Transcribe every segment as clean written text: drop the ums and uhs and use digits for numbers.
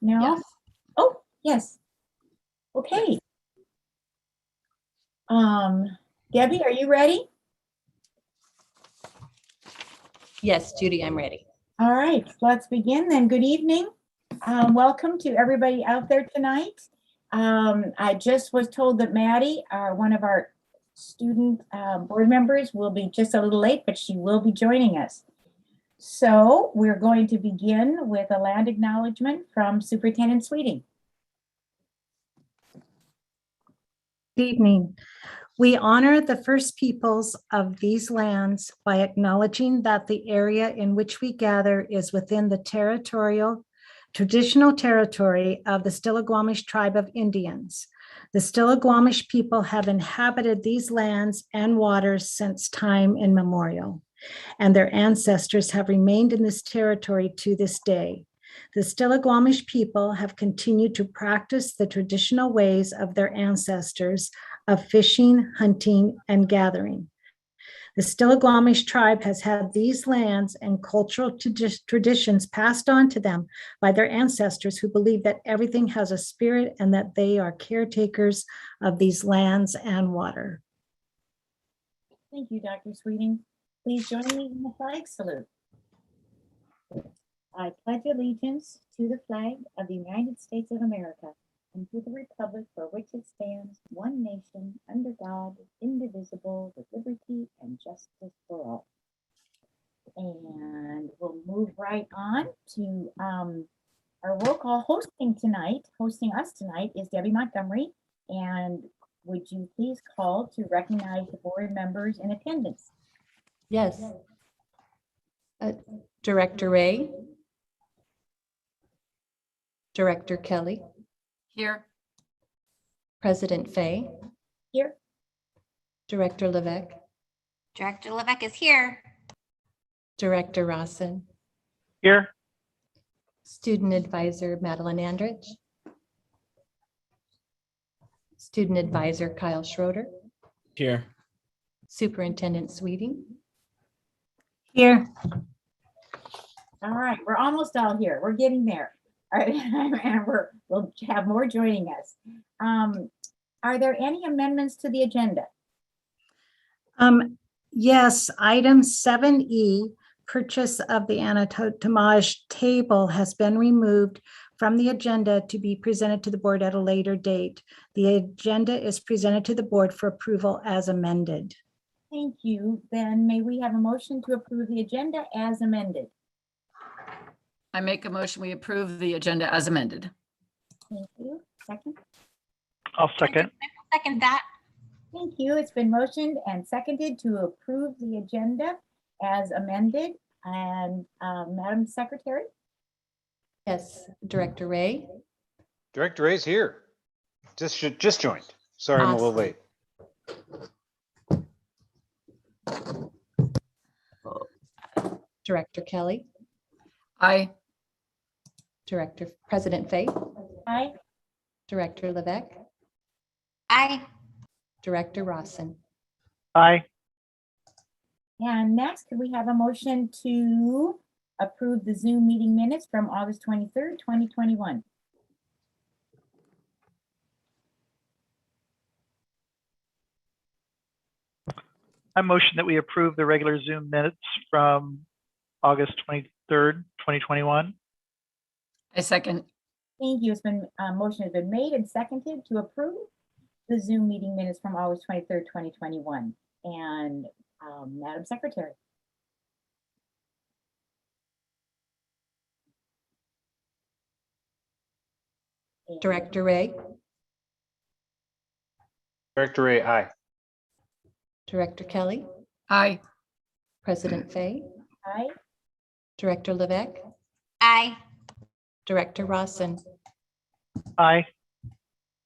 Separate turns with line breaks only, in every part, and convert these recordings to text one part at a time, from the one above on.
No?
Yes.
Oh, yes. Okay. Debbie, are you ready?
Yes, Judy, I'm ready.
All right, let's begin then. Good evening. Welcome to everybody out there tonight. I just was told that Maddie, one of our student board members, will be just a little late, but she will be joining us. So we're going to begin with a land acknowledgement from Superintendent Sweeting.
Good evening. We honor the first peoples of these lands by acknowledging that the area in which we gather is within the traditional territory of the Stillaguamish tribe of Indians. The Stillaguamish people have inhabited these lands and waters since time immemorial, and their ancestors have remained in this territory to this day. The Stillaguamish people have continued to practice the traditional ways of their ancestors of fishing, hunting, and gathering. The Stillaguamish tribe has had these lands and cultural traditions passed on to them by their ancestors who believe that everything has a spirit and that they are caretakers of these lands and water.
Thank you, Dr. Sweeting. Please join me in the flag salute. I pledge allegiance to the flag of the United States of America and to the republic for which it stands, one nation, under God, indivisible, with liberty and justice for all. And we'll move right on to our roll call. Hosting us tonight is Debbie Montgomery. And would you please call to recognize the board members in attendance?
Yes. Director Ray. Director Kelly.
Here.
President Fay.
Here.
Director Levesque.
Director Levesque is here.
Director Rawson.
Here.
Student Advisor Madeline Andrich. Student Advisor Kyle Schroeder.
Here.
Superintendent Sweeting.
Here.
All right, we're almost all here. We're getting there. All right, and we'll have more joining us. Are there any amendments to the agenda?
Yes, item 7E, purchase of the annotage table has been removed from the agenda to be presented to the board at a later date. The agenda is presented to the board for approval as amended.
Thank you. Then may we have a motion to approve the agenda as amended?
I make a motion, we approve the agenda as amended.
Thank you. Second?
I'll second.
Second that.
Thank you. It's been motioned and seconded to approve the agenda as amended. And Madam Secretary?
Yes, Director Ray.
Director Ray's here. Just joined. Sorry, I'm a little late.
Director Kelly.
Aye.
President Fay.
Aye.
Director Levesque.
Aye.
Director Rawson.
Aye.
And next, could we have a motion to approve the Zoom meeting minutes from August 23rd, 2021?
I motion that we approve the regular Zoom minutes from August 23rd, 2021.
I second.
Thank you. It's been, motion has been made and seconded to approve the Zoom meeting minutes from August 23rd, 2021. And Madam Secretary.
Director Ray.
Director Ray, aye.
Director Kelly.
Aye.
President Fay.
Aye.
Director Levesque.
Aye.
Director Rawson.
Aye.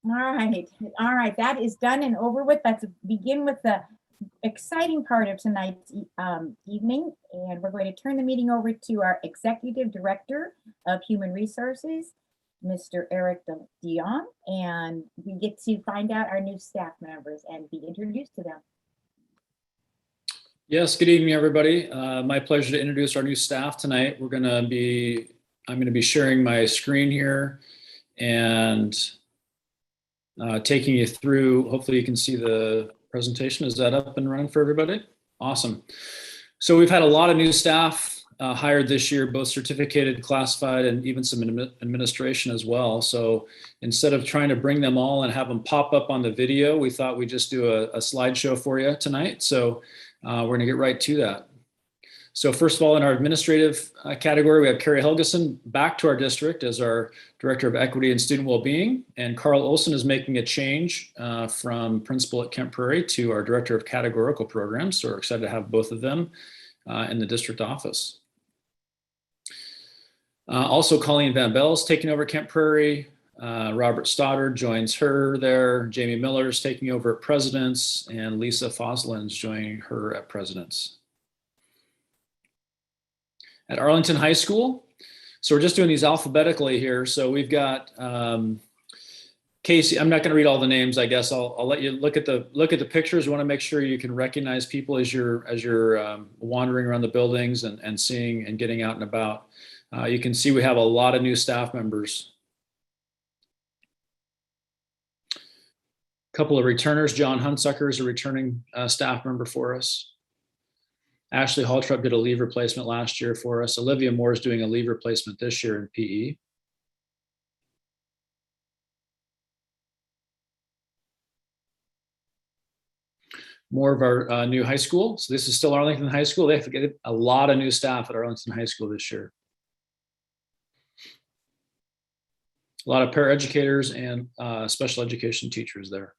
All right, that is done and over with. Let's begin with the exciting part of tonight's evening, and we're going to turn the meeting over to our Executive Director of Human Resources, Mr. Eric Dion, and we get to find out our new staff members and be introduced to them.
Yes, good evening, everybody. My pleasure to introduce our new staff tonight. We're going to be I'm going to be sharing my screen here and taking you through. Hopefully you can see the presentation. Is that up and running for everybody? Awesome. So we've had a lot of new staff hired this year, both certificated, classified, and even some administration as well. So instead of trying to bring them all and have them pop up on the video, we thought we'd just do a slideshow for you tonight. So we're going to get right to that. So first of all, in our administrative category, we have Carrie Helgeson back to our district as our Director of Equity and Student Wellbeing. And Carl Olson is making a change from principal at Kent Prairie to our Director of Categorical Programs. So we're excited to have both of them in the district office. Also, Colleen Van Bell is taking over Kent Prairie. Robert Stoddard joins her there. Jamie Miller is taking over at Presidents, and Lisa Foslin's joining her at Presidents. At Arlington High School, so we're just doing these alphabetically here. So we've got Casey. I'm not going to read all the names. I guess I'll let you look at the pictures. We want to make sure you can recognize people as you're wandering around the buildings and seeing and getting out and about. You can see we have a lot of new staff members. A couple of returners. John Hunsucker is a returning staff member for us. Ashley Haltrup did a leave replacement last year for us. Olivia Moore is doing a leave replacement this year in PE. More of our new high school. So this is still Arlington High School. They have to get a lot of new staff at Arlington High School this year. A lot of paraeducators and special education teachers there.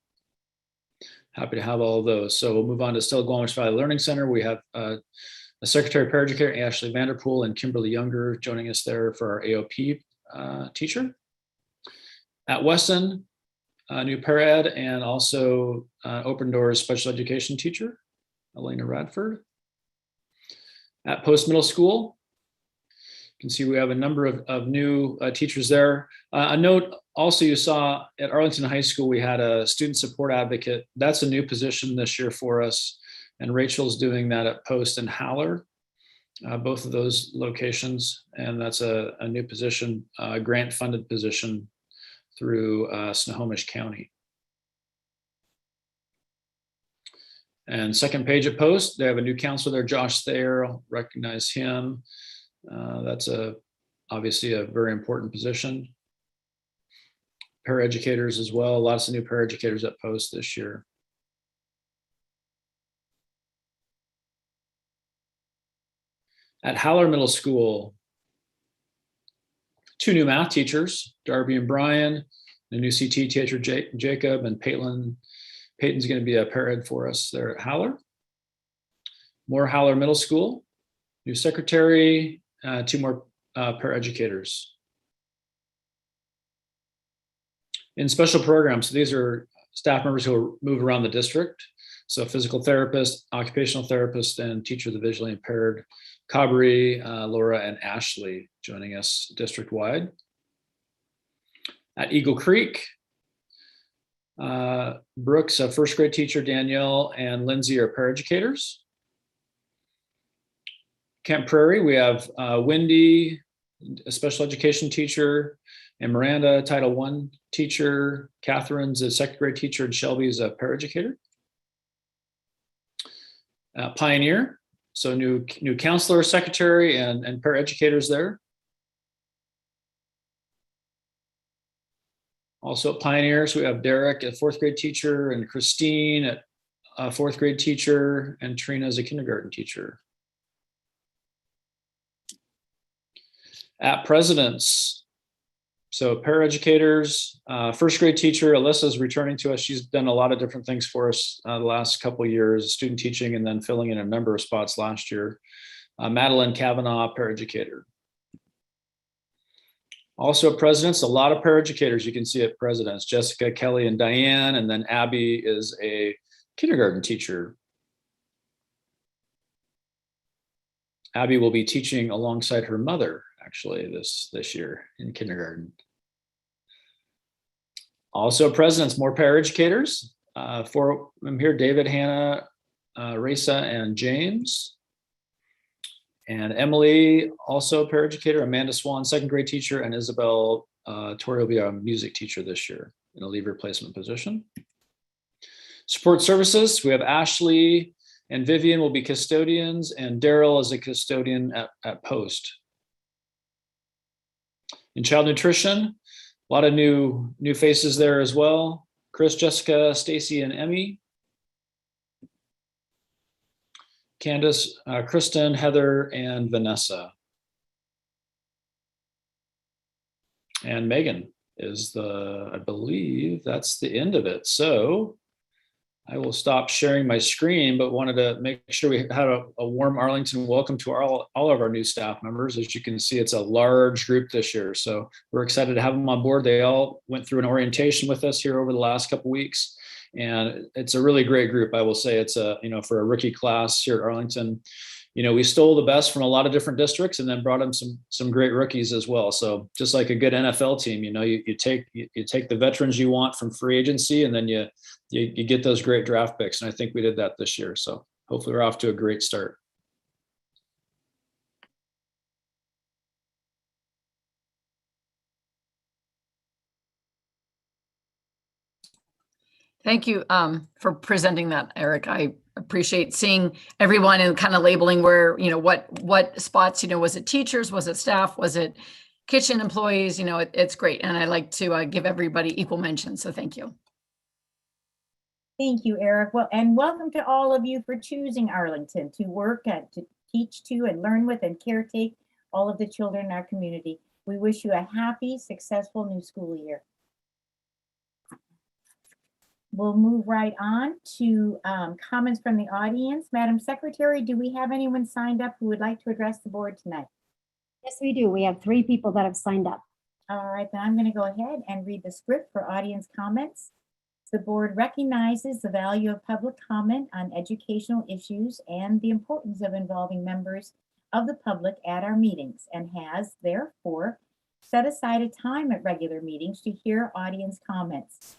Happy to have all of those. So we'll move on to Still-Squamish Valley Learning Center. We have a secretary paraeducator, Ashley Vanderpool, and Kimberly Younger joining us there for our AOP teacher. At Weston, a new paraed and also Open Doors special education teacher, Elena Radford. At Post Middle School, you can see we have a number of new teachers there. A note also, you saw at Arlington High School, we had a student support advocate. That's a new position this year for us. And Rachel's doing that at Post and Howler, both of those locations. And that's a new position, a grant funded position through Snohomish County. And second page at Post, they have a new counselor there, Josh Thayer. I'll recognize him. That's obviously a very important position. Paraeducators as well, lots of new paraeducators at Post this year. At Howler Middle School, two new math teachers, Darby and Brian, a new CT teacher, Jacob, and Peyton's going to be a paraed for us there at Howler. More Howler Middle School, new secretary, two more paraeducators. In special programs, so these are staff members who move around the district. So physical therapist, occupational therapist, and teacher of the visually impaired. Cabri, Laura, and Ashley joining us district-wide. At Eagle Creek, Brooks, a first grade teacher, Danielle, and Lindsay are paraeducators. Kent Prairie, we have Wendy, a special education teacher, and Miranda, Title I teacher. Catherine's a second grade teacher, and Shelby's a paraeducator. Pioneer, so new counselor, secretary, and paraeducators there. Also at Pioneers, we have Derek, a fourth grade teacher, and Christine, a fourth grade teacher, and Trina is a kindergarten teacher. At Presidents, so paraeducators, first grade teacher, Alyssa's returning to us. She's done a lot of different things for us the last couple of years, student teaching and then filling in a number of spots last year. Madeline Kavanaugh, paraeducator. Also at Presidents, a lot of paraeducators you can see at Presidents, Jessica, Kelly, and Diane, and then Abby is a kindergarten teacher. Abby will be teaching alongside her mother actually this year in kindergarten. Also Presidents, more paraeducators. For them here, David, Hannah, Risa, and James. And Emily, also a paraeducator, Amanda Swan, second grade teacher, and Isabel Torrey will be our music teacher this year in a leave replacement position. Support services, we have Ashley and Vivian will be custodians, and Daryl is a custodian at Post. In child nutrition, a lot of new faces there as well. Chris, Jessica, Stacy, and Emmy. Candace, Kristen, Heather, and Vanessa. And Megan is I believe that's the end of it. So I will stop sharing my screen, but wanted to make sure we had a warm Arlington welcome to all of our new staff members. As you can see, it's a large group this year. So we're excited to have them on board. They all went through an orientation with us here over the last couple of weeks. And it's a really great group. I will say it's for a rookie class here at Arlington, we stole the best from a lot of different districts and then brought in some great rookies as well. So just like a good NFL team, you take the veterans you want from free agency, and then you get those great draft picks. And I think we did that this year. So hopefully we're off to a great start.
Thank you for presenting that, Eric. I appreciate seeing everyone and kind of labeling where, what spots, was it teachers, was it staff, was it kitchen employees? It's great. And I like to give everybody equal mention. So thank you.
Thank you, Eric. Well, and welcome to all of you for choosing Arlington to work at, to teach to and learn with and caretake all of the children in our community. We wish you a happy, successful new school year. We'll move right on to comments from the audience. Madam Secretary, do we have anyone signed up who would like to address the board tonight?
Yes, we do. We have 3 people that have signed up.
All right, then I'm going to go ahead and read the script for audience comments. The board recognizes the value of public comment on educational issues and the importance of involving members of the public at our meetings, and has therefore set aside a time at regular meetings to hear audience comments.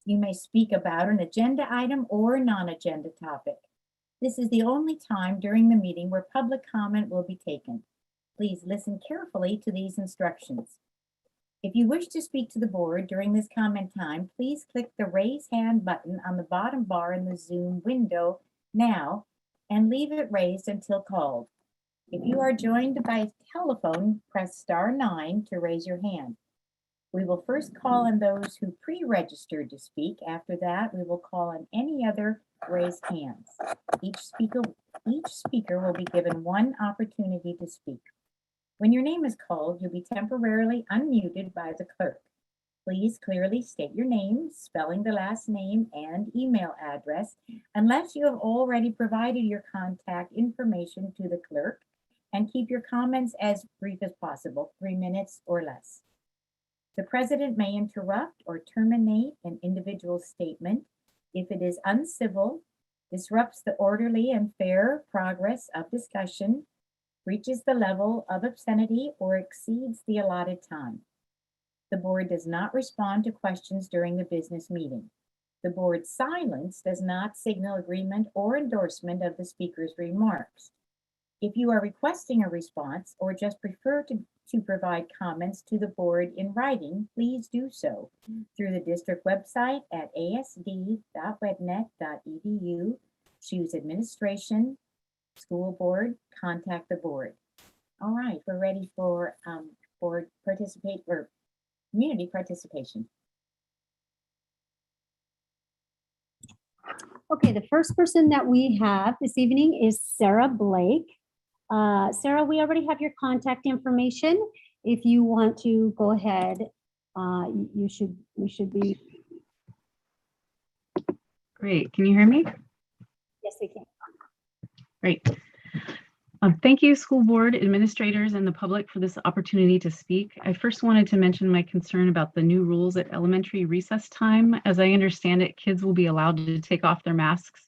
You may speak about an agenda item or a non-agenda topic. This is the only time during the meeting where public comment will be taken. Please listen carefully to these instructions. If you wish to speak to the board during this comment time, please click the raise hand button on the bottom bar in the Zoom window now and leave it raised until called. If you are joined by telephone, press *9 to raise your hand. We will first call on those who pre-registered to speak. After that, we will call on any other raised hands. Each speaker will be given 1 opportunity to speak. When your name is called, you'll be temporarily unmuted by the clerk. Please clearly state your name, spelling the last name, and email address, unless you have already provided your contact information to the clerk, and keep your comments as brief as possible, 3 minutes or less. The president may interrupt or terminate an individual's statement if it is uncivil, disrupts the orderly and fair progress of discussion, reaches the level of obscenity, or exceeds the allotted time. The board does not respond to questions during the business meeting. The board's silence does not signal agreement or endorsement of the speaker's remarks. If you are requesting a response or just prefer to provide comments to the board in writing, please do so through the district website at asd.wednet.edu. Choose administration, school board, contact the board. All right, we're ready for community participation.
Okay, the first person that we have this evening is Sarah Blake. Sarah, we already have your contact information. If you want to go ahead, we should be.
Great. Can you hear me?
Yes, we can.
Great. Thank you, school board, administrators, and the public for this opportunity to speak. I first wanted to mention my concern about the new rules at elementary recess time. As I understand it, kids will be allowed to take off their masks.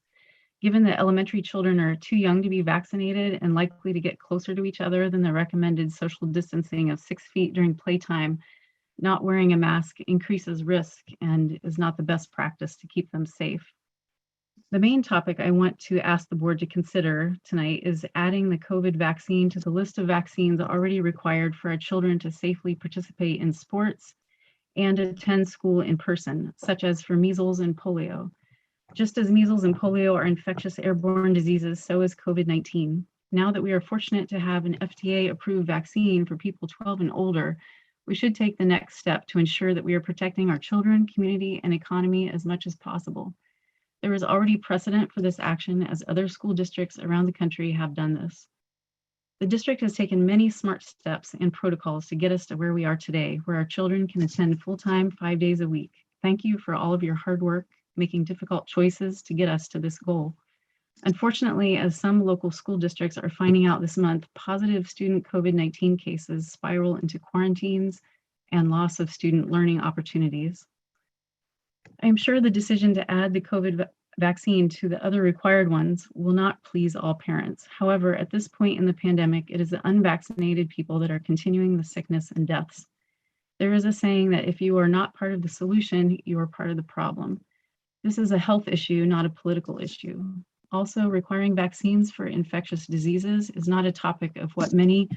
Given that elementary children are too young to be vaccinated and likely to get closer to each other than the recommended social distancing of 6 feet during playtime, not wearing a mask increases risk and is not the best practice to keep them safe. The main topic I want to ask the board to consider tonight is adding the COVID vaccine to the list of vaccines already required for our children to safely participate in sports and attend school in person, such as for measles and polio. Just as measles and polio are infectious airborne diseases, so is COVID-19. Now that we are fortunate to have an FDA-approved vaccine for people 12 and older, we should take the next step to ensure that we are protecting our children, community, and economy as much as possible. There is already precedent for this action as other school districts around the country have done this. The district has taken many smart steps and protocols to get us to where we are today, where our children can attend full-time 5 days a week. Thank you for all of your hard work, making difficult choices to get us to this goal. Unfortunately, as some local school districts are finding out this month, positive student COVID-19 cases spiral into quarantines and loss of student learning opportunities. I am sure the decision to add the COVID vaccine to the other required ones will not please all parents. However, at this point in the pandemic, it is the unvaccinated people that are continuing the sickness and deaths. There is a saying that if you are not part of the solution, you are part of the problem. This is a health issue, not a political issue. Also, requiring vaccines for infectious diseases is not a topic of what many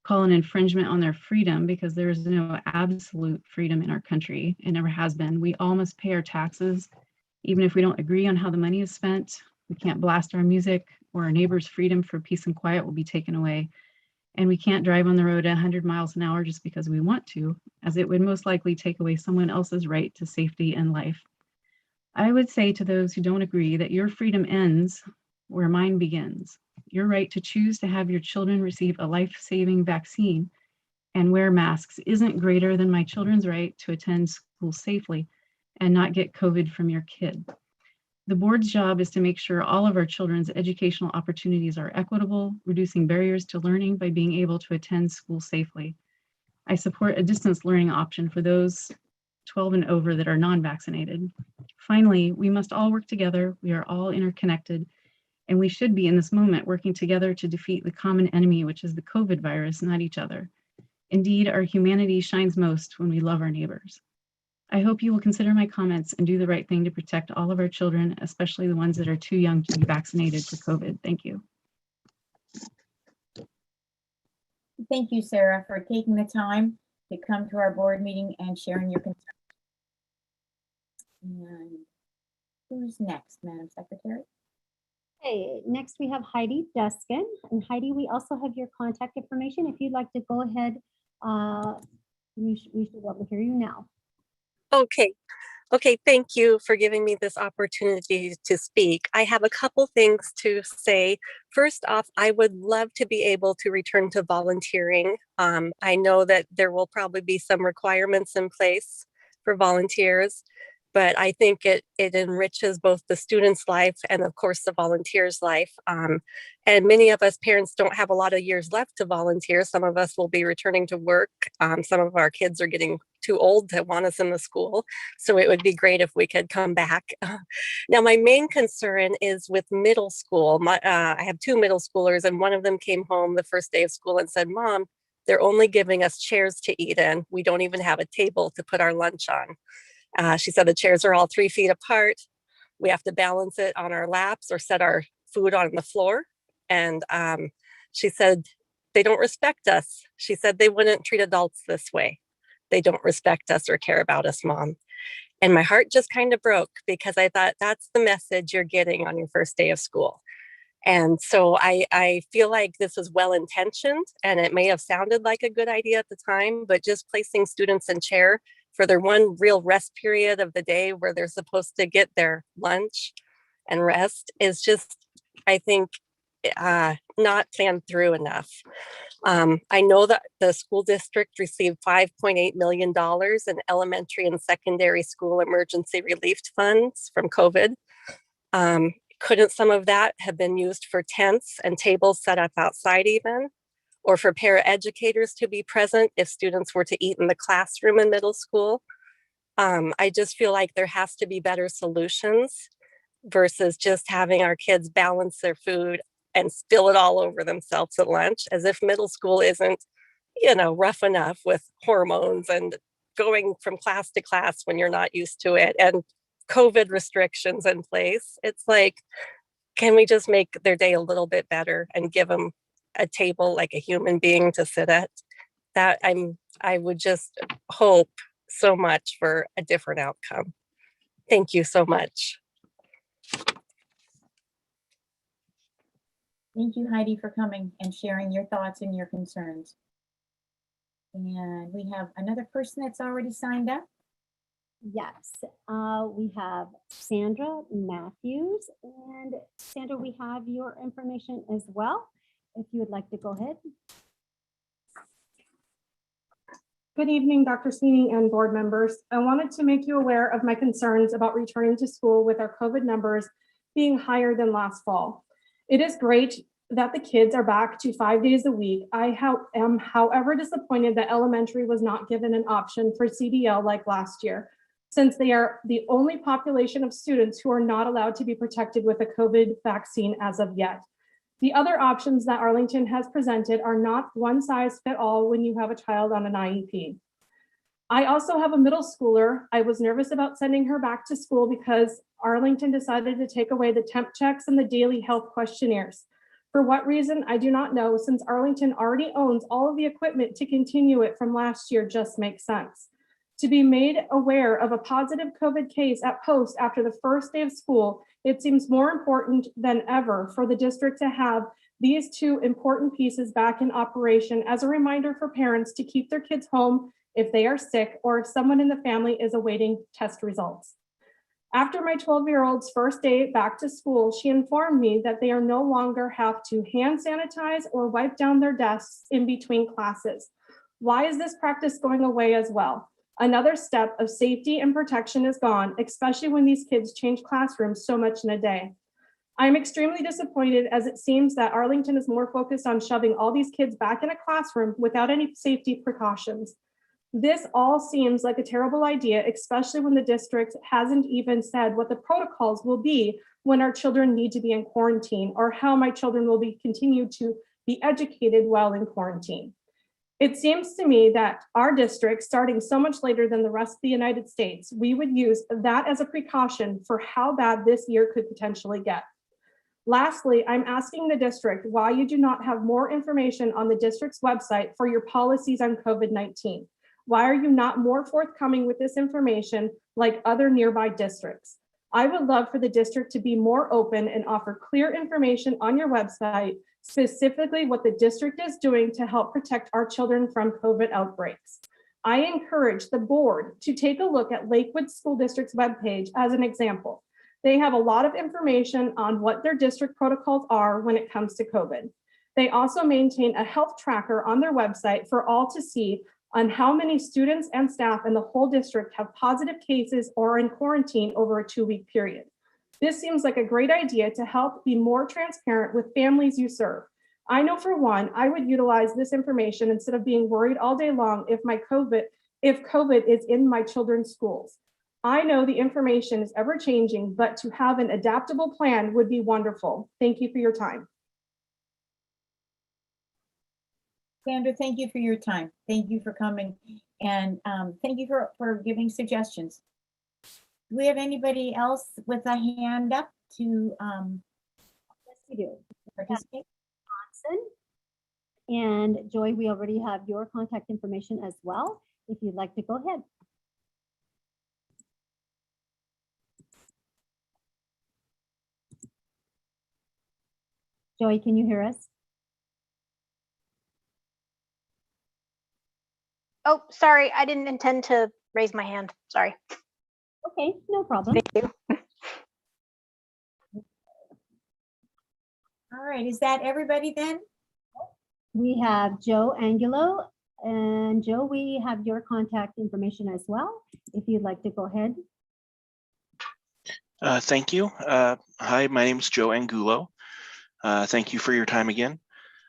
call an infringement on their freedom, because there is no absolute freedom in our country. It never has been. We all must pay our taxes, even if we don't agree on how the money is spent. We can't blast our music, or our neighbor's freedom for peace and quiet will be taken away. And we can't drive on the road at 100 miles an hour just because we want to, as it would most likely take away someone else's right to safety and life. I would say to those who don't agree that your freedom ends where mine begins. Your right to choose to have your children receive a life-saving vaccine and wear masks isn't greater than my children's right to attend school safely and not get COVID from your kid. The board's job is to make sure all of our children's educational opportunities are equitable, reducing barriers to learning by being able to attend school safely. I support a distance learning option for those 12 and over that are non-vaccinated. Finally, we must all work together. We are all interconnected, and we should be in this moment working together to defeat the common enemy, which is the COVID virus, not each other. Indeed, our humanity shines most when we love our neighbors. I hope you will consider my comments and do the right thing to protect all of our children, especially the ones that are too young to be vaccinated for COVID. Thank you.
Thank you, Sarah, for taking the time to come to our board meeting and sharing your concerns. And who's next, Madam Secretary?
Okay, next we have Heidi Duskin. And Heidi, we also have your contact information. If you'd like to go ahead, we should be able to hear you now.
Okay, thank you for giving me this opportunity to speak. I have a couple things to say. First off, I would love to be able to return to volunteering. I know that there will probably be some requirements in place for volunteers, but I think it enriches both the student's life and of course the volunteer's life. And many of us parents don't have a lot of years left to volunteer. Some of us will be returning to work. Some of our kids are getting too old to want us in the school. So it would be great if we could come back. Now, my main concern is with middle school. I have two middle schoolers, and one of them came home the first day of school and said, "Mom, they're only giving us chairs to eat in. We don't even have a table to put our lunch on." She said the chairs are all 3 feet apart. We have to balance it on our laps or set our food on the floor. And she said, they don't respect us. She said they wouldn't treat adults this way. They don't respect us or care about us, Mom. And my heart just kind of broke because I thought that's the message you're getting on your first day of school. And so I feel like this is well-intentioned, and it may have sounded like a good idea at the time, but just placing students in chair for their one real rest period of the day where they're supposed to get their lunch and rest is just, I think, not planned through enough. I know that the school district received $5.8 million in elementary and secondary school emergency relief funds from COVID. Couldn't some of that have been used for tents and tables set up outside even? Or for paraeducators to be present if students were to eat in the classroom in middle school? I just feel like there has to be better solutions versus just having our kids balance their food and spill it all over themselves at lunch, as if middle school isn't, rough enough with hormones and going from class to class when you're not used to it, and COVID restrictions in place. It's like, can we just make their day a little bit better and give them a table like a human being to sit at? That I would just hope so much for a different outcome. Thank you so much.
Thank you, Heidi, for coming and sharing your thoughts and your concerns. And we have another person that's already signed up.
Yes, we have Sandra Matthews, and Sandra, we have your information as well. If you would like to go ahead.
Good evening, Dr. Sweeney and board members. I wanted to make you aware of my concerns about returning to school with our COVID numbers being higher than last fall. It is great that the kids are back to 5 days a week. I am, however, disappointed that elementary was not given an option for CDL like last year, since they are the only population of students who are not allowed to be protected with a COVID vaccine as of yet. The other options that Arlington has presented are not one size fit all when you have a child on an IEP. I also have a middle schooler. I was nervous about sending her back to school because Arlington decided to take away the temp checks and the daily health questionnaires. For what reason, I do not know, since Arlington already owns all of the equipment to continue it from last year just makes sense. To be made aware of a positive COVID case at Post after the first day of school, it seems more important than ever for the district to have these two important pieces back in operation as a reminder for parents to keep their kids home if they are sick or if someone in the family is awaiting test results. After my 12-year-old's first day back to school, she informed me that they are no longer have to hand sanitize or wipe down their desks in between classes. Why is this practice going away as well? Another step of safety and protection is gone, especially when these kids change classrooms so much in a day. I am extremely disappointed as it seems that Arlington is more focused on shoving all these kids back in a classroom without any safety precautions. This all seems like a terrible idea, especially when the district hasn't even said what the protocols will be when our children need to be in quarantine or how my children will be continued to be educated while in quarantine. It seems to me that our district, starting so much later than the rest of the United States, we would use that as a precaution for how bad this year could potentially get. Lastly, I'm asking the district why you do not have more information on the district's website for your policies on COVID-19. Why are you not more forthcoming with this information like other nearby districts? I would love for the district to be more open and offer clear information on your website, specifically what the district is doing to help protect our children from COVID outbreaks. I encourage the board to take a look at Lakewood School District's webpage as an example. They have a lot of information on what their district protocols are when it comes to COVID. They also maintain a health tracker on their website for all to see on how many students and staff in the whole district have positive cases or are in quarantine over a 2-week period. This seems like a great idea to help be more transparent with families you serve. I know for one, I would utilize this information instead of being worried all day long if COVID is in my children's schools. I know the information is ever changing, but to have an adaptable plan would be wonderful. Thank you for your time.
Sandra, thank you for your time. Thank you for coming, and thank you for giving suggestions. Do we have anybody else with a hand up to
Yes, we do.
participate?
Johnson. And Joy, we already have your contact information as well, if you'd like to go ahead. Joy, can you hear us?
Oh, sorry, I didn't intend to raise my hand. Sorry.
Okay, no problem.
Thank you.
All right, is that everybody then?
We have Joe Angulo, and Joe, we have your contact information as well, if you'd like to go ahead.
Thank you. Hi, my name is Joe Angulo. Thank you for your time again.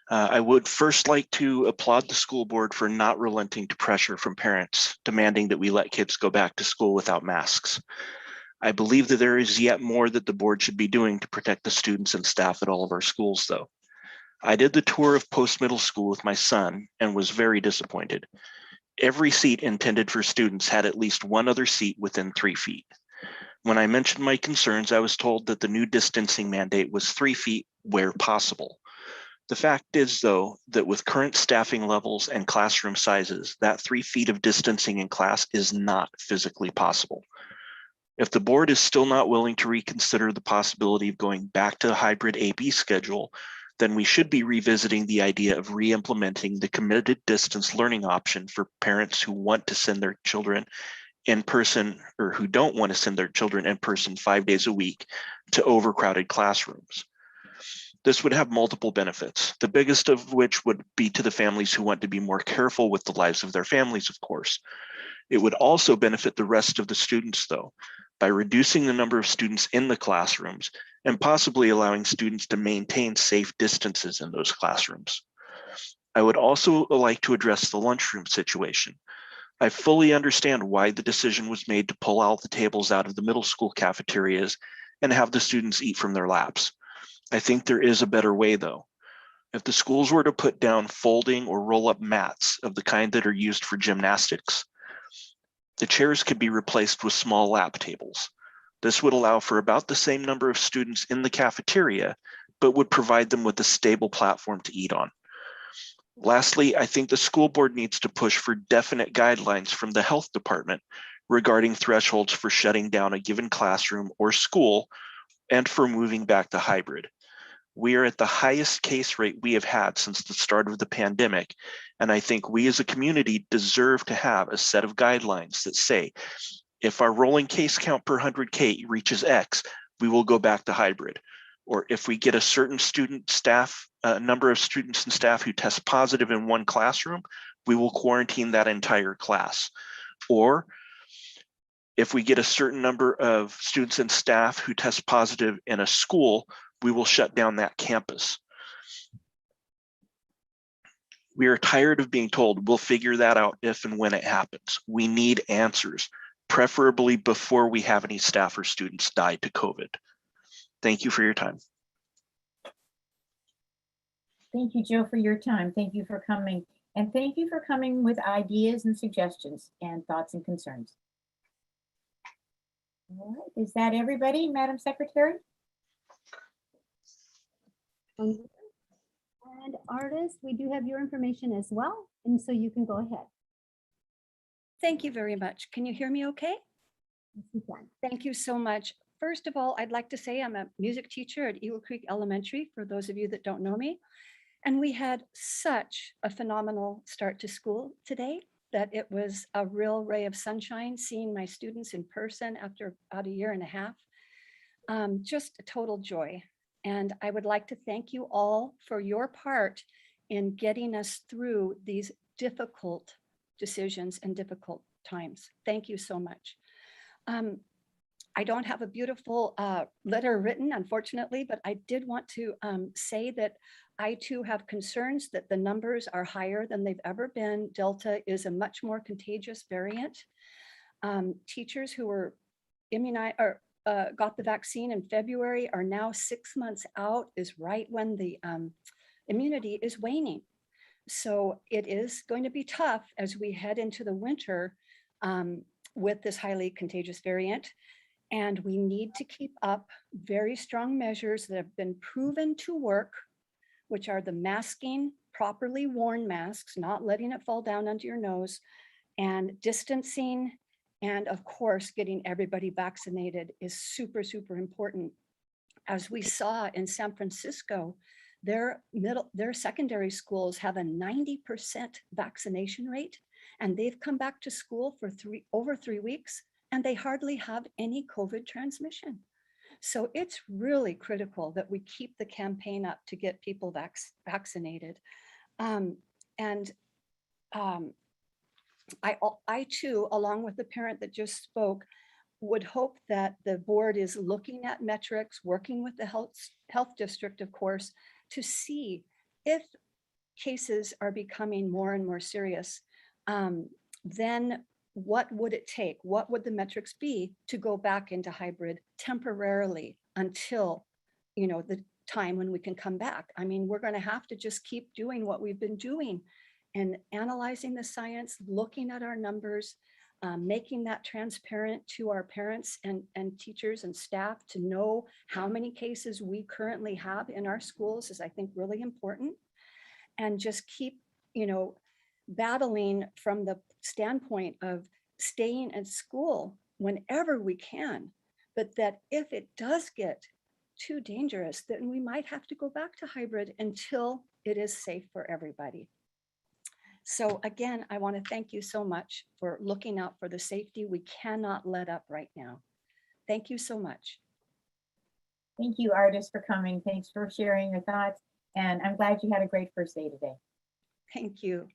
I would first like to applaud the school board for not relenting to pressure from parents demanding that we let kids go back to school without masks. I believe that there is yet more that the board should be doing to protect the students and staff at all of our schools, though. I did the tour of Post Middle School with my son and was very disappointed. Every seat intended for students had at least one other seat within 3 feet. When I mentioned my concerns, I was told that the new distancing mandate was 3 feet where possible. The fact is, though, that with current staffing levels and classroom sizes, that 3 feet of distancing in class is not physically possible. If the board is still not willing to reconsider the possibility of going back to the hybrid AB schedule, then we should be revisiting the idea of re-implementing the committed distance learning option for parents who want to send their children in person or who don't want to send their children in person 5 days a week to overcrowded classrooms. This would have multiple benefits, the biggest of which would be to the families who want to be more careful with the lives of their families, of course. It would also benefit the rest of the students, though, by reducing the number of students in the classrooms and possibly allowing students to maintain safe distances in those classrooms. I would also like to address the lunchroom situation. I fully understand why the decision was made to pull all the tables out of the middle school cafeterias and have the students eat from their laps. I think there is a better way, though. If the schools were to put down folding or roll-up mats of the kind that are used for gymnastics, the chairs could be replaced with small lap tables. This would allow for about the same number of students in the cafeteria, but would provide them with a stable platform to eat on. Lastly, I think the school board needs to push for definite guidelines from the health department regarding thresholds for shutting down a given classroom or school and for moving back to hybrid. We are at the highest case rate we have had since the start of the pandemic, and I think we as a community deserve to have a set of guidelines that say, if our rolling case count per 100K reaches X, we will go back to hybrid. Or if we get a certain number of students and staff who test positive in one classroom, we will quarantine that entire class. Or if we get a certain number of students and staff who test positive in a school, we will shut down that campus. We are tired of being told we'll figure that out if and when it happens. We need answers, preferably before we have any staff or students die to COVID. Thank you for your time.
Thank you, Joe, for your time. Thank you for coming. And thank you for coming with ideas and suggestions and thoughts and concerns. All right, is that everybody, Madam Secretary?
And artists, we do have your information as well, and so you can go ahead.
Thank you very much. Can you hear me okay?
Yes, you can.
Thank you so much. First of all, I'd like to say I'm a music teacher at Eagle Creek Elementary, for those of you that don't know me. And we had such a phenomenal start to school today that it was a real ray of sunshine seeing my students in person after about a year and a half. Just a total joy. And I would like to thank you all for your part in getting us through these difficult decisions and difficult times. Thank you so much. I don't have a beautiful letter written, unfortunately, but I did want to say that I too have concerns that the numbers are higher than they've ever been. Delta is a much more contagious variant. Teachers who were immunized or got the vaccine in February are now 6 months out, is right when the immunity is waning. So it is going to be tough as we head into the winter with this highly contagious variant. And we need to keep up very strong measures that have been proven to work, which are the masking, properly worn masks, not letting it fall down onto your nose, and distancing, and of course, getting everybody vaccinated is super, super important. As we saw in San Francisco, their secondary schools have a 90% vaccination rate, and they've come back to school for over 3 weeks, and they hardly have any COVID transmission. So it's really critical that we keep the campaign up to get people vaccinated. I too, along with the parent that just spoke, would hope that the board is looking at metrics, working with the health district, of course, to see if cases are becoming more and more serious, then what would it take? What would the metrics be to go back into hybrid temporarily until, the time when we can come back? I mean, we're going to have to just keep doing what we've been doing and analyzing the science, looking at our numbers. making that transparent to our parents and teachers and staff to know how many cases we currently have in our schools is, I think, really important. And just keep, battling from the standpoint of staying at school whenever we can. But that if it does get too dangerous, then we might have to go back to hybrid until it is safe for everybody. So again, I want to thank you so much for looking out for the safety. We cannot let up right now. Thank you so much.
Thank you, Artis, for coming. Thanks for sharing your thoughts. And I'm glad you had a great first day today.
Thank you.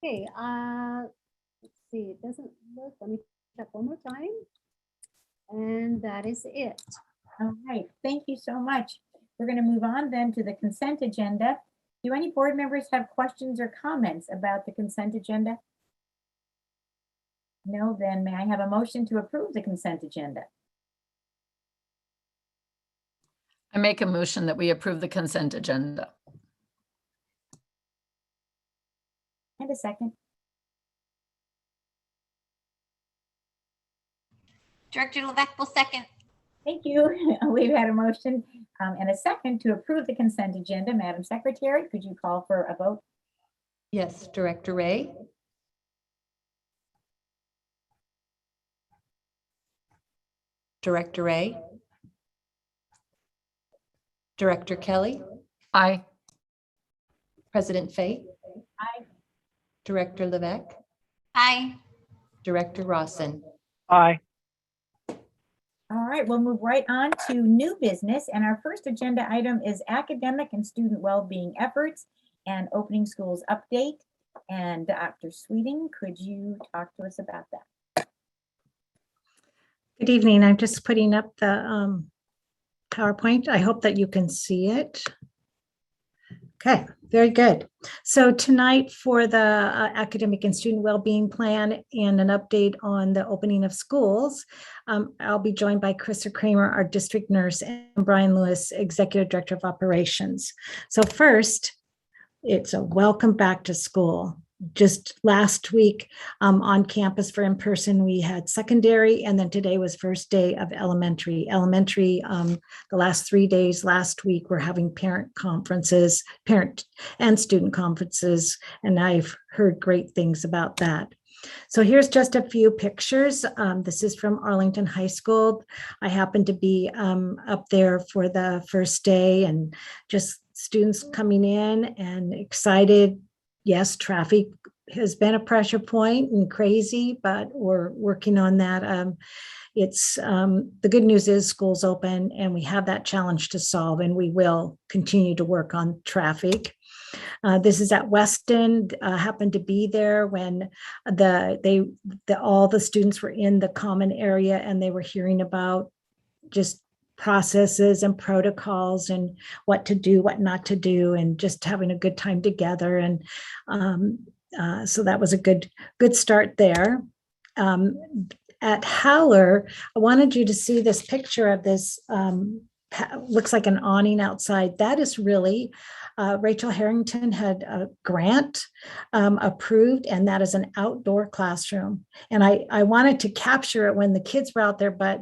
Okay, let's see, it doesn't look, let me check one more time. And that is it.
All right, thank you so much. We're going to move on then to the consent agenda. Do any board members have questions or comments about the consent agenda? No, then may I have a motion to approve the consent agenda?
I make a motion that we approve the consent agenda.
And a second.
Director Levesque will second.
Thank you. We've had a motion and a second to approve the consent agenda. Madam Secretary, could you call for a vote?
Yes, Director Ray. Director Ray. Director Kelly.
Aye.
President Fay.
Aye.
Director Levesque.
Aye.
Director Rawson.
Aye.
All right, we'll move right on to new business. And our first agenda item is academic and student well-being efforts and opening schools update. And Dr. Sweeting, could you talk to us about that?
Good evening. I'm just putting up the PowerPoint. I hope that you can see it. Okay, very good. So tonight for the academic and student well-being plan and an update on the opening of schools, I'll be joined by Krista Kramer, our district nurse, and Brian Lewis, executive director of operations. So first, it's a welcome back to school. Just last week on campus for in-person, we had secondary, and then today was first day of elementary. Elementary, the last 3 days last week, we're having parent conferences, parent and student conferences, and I've heard great things about that. So here's just a few pictures. This is from Arlington High School. I happened to be up there for the first day and just students coming in and excited. Yes, traffic has been a pressure point and crazy, but we're working on that. It's the good news is school's open and we have that challenge to solve, and we will continue to work on traffic. This is at Weston. Happened to be there when all the students were in the common area and they were hearing about just processes and protocols and what to do, what not to do, and just having a good time together. And so that was a good start there. At Howler, I wanted you to see this picture of this, looks like an awning outside. That is really, Rachel Harrington had a grant approved, and that is an outdoor classroom. And I wanted to capture it when the kids were out there, but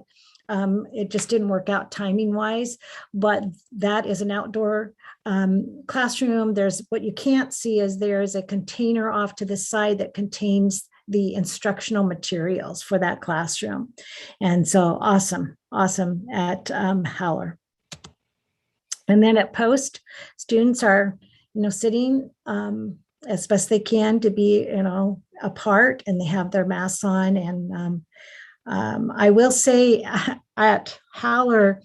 it just didn't work out timing wise, but that is an outdoor classroom. There's what you can't see is there's a container off to the side that contains the instructional materials for that classroom. And so awesome at Howler. And then at Post, students are, sitting as best they can to be, apart, and they have their masks on. And I will say at Howler,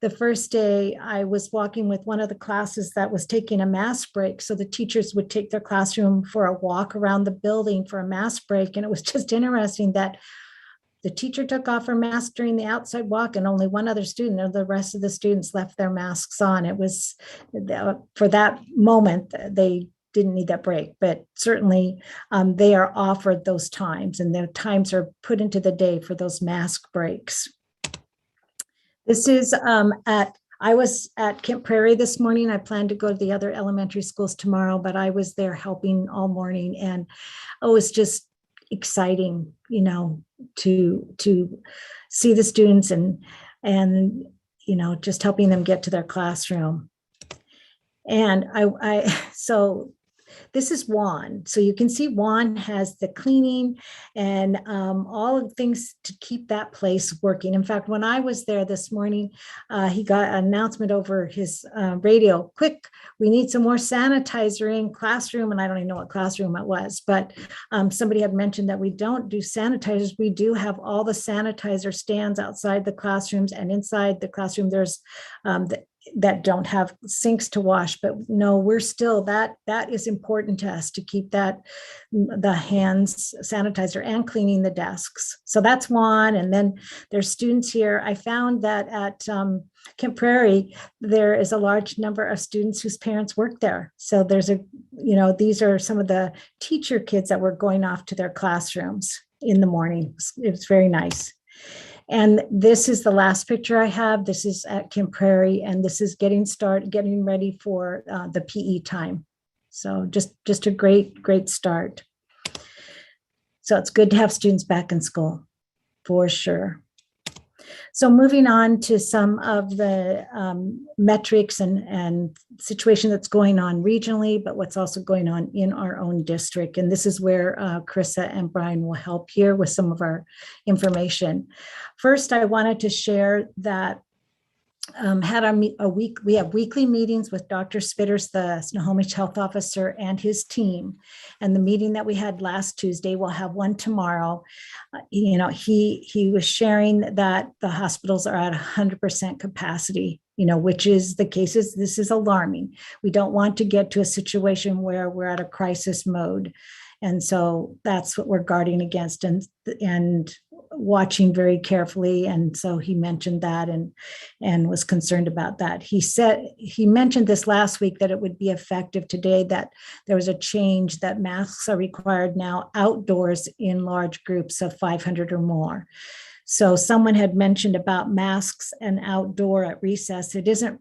the first day I was walking with one of the classes that was taking a mask break. So the teachers would take their classroom for a walk around the building for a mask break. And it was just interesting that the teacher took off her mask during the outside walk and only one other student, and the rest of the students left their masks on. It was, for that moment, they didn't need that break, but certainly they are offered those times, and their times are put into the day for those mask breaks. This is at I was at Camp Prairie this morning. I plan to go to the other elementary schools tomorrow, but I was there helping all morning, and it was just exciting, to see the students and just helping them get to their classroom. And so this is Juan. So you can see Juan has the cleaning and all of the things to keep that place working. In fact, when I was there this morning, he got an announcement over his radio, quick, we need some more sanitizer in classroom. And I don't even know what classroom it was, but somebody had mentioned that we don't do sanitizers. We do have all the sanitizer stands outside the classrooms, and inside the classroom, there's that don't have sinks to wash, but no, we're still, that is important to us to keep the hands sanitizer and cleaning the desks. So that's one. And then there's students here. I found that at Camp Prairie, there is a large number of students whose parents work there. So there's these are some of the teacher kids that were going off to their classrooms in the morning. It's very nice. And this is the last picture I have. This is at Camp Prairie, and this is getting ready for the PE time. So just a great start. So it's good to have students back in school, for sure. So moving on to some of the metrics and situation that's going on regionally, but what's also going on in our own district. And this is where Carissa and Brian will help here with some of our information. First, I wanted to share that we have weekly meetings with Dr. Spitters, the Snohomish Health Officer, and his team. And the meeting that we had last Tuesday, we'll have one tomorrow. He was sharing that the hospitals are at 100% capacity, which is the cases. This is alarming. We don't want to get to a situation where we're at a crisis mode. And so that's what we're guarding against and watching very carefully. And so he mentioned that and was concerned about that. He mentioned this last week that it would be effective today, that there was a change that masks are required now outdoors in large groups of 500 or more. So someone had mentioned about masks and outdoor at recess. It isn't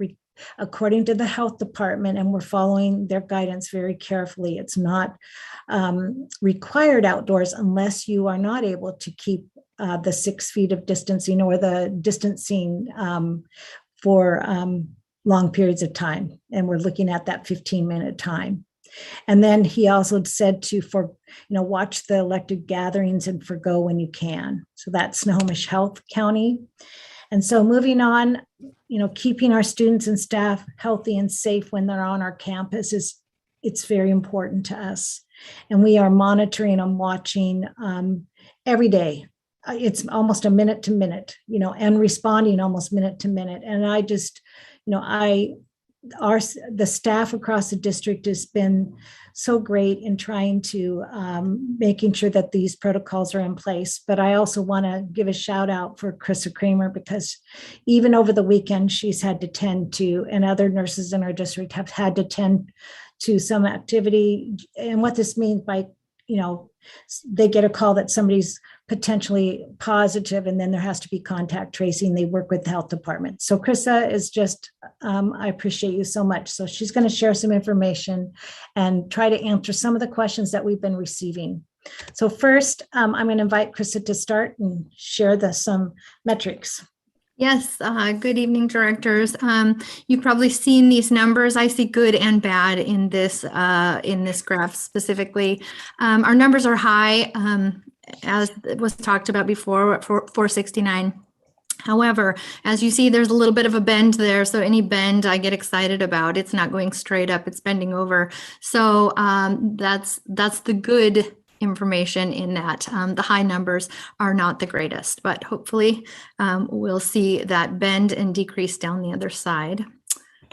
according to the health department, and we're following their guidance very carefully. It's not required outdoors unless you are not able to keep the 6 feet of distancing or the distancing for long periods of time. And we're looking at that 15-minute time. And then he also said to watch the elected gatherings and forgo when you can. So that's Snohomish Health County. And so moving on, keeping our students and staff healthy and safe when they're on our campus it's very important to us. And we are monitoring and watching every day. It's almost a minute to minute, and responding almost minute to minute. And I just, the staff across the district has been so great in trying to making sure that these protocols are in place. But I also want to give a shout out for Carissa Kramer, because even over the weekend, she's had to tend to, and other nurses in our district have had to tend to some activity. And what this means by, they get a call that somebody's potentially positive, and then there has to be contact tracing. They work with the health department. So Carissa is just, I appreciate you so much. So she's going to share some information and try to answer some of the questions that we've been receiving. So first, I'm going to invite Carissa to start and share some metrics.
Yes, good evening, directors. You've probably seen these numbers. I see good and bad in this graph specifically. Our numbers are high, as was talked about before, for 469. However, as you see, there's a little bit of a bend there. So any bend I get excited about. It's not going straight up, it's bending over. So that's the good information in that. The high numbers are not the greatest, but hopefully we'll see that bend and decrease down the other side.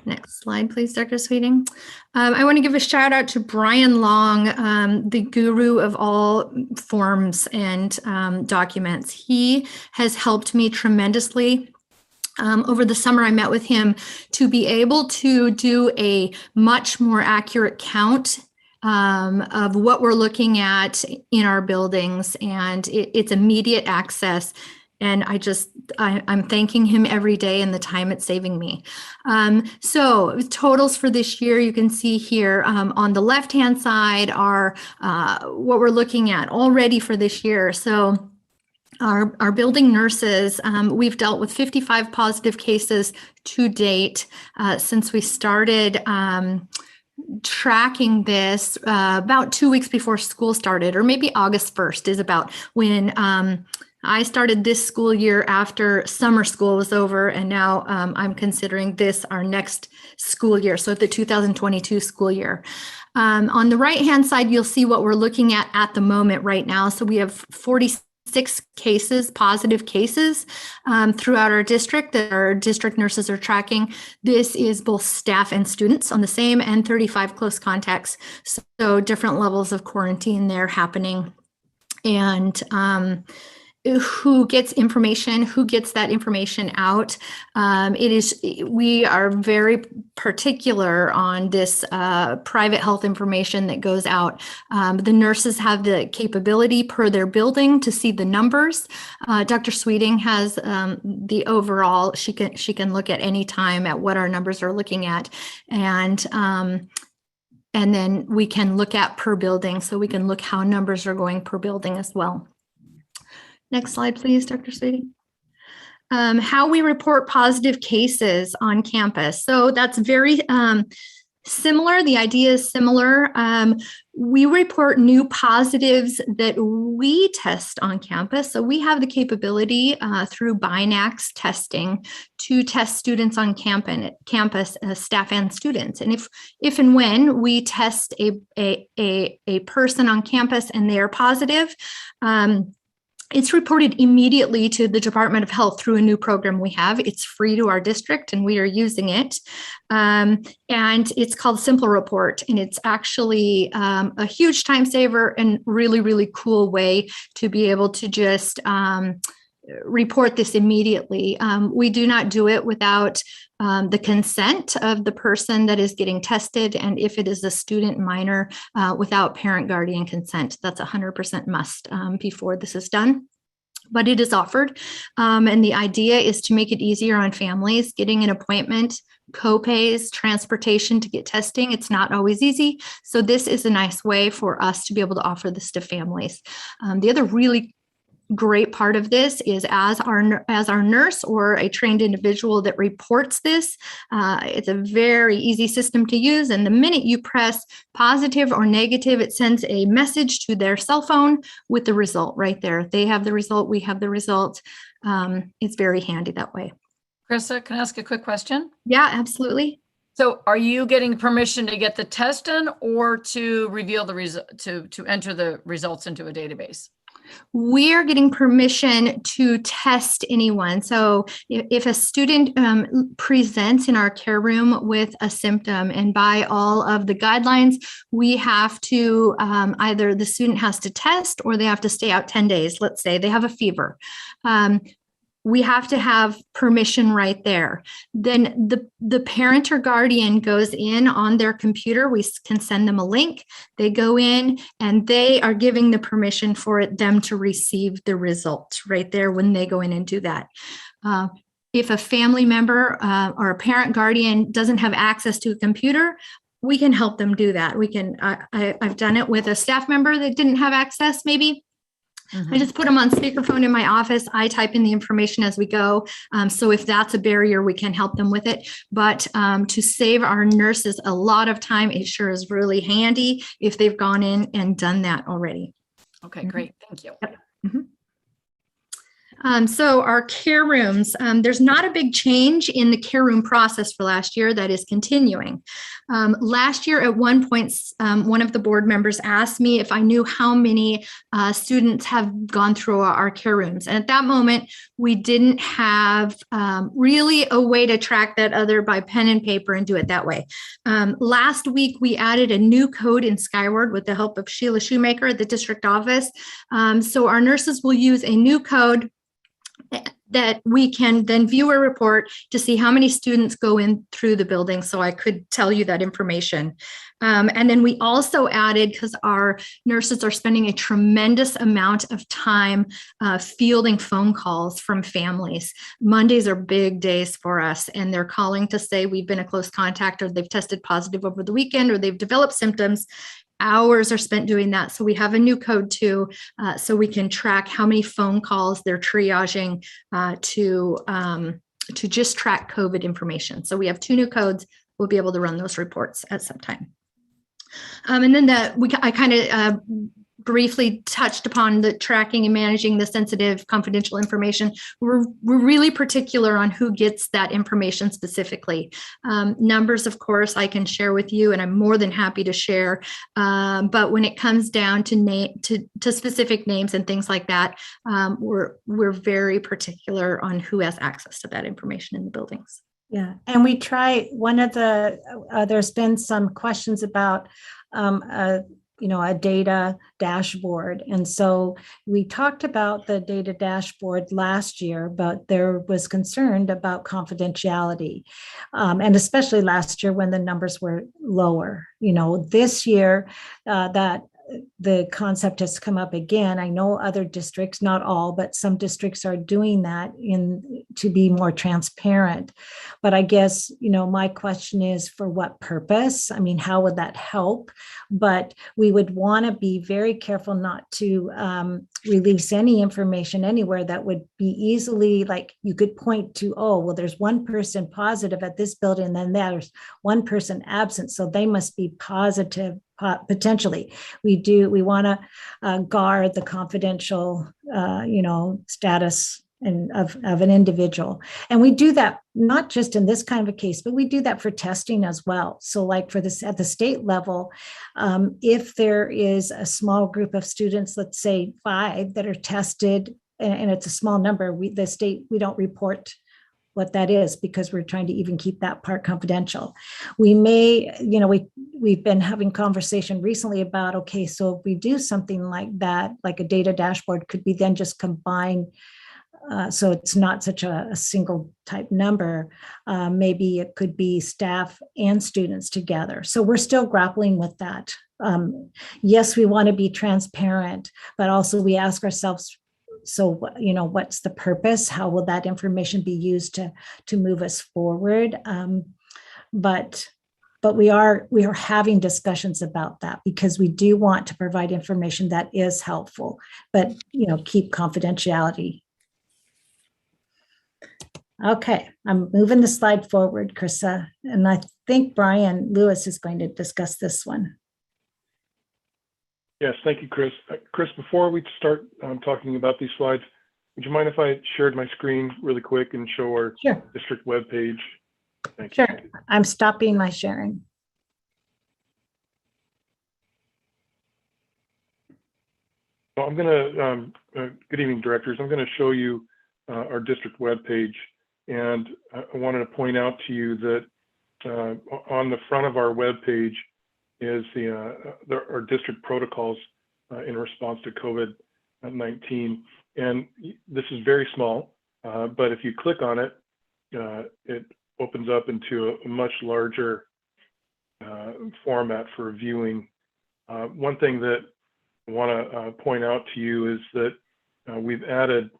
Next slide, please, Dr. Sweeting. I want to give a shout out to Brian Long, the guru of all forms and documents. He has helped me tremendously. Over the summer, I met with him to be able to do a much more accurate count of what we're looking at in our buildings, and it's immediate access. And I'm thanking him every day and the time it's saving me. So totals for this year, you can see here on the left-hand side are what we're looking at already for this year. So our building nurses, we've dealt with 55 positive cases to date since we started tracking this about 2 weeks before school started, or maybe August 1st is about when I started this school year after summer school was over, and now I'm considering this our next school year, so the 2022 school year. On the right-hand side, you'll see what we're looking at the moment right now. So we have 46 cases, positive cases throughout our district that our district nurses are tracking. This is both staff and students on the same, and 35 close contacts. So different levels of quarantine there happening. And who gets information, who gets that information out. We are very particular on this private health information that goes out. The nurses have the capability per their building to see the numbers. Dr. Sweeting has the overall, she can look at any time at what our numbers are looking at. And then we can look at per building, so we can look how numbers are going per building as well. Next slide, please, Dr. Sweeting. How we report positive cases on campus. So that's very similar. The idea is similar. We report new positives that we test on campus. So we have the capability through BINACS testing to test students on campus, staff and students. And if and when we test a person on campus and they are positive, it's reported immediately to the Department of Health through a new program we have. It's free to our district and we are using it. And it's called Simple Report. And it's actually a huge time saver and really, really cool way to be able to just report this immediately. We do not do it without the consent of the person that is getting tested. And if it is a student minor, without parent guardian consent, that's 100% must before this is done. But it is offered. And the idea is to make it easier on families getting an appointment, co-pays, transportation to get testing. It's not always easy. So this is a nice way for us to be able to offer this to families. The other really great part of this is as our nurse or a trained individual that reports this, it's a very easy system to use. And the minute you press positive or negative, it sends a message to their cell phone with the result right there. They have the result, we have the result. It's very handy that way.
Krista, can I ask a quick question?
Yeah, absolutely.
So are you getting permission to get the test done or to reveal the result, to enter the results into a database?
We are getting permission to test anyone. So if a student presents in our care room with a symptom, and by all of the guidelines, we have to either the student has to test or they have to stay out 10 days. Let's say they have a fever. We have to have permission right there. Then the parent or guardian goes in on their computer. We can send them a link. They go in and they are giving the permission for them to receive the result right there when they go in and do that. If a family member or a parent guardian doesn't have access to a computer, we can help them do that. We can. I've done it with a staff member that didn't have access maybe. I just put them on speakerphone in my office. I type in the information as we go. So if that's a barrier, we can help them with it. But to save our nurses a lot of time, it sure is really handy if they've gone in and done that already.
Okay, great. Thank you.
Yep. So our care rooms, there's not a big change in the care room process for last year. That is continuing. Last year at one point, one of the board members asked me if I knew how many students have gone through our care rooms. And at that moment, we didn't have really a way to track that other by pen and paper and do it that way. Last week, we added a new code in Skyward with the help of Sheila Shoemaker at the district office. So our nurses will use a new code that we can then view a report to see how many students go in through the building. So I could tell you that information. And then we also added, because our nurses are spending a tremendous amount of time fielding phone calls from families. Mondays are big days for us, and they're calling to say we've been a close contact, or they've tested positive over the weekend, or they've developed symptoms. Hours are spent doing that. So we have a new code too, so we can track how many phone calls they're triaging to just track COVID information. So we have 2 new codes. We'll be able to run those reports at some time. And then I kind of briefly touched upon the tracking and managing the sensitive confidential information. We're really particular on who gets that information specifically. Numbers, of course, I can share with you, and I'm more than happy to share. But when it comes down to specific names and things like that, we're very particular on who has access to that information in the buildings.
Yeah, and we try, one of the, there's been some questions about, a data dashboard. And so we talked about the data dashboard last year, but there was concern about confidentiality. And especially last year when the numbers were lower. This year that the concept has come up again. I know other districts, not all, but some districts are doing that to be more transparent. But I guess, my question is, for what purpose? I mean, how would that help? But we would want to be very careful not to release any information anywhere that would be easily, like, you could point to, oh, well, there's one person positive at this building, and then there's one person absent, so they must be positive. Potentially, we want to guard the confidential, status of an individual, and we do that not just in this kind of a case, but we do that for testing as well. So, like for this at the state level, if there is a small group of students, let's say 5 that are tested, and it's a small number, we don't report what that is, because we're trying to even keep that part confidential. We may, we've been having conversation recently about, okay, so if we do something like that, like a data dashboard, could be then just combine, so it's not such a single type number. Maybe it could be staff and students together. So we're still grappling with that. Yes, we want to be transparent, but also we ask ourselves, so, what's the purpose? How will that information be used to move us forward? But we are having discussions about that, because we do want to provide information that is helpful, but, keep confidentiality. Okay, I'm moving the slide forward, Krista, and I think Brian Lewis is going to discuss this one.
Yes, thank you, Chris. Chris, before we start talking about these slides, would you mind if I shared my screen really quick and show our district webpage? Thank you.
Sure, I'm stopping my sharing.
So I'm going to, good evening, directors. I'm going to show you our district webpage, and I wanted to point out to you that on the front of our webpage is our district protocols in response to COVID-19. And this is very small, but if you click on it, it opens up into a much larger format for viewing. One thing that I want to point out to you is that we've added,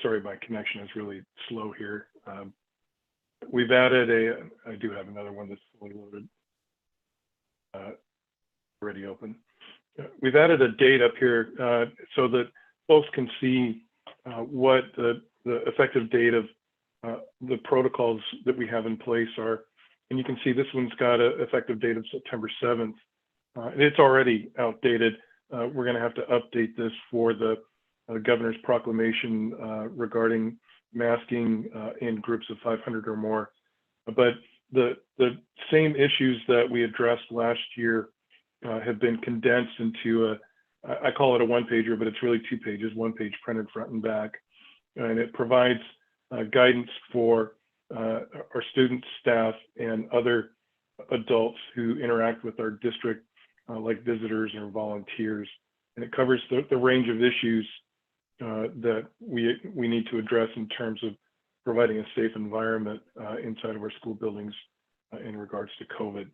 sorry, my connection is really slow here. We've added I do have another one that's fully loaded. Already open. We've added a date up here so that folks can see what the effective date of the protocols that we have in place are. And you can see this one's got an effective date of September 7th. And it's already outdated. We're going to have to update this for the governor's proclamation regarding masking in groups of 500 or more. But the same issues that we addressed last year have been condensed into I call it a one-pager, but it's really 2 pages, 1 page printed front and back. And it provides guidance for our students, staff, and other adults who interact with our district, like visitors or volunteers. And it covers the range of issues that we need to address in terms of providing a safe environment inside of our school buildings in regards to COVID.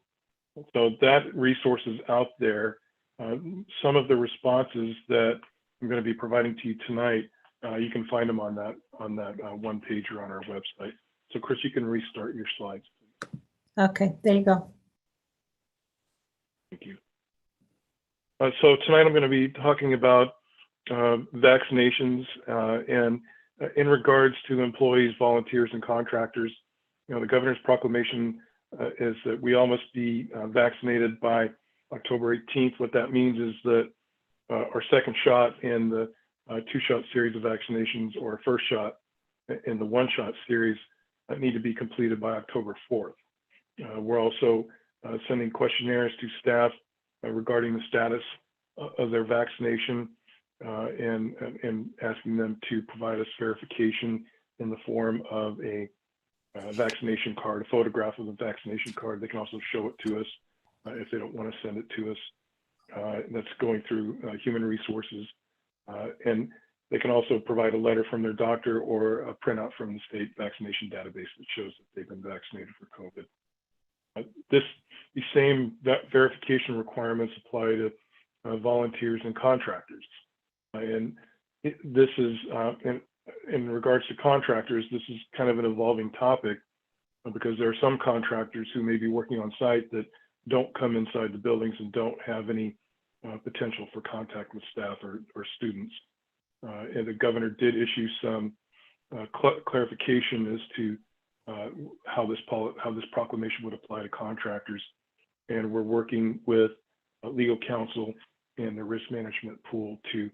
So that resource is out there. Some of the responses that I'm going to be providing to you tonight, you can find them on that one pager on our website. So Chris, you can restart your slides.
Okay, there you go.
Thank you. So tonight I'm going to be talking about vaccinations and in regards to employees, volunteers, and contractors. The governor's proclamation is that we all must be vaccinated by October 18th. What that means is that our second shot in the two-shot series of vaccinations or a first shot in the one-shot series need to be completed by October 4th. We're also sending questionnaires to staff regarding the status of their vaccination and asking them to provide us verification in the form of a vaccination card, a photograph of the vaccination card. They can also show it to us if they don't want to send it to us. That's going through human resources. And they can also provide a letter from their doctor or a printout from the state vaccination database that shows that they've been vaccinated for COVID. These same verification requirements apply to volunteers and contractors. And this is, in regards to contractors, this is kind of an evolving topic because there are some contractors who may be working on site that don't come inside the buildings and don't have any potential for contact with staff or students. And the governor did issue some clarification as to how this proclamation would apply to contractors. And we're working with legal counsel and the risk management pool to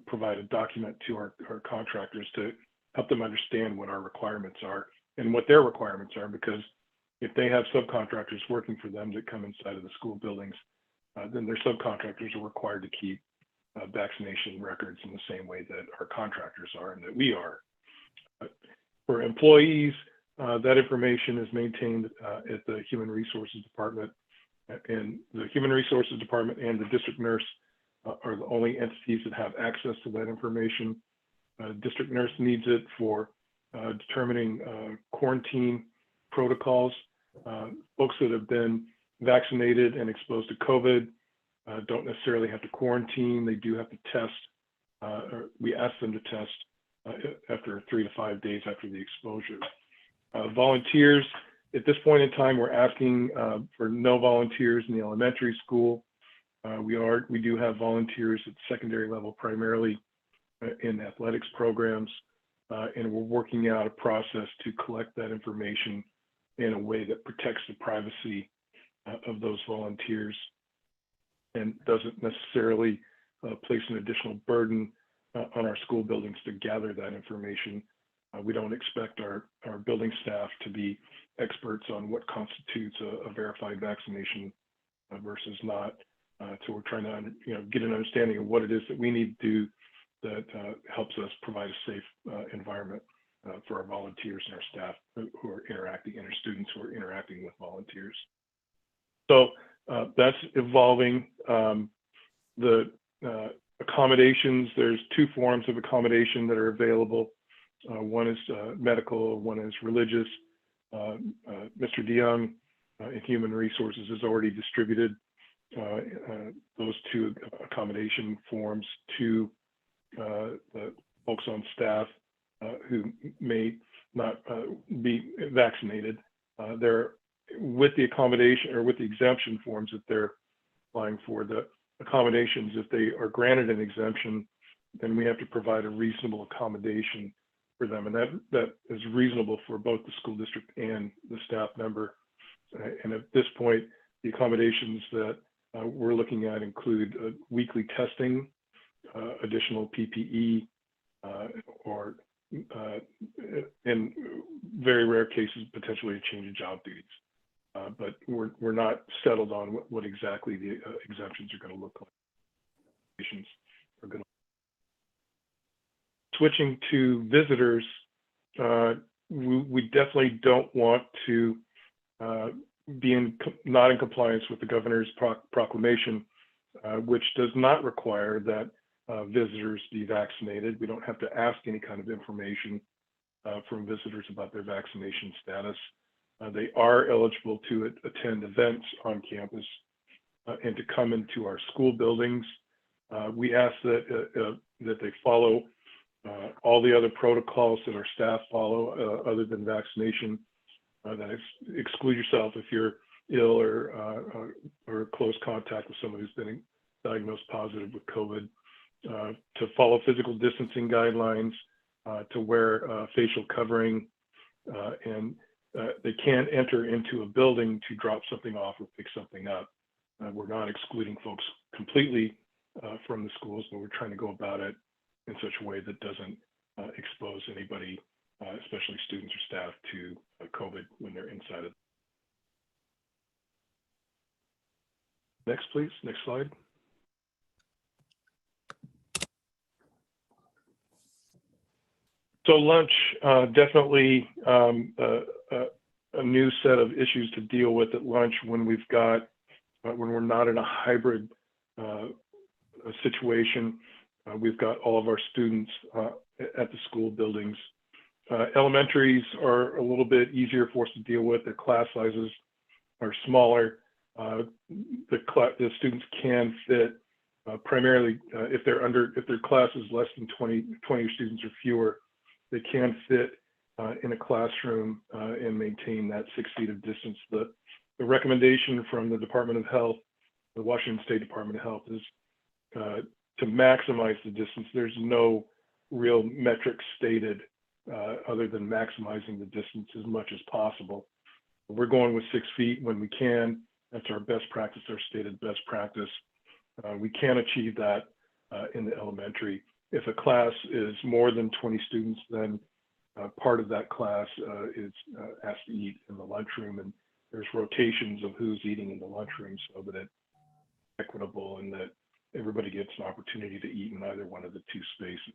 provide a document to our contractors to help them understand what our requirements are and what their requirements are, because if they have subcontractors working for them that come inside of the school buildings, then their subcontractors are required to keep vaccination records in the same way that our contractors are and that we are. For employees, that information is maintained at the Human Resources Department, and the Human Resources Department and the district nurse are the only entities that have access to that information. District nurse needs it for determining quarantine protocols. Folks that have been vaccinated and exposed to COVID don't necessarily have to quarantine. They do have to test, or we ask them to test after 3 to 5 days after the exposure. Volunteers, at this point in time, we're asking for no volunteers in the elementary school. We do have volunteers at secondary level, primarily in athletics programs, and we're working out a process to collect that information in a way that protects the privacy of those volunteers and doesn't necessarily place an additional burden on our school buildings to gather that information. We don't expect our building staff to be experts on what constitutes a verified vaccination versus not. So we're trying to get an understanding of what it is that we need to do that helps us provide a safe environment for our volunteers and our staff who are interacting, and our students who are interacting with volunteers. So that's evolving. The accommodations, there's 2 forms of accommodation that are available. One is medical, one is religious. Mr. DeYoung in Human Resources has already distributed those 2 accommodation forms to the folks on staff who may not be vaccinated. They're with the accommodation or with the exemption forms that they're applying for. The accommodations, if they are granted an exemption, then we have to provide a reasonable accommodation for them, and that is reasonable for both the school district and the staff member. And at this point, the accommodations that we're looking at include weekly testing, additional PPE, or in very rare cases, potentially a change of job duties. But we're not settled on what exactly the exemptions are going to look like. Switching to visitors, we definitely don't want to be not in compliance with the governor's proclamation, which does not require that visitors be vaccinated. We don't have to ask any kind of information from visitors about their vaccination status. They are eligible to attend events on campus and to come into our school buildings. We ask that they follow all the other protocols that our staff follow, other than vaccination. That exclude yourself if you're ill or close contact with someone who's been diagnosed positive with COVID. To follow physical distancing guidelines, to wear facial covering, and they can't enter into a building to drop something off or pick something up. We're not excluding folks completely from the schools, but we're trying to go about it in such a way that doesn't expose anybody, especially students or staff, to COVID when they're inside it. Next, please. Next slide. So lunch, definitely a new set of issues to deal with at lunch when we've got, when we're not in a hybrid situation. We've got all of our students at the school buildings. Elementaries are a little bit easier for us to deal with. Their class sizes are smaller. The students can fit primarily if their class is less than 20 students or fewer, they can fit in a classroom and maintain that 6 feet of distance. The recommendation from the Department of Health, the Washington State Department of Health, is to maximize the distance. There's no real metric stated other than maximizing the distance as much as possible. We're going with 6 feet when we can. That's our best practice, our stated best practice. We can achieve that in the elementary. If a class is more than 20 students, then part of that class is asked to eat in the lunchroom, and there's rotations of who's eating in the lunchroom so that it's equitable and that everybody gets an opportunity to eat in either one of the two spaces.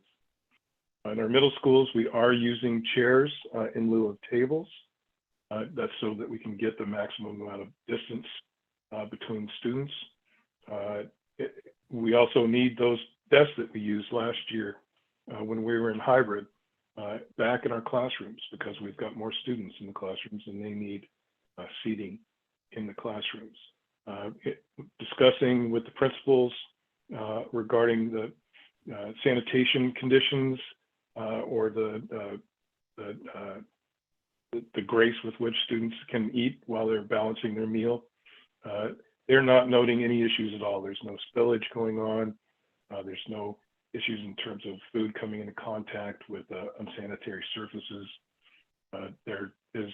In our middle schools, we are using chairs in lieu of tables. That's so that we can get the maximum amount of distance between students. We also need those desks that we used last year when we were in hybrid back in our classrooms, because we've got more students in the classrooms and they need seating in the classrooms. Discussing with the principals regarding the sanitation conditions or the grace with which students can eat while they're balancing their meal. They're not noting any issues at all. There's no spillage going on. There's no issues in terms of food coming into contact with unsanitary surfaces. There is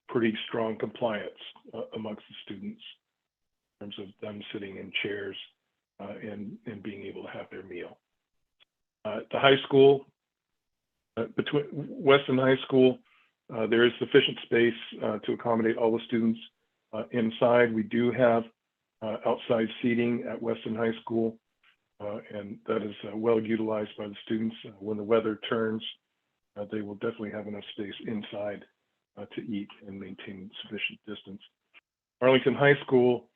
pretty strong compliance amongst the students in terms of them sitting in chairs and being able to have their meal. The high school, between Weston High School, there is sufficient space to accommodate all the students inside. We do have outside seating at Weston High School, and that is well utilized by the students. When the weather turns, they will definitely have enough space inside to eat and maintain sufficient distance. Arlington High School,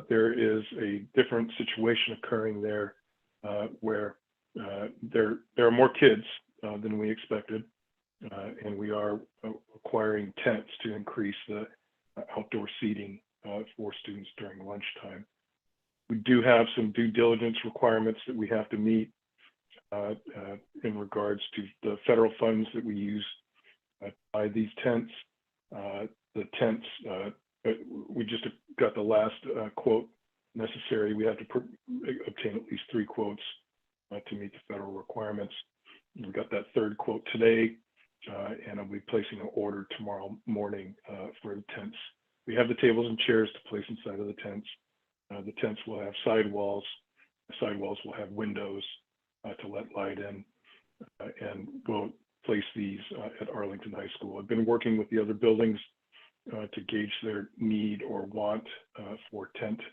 there is a different situation occurring there where there are more kids than we expected, and we are acquiring tents to increase the outdoor seating for students during lunchtime. We do have some due diligence requirements that we have to meet in regards to the federal funds that we use to buy these tents. The tents, we just got the last quote necessary. We have to obtain at least 3 quotes to meet the federal requirements. We got that 3rd quote today, and I'll be placing an order tomorrow morning for the tents. We have the tables and chairs to place inside of the tents. The tents will have sidewalls. The sidewalls will have windows to let light in, and we'll place these at Arlington High School. I've been working with the other buildings to gauge their need or want for tents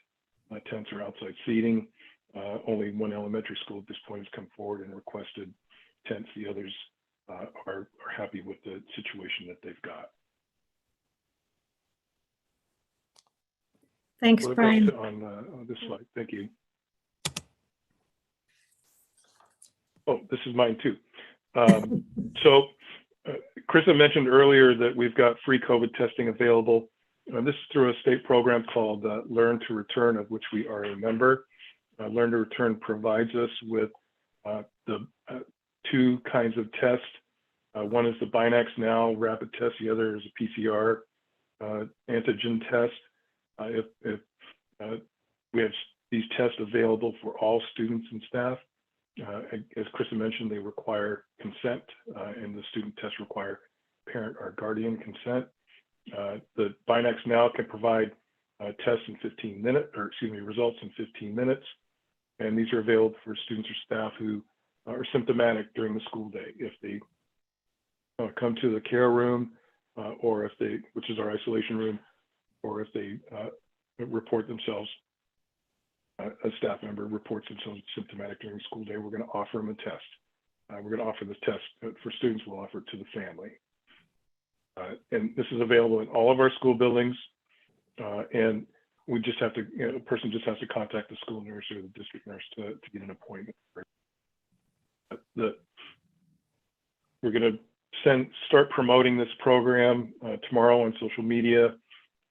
or outside seating. Only one elementary school at this point has come forward and requested tents. The others are happy with the situation that they've got.
Thanks, Brian.
On this slide, thank you. Oh, this is mine too. So Krista mentioned earlier that we've got free COVID testing available. This is through a state program called Learn to Return, of which we are a member. Learn to Return provides us with the two kinds of tests. One is the Binax Now rapid test. The other is a PCR antigen test. If we have these tests available for all students and staff, as Krista mentioned, they require consent, and the student tests require parent or guardian consent. The Binax Now can provide tests in 15 minutes, or excuse me, results in 15 minutes. And these are available for students or staff who are symptomatic during the school day. If they come to the care room, or if they, which is our isolation room, or if they report themselves, a staff member reports themselves symptomatic during the school day, we're going to offer them a test. We're going to offer this test for students, we'll offer it to the family. And this is available in all of our school buildings. And we just have to, a person just has to contact the school nurse or the district nurse to get an appointment. We're going to start promoting this program tomorrow on social media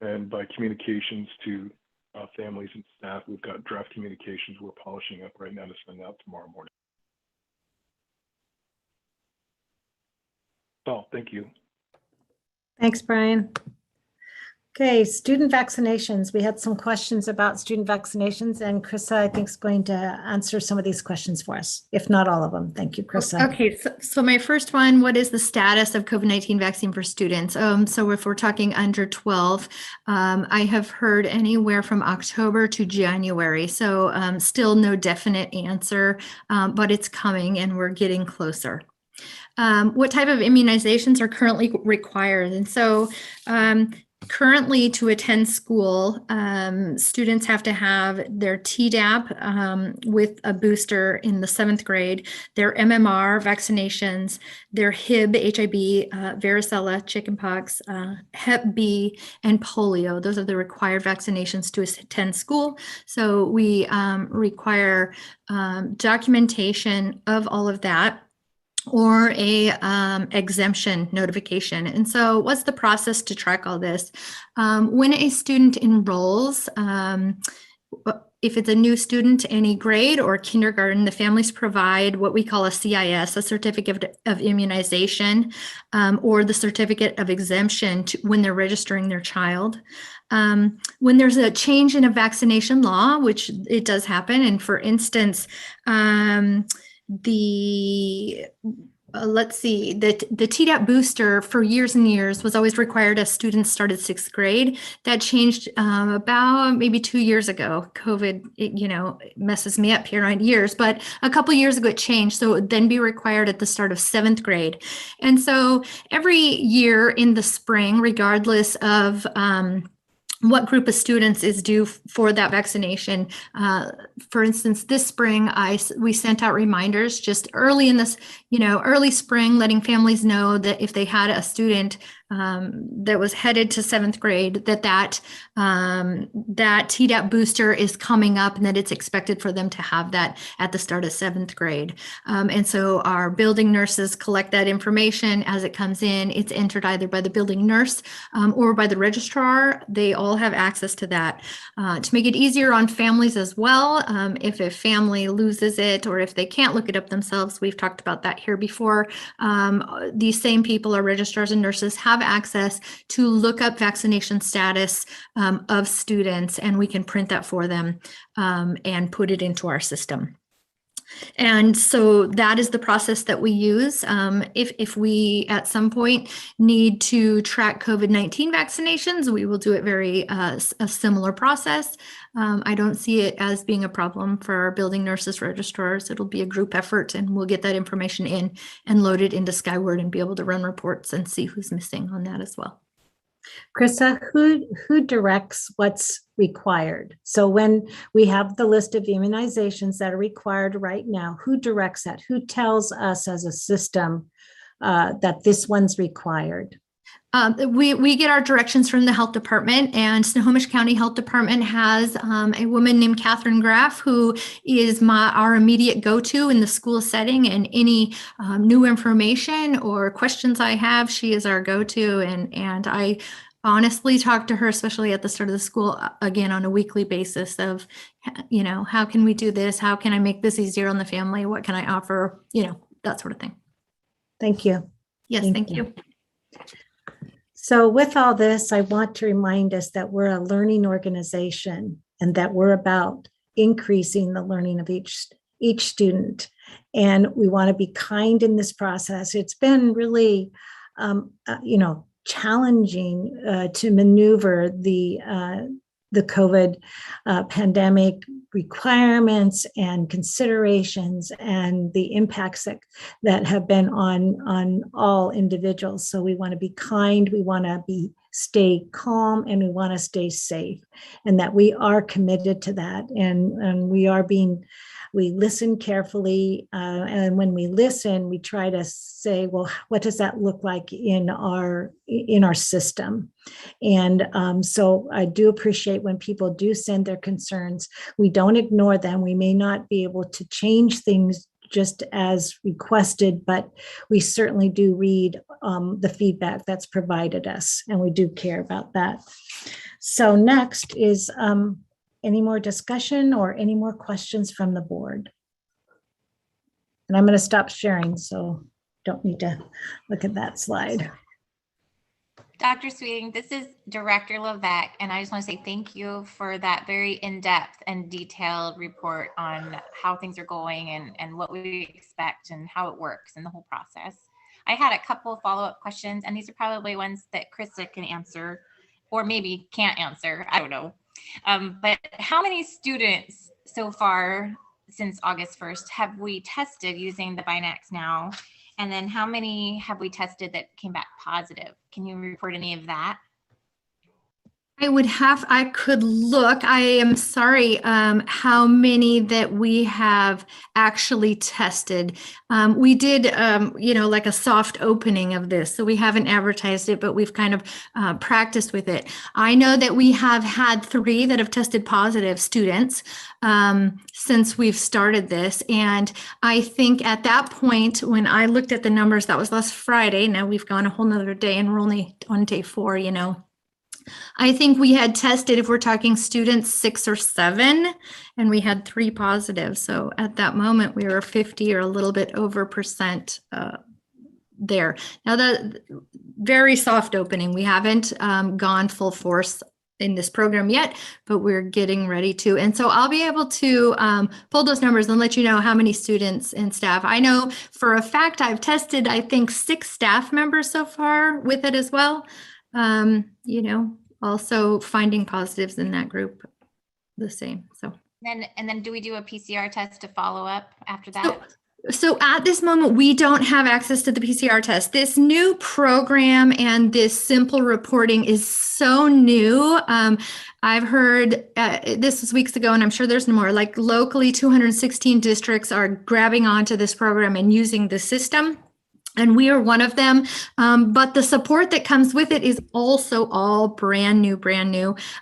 and by communications to families and staff. We've got draft communications we're polishing up right now to send out tomorrow morning. So, thank you.
Thanks, Brian. Okay, student vaccinations. We had some questions about student vaccinations, and Krista, I think, is going to answer some of these questions for us, if not all of them. Thank you, Krista.
Okay, so my first one, what is the status of COVID-19 vaccine for students? So if we're talking under 12, I have heard anywhere from October to January. So still no definite answer, but it's coming and we're getting closer. What type of immunizations are currently required? And so currently to attend school, students have to have their Tdap with a booster in the 7th grade, their MMR vaccinations, their Hib, HIB, varicella, chickenpox, Hep B, and polio. Those are the required vaccinations to attend school. So we require documentation of all of that, or a exemption notification. And so what's the process to track all this? When a student enrolls, if it's a new student, any grade or kindergarten, the families provide what we call a CIS, a certificate of immunization, or the certificate of exemption when they're registering their child. When there's a change in a vaccination law, which it does happen, and for instance, let's see, the Tdap booster for years and years was always required as students started 6th grade. That changed about maybe 2 years ago. COVID, it messes me up here on years, but a couple years ago it changed. So it would then be required at the start of 7th grade. And so every year in the spring, regardless of what group of students is due for that vaccination. For instance, this spring, we sent out reminders just early in this, early spring, letting families know that if they had a student that was headed to 7th grade, that Tdap booster is coming up and that it's expected for them to have that at the start of 7th grade. And so our building nurses collect that information as it comes in. It's entered either by the building nurse or by the registrar. They all have access to that. To make it easier on families as well, if a family loses it or if they can't look it up themselves, we've talked about that here before, these same people, our registrars and nurses, have access to look up vaccination status of students, and we can print that for them and put it into our system. And so that is the process that we use. If we at some point need to track COVID-19 vaccinations, we will do it very a similar process. I don't see it as being a problem for our building nurses, registrars. It'll be a group effort, and we'll get that information in and load it into Skyward and be able to run reports and see who's missing on that as well.
Krista, who directs what's required? So when we have the list of immunizations that are required right now, who directs that? Who tells us as a system that this one's required?
We get our directions from the health department, and Snohomish County Health Department has a woman named Catherine Graff, who is our immediate go-to in the school setting, and any new information or questions I have, she is our go-to, and I honestly talk to her, especially at the start of the school, again, on a weekly basis of, how can we do this? How can I make this easier on the family? What can I offer? That sort of thing.
Thank you.
Yes, thank you.
So with all this, I want to remind us that we're a learning organization and that we're about increasing the learning of each student. And we want to be kind in this process. It's been really, challenging to maneuver the COVID pandemic requirements and considerations and the impacts that have been on all individuals. So we want to be kind, we want to stay calm, and we want to stay safe, and that we are committed to that. And we listen carefully, and when we listen, we try to say, well, what does that look like in our system? And so I do appreciate when people do send their concerns. We don't ignore them. We may not be able to change things just as requested, but we certainly do read the feedback that's provided us, and we do care about that. So next is any more discussion or any more questions from the board? And I'm going to stop sharing, so don't need to look at that slide.
Dr. Sweeting, this is Director Levesque, and I just want to say thank you for that very in-depth and detailed report on how things are going and what we expect and how it works and the whole process. I had a couple of follow-up questions, and these are probably ones that Krista can answer or maybe can't answer. I don't know. But how many students so far since August 1st have we tested using the Binax now? And then how many have we tested that came back positive? Can you report any of that?
I could look. I am sorry how many that we have actually tested. We did, like a soft opening of this. So we haven't advertised it, but we've kind of practiced with it. I know that we have had 3 that have tested positive students since we've started this. And I think at that point, when I looked at the numbers, that was last Friday. Now we've gone a whole nother day and we're only on day 4, I think we had tested, if we're talking students, 6 or 7, and we had 3 positive. So at that moment, we were 50 or a little bit over percent there. Now, the very soft opening, we haven't gone full force in this program yet, but we're getting ready to. And so I'll be able to pull those numbers and let you know how many students and staff. I know for a fact I've tested, I think, 6 staff members so far with it as well. Also finding positives in that group the same. So
And then do we do a PCR test to follow up after that?
So at this moment, we don't have access to the PCR test. This new program and this simple reporting is so new. I've heard this was weeks ago, and I'm sure there's more, like locally 216 districts are grabbing onto this program and using the system. And we are one of them. But the support that comes with it is also all brand new.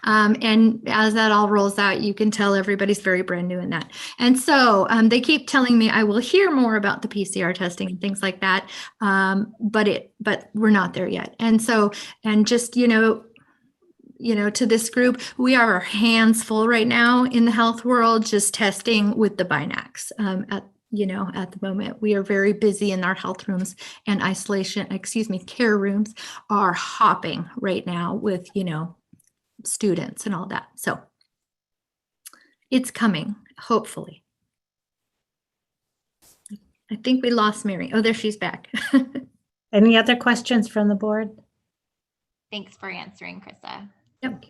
And as that all rolls out, you can tell everybody's very brand new in that. And so they keep telling me I will hear more about the PCR testing and things like that. But we're not there yet. And so, and just, to this group, we are our hands full right now in the health world, just testing with the Binax at the moment. We are very busy in our health rooms, and care rooms are hopping right now with, students and all that. So it's coming, hopefully. I think we lost Mary. Oh, there she's back.
Any other questions from the board?
Thanks for answering, Krista.
Yep.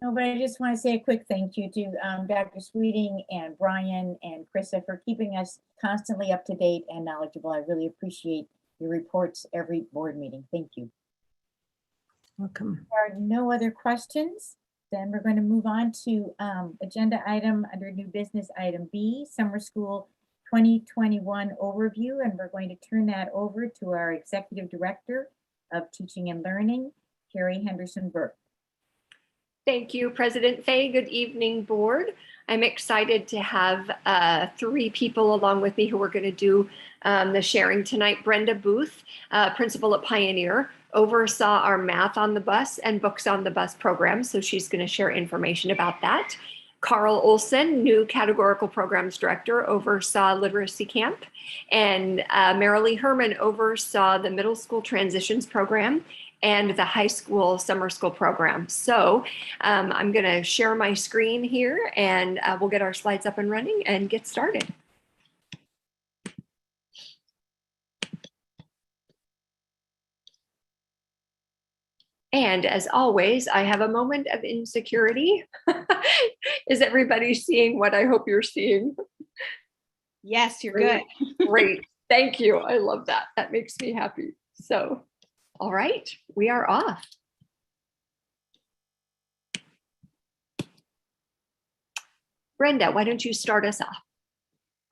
No, but I just want to say a quick thank you to Dr. Sweeting and Brian and Krista for keeping us constantly up to date and knowledgeable. I really appreciate your reports every board meeting. Thank you.
Welcome.
There are no other questions. Then we're going to move on to agenda item under new business item B, summer school 2021 overview. And we're going to turn that over to our executive director, of Teaching and Learning, Carrie Henderson-Burke.
Thank you, President Fay. Good evening, board. I'm excited to have 3 people along with me who are going to do the sharing tonight. Brenda Booth, principal at Pioneer, oversaw our Math on the Bus and Books on the Bus program, so she's going to share information about that. Carl Olson, new categorical programs director, oversaw literacy camp, and Marilee Herman oversaw the middle school transitions program and the high school summer school program. So I'm going to share my screen here, and we'll get our slides up and running and get started. And as always, I have a moment of insecurity. Is everybody seeing what I hope you're seeing?
Yes, you're good.
Great. Thank you. I love that. That makes me happy. So, all right, we are off. Brenda, why don't you start us off?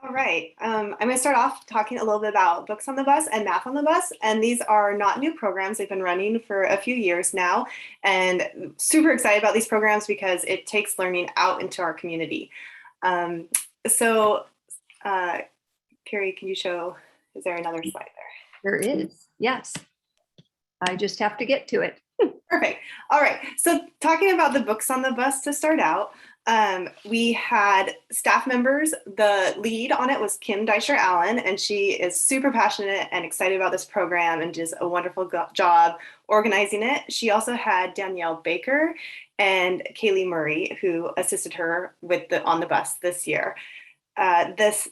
All right. I'm going to start off talking a little bit about Books on the Bus and Math on the Bus. And these are not new programs. They've been running for a few years now. And super excited about these programs because it takes learning out into our community. Carrie, can you show, is there another slide there?
There is, yes. I just have to get to it.
Perfect. All right. So talking about the Books on the Bus to start out, we had staff members. The lead on it was Kim Deisher-Allen, and she is super passionate and excited about this program and does a wonderful job organizing it. She also had Danielle Baker and Kaylee Murray, who assisted her with on the bus this year. This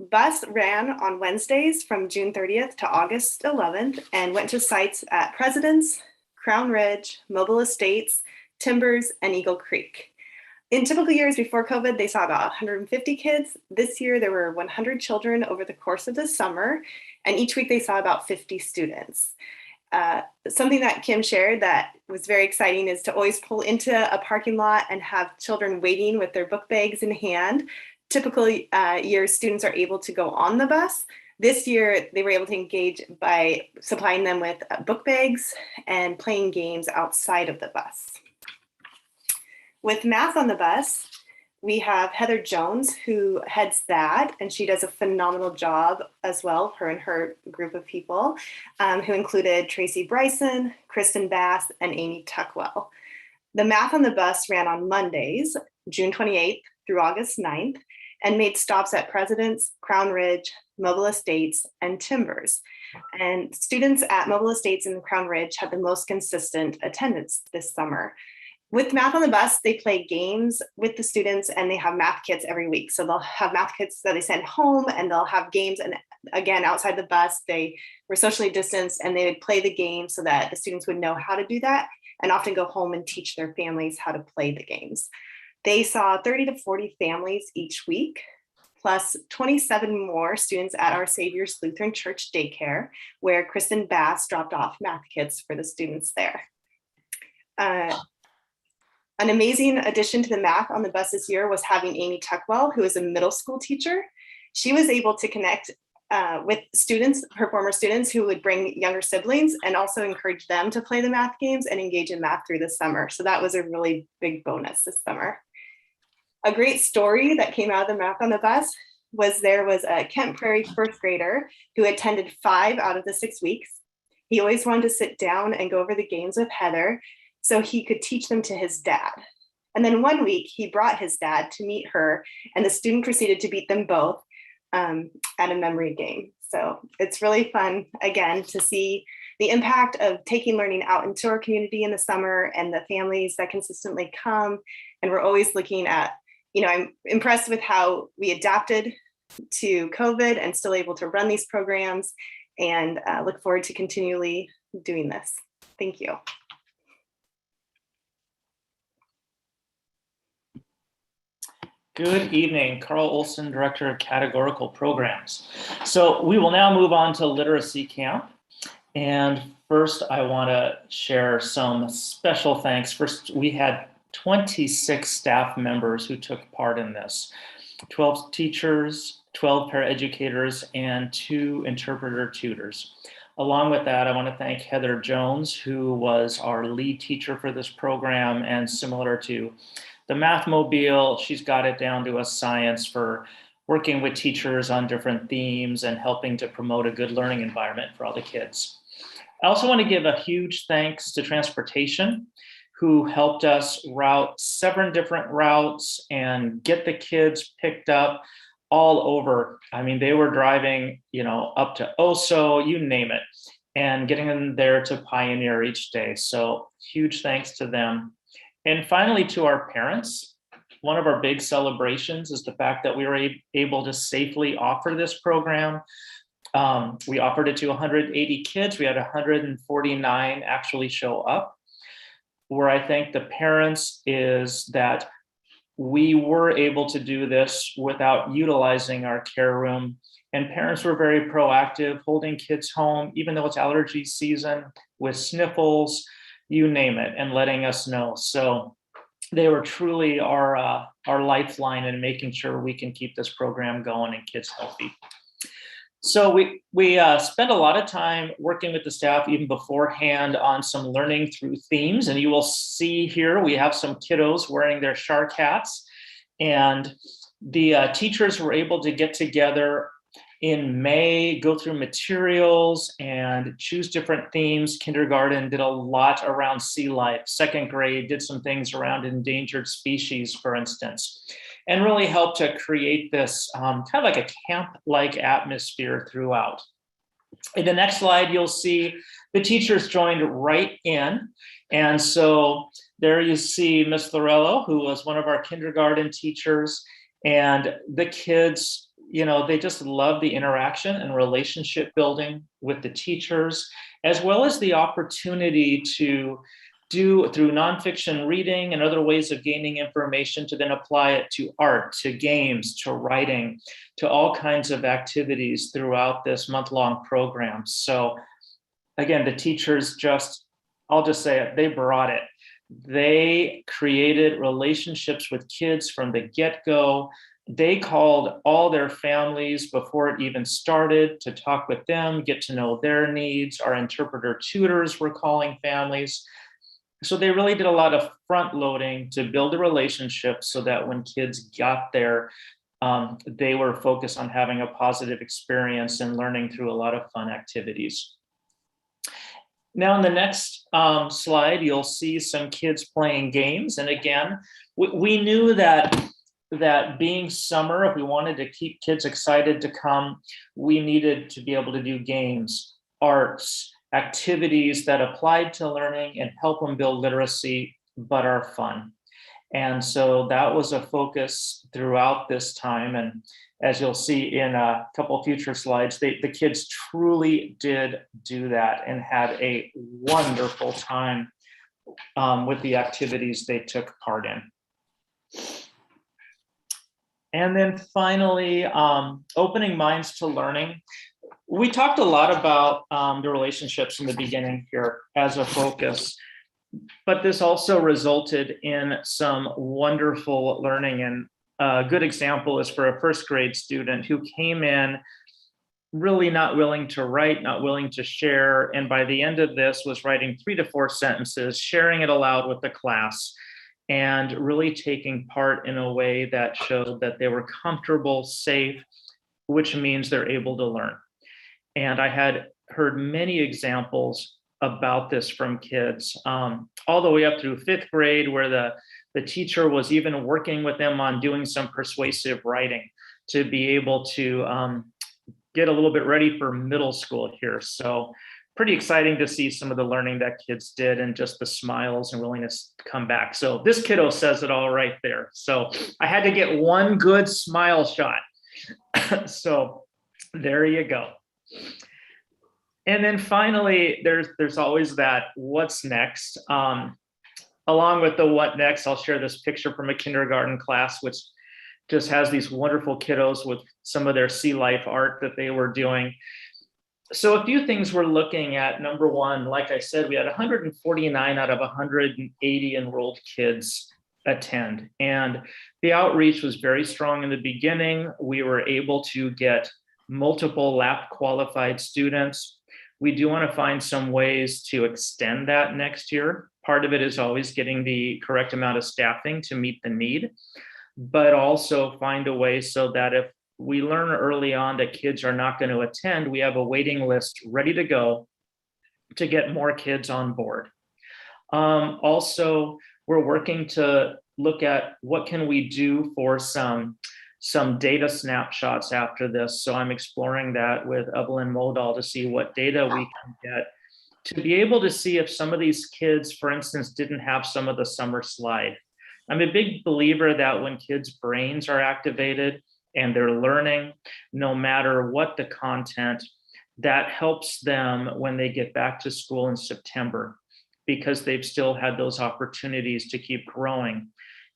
bus ran on Wednesdays from June 30th to August 11th and went to sites at Presidents, Crown Ridge, Mobile Estates, Timbers, and Eagle Creek. In typical years before COVID, they saw about 150 kids. This year, there were 100 children over the course of the summer, and each week they saw about 50 students. Something that Kim shared that was very exciting is to always pull into a parking lot and have children waiting with their book bags in hand. Typical years, students are able to go on the bus. This year, they were able to engage by supplying them with book bags and playing games outside of the bus. With Math on the Bus, we have Heather Jones, who heads that, and she does a phenomenal job as well, her and her group of people, who included Tracy Bryson, Kristen Bass, and Amy Tuckwell. The Math on the Bus ran on Mondays, June 28th through August 9th, and made stops at Presidents, Crown Ridge, Mobile Estates, and Timbers. And students at Mobile Estates and Crown Ridge had the most consistent attendance this summer. With Math on the Bus, they play games with the students and they have math kits every week. So they'll have math kits that they send home and they'll have games. And again, outside the bus, they were socially distanced and they would play the game so that the students would know how to do that and often go home and teach their families how to play the games. They saw 30 to 40 families each week, plus 27 more students at Our Savior's Lutheran Church Daycare, where Kristen Bass dropped off math kits for the students there. An amazing addition to the Math on the Bus this year was having Amy Tuckwell, who is a middle school teacher. She was able to connect with students, her former students, who would bring younger siblings and also encourage them to play the math games and engage in math through the summer. So that was a really big bonus this summer. A great story that came out of the Math on the Bus was there was a Kent Prairie first grader who attended 5 out of the 6 weeks. He always wanted to sit down and go over the games with Heather so he could teach them to his dad. And then one week he brought his dad to meet her and the student proceeded to beat them both at a memory game. So it's really fun, again, to see the impact of taking learning out into our community in the summer and the families that consistently come. And we're always looking at, I'm impressed with how we adapted to COVID and still able to run these programs and look forward to continually doing this. Thank you.
Good evening, Carl Olson, Director of Categorical Programs. So we will now move on to Literacy Camp. And first, I want to share some special thanks. First, we had 26 staff members who took part in this. 12 teachers, 12 paraeducators, and 2 interpreter tutors. Along with that, I want to thank Heather Jones, who was our lead teacher for this program, and similar to the Math Mobile, she's got it down to a science for working with teachers on different themes and helping to promote a good learning environment for all the kids. I also want to give a huge thanks to transportation, who helped us route 7 different routes and get the kids picked up all over. I mean, they were driving, up to Oso, you name it, and getting them there to Pioneer each day. So huge thanks to them. And finally, to our parents, one of our big celebrations is the fact that we were able to safely offer this program. We offered it to 180 kids. We had 149 actually show up. Where I thank the parents is that we were able to do this without utilizing our care room. And parents were very proactive, holding kids home, even though it's allergy season, with sniffles, you name it, and letting us know. So they were truly our lifeline in making sure we can keep this program going and kids healthy. So we spent a lot of time working with the staff even beforehand on some learning through themes. And you will see here, we have some kiddos wearing their shark hats. And the teachers were able to get together in May, go through materials and choose different themes. Kindergarten did a lot around sea life. 2nd grade did some things around endangered species, for instance, and really helped to create this kind of like a camp-like atmosphere throughout. In the next slide, you'll see the teachers joined right in. And so there you see Miss Lorello, who was one of our kindergarten teachers, and the kids, they just love the interaction and relationship building with the teachers, as well as the opportunity to do through nonfiction reading and other ways of gaining information to then apply it to art, to games, to writing, to all kinds of activities throughout this month-long program. So again, the teachers I'll just say it, they brought it. They created relationships with kids from the get-go. They called all their families before it even started to talk with them, get to know their needs. Our interpreter tutors were calling families. So they really did a lot of front loading to build a relationship so that when kids got there, they were focused on having a positive experience and learning through a lot of fun activities. Now in the next slide, you'll see some kids playing games. And again, we knew that being summer, if we wanted to keep kids excited to come, we needed to be able to do games, arts, activities that applied to learning and help them build literacy, but are fun. And so that was a focus throughout this time. And as you'll see in a couple future slides, the kids truly did do that and had a wonderful time with the activities they took part in. And then finally, opening minds to learning. We talked a lot about the relationships in the beginning here as a focus, but this also resulted in some wonderful learning. And a good example is for a 1st grade student who came in really not willing to write, not willing to share. And by the end of this was writing 3 to 4 sentences, sharing it aloud with the class, and really taking part in a way that showed that they were comfortable, safe, which means they're able to learn. And I had heard many examples about this from kids, all the way up through 5th grade, where the teacher was even working with them on doing some persuasive writing to be able to get a little bit ready for middle school here. So pretty exciting to see some of the learning that kids did and just the smiles and willingness to come back. So this kiddo says it all right there. So I had to get one good smile shot. So there you go. And then finally, there's always that what's next. Along with the what next, I'll share this picture from a kindergarten class, which just has these wonderful kiddos with some of their sea life art that they were doing. So a few things we're looking at. Number one, like I said, we had 149 out of 180 enrolled kids attend. And the outreach was very strong in the beginning. We were able to get multiple LAP qualified students. We do want to find some ways to extend that next year. Part of it is always getting the correct amount of staffing to meet the need, but also find a way so that if we learn early on that kids are not going to attend, we have a waiting list ready to go to get more kids on board. Also, we're working to look at what can we do for some data snapshots after this. So I'm exploring that with Evelyn Moldal to see what data we can get to be able to see if some of these kids, for instance, didn't have some of the summer slide. I'm a big believer that when kids' brains are activated and they're learning, no matter what the content, that helps them when they get back to school in September, because they've still had those opportunities to keep growing.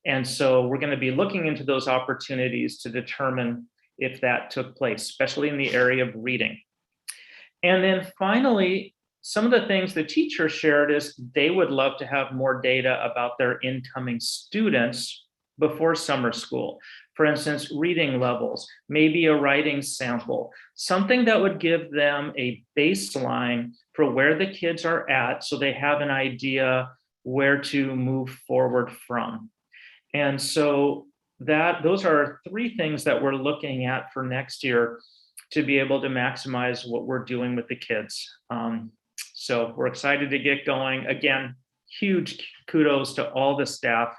And so we're going to be looking into those opportunities to determine if that took place, especially in the area of reading. And then finally, some of the things the teachers shared is they would love to have more data about their incoming students before summer school. For instance, reading levels, maybe a writing sample, something that would give them a baseline for where the kids are at so they have an idea where to move forward from. And so those are three things that we're looking at for next year to be able to maximize what we're doing with the kids. So we're excited to get going. Again, huge kudos to all the staff.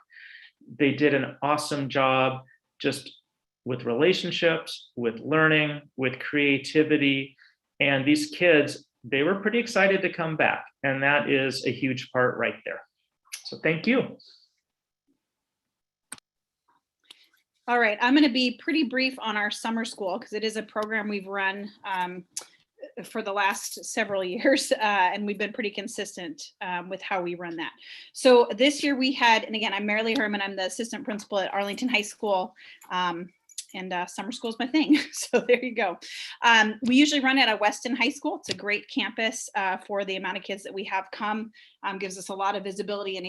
They did an awesome job just with relationships, with learning, with creativity. And these kids, they were pretty excited to come back. And that is a huge part right there. So thank you.
All right, I'm going to be pretty brief on our summer school because it is a program we've run for the last several years, and we've been pretty consistent with how we run that. So this year we had, and again, I'm Marilee Herman, I'm the assistant principal at Arlington High School, and summer school is my thing. So there you go. We usually run it at Weston High School. It's a great campus for the amount of kids that we have come. Gives us a lot of visibility and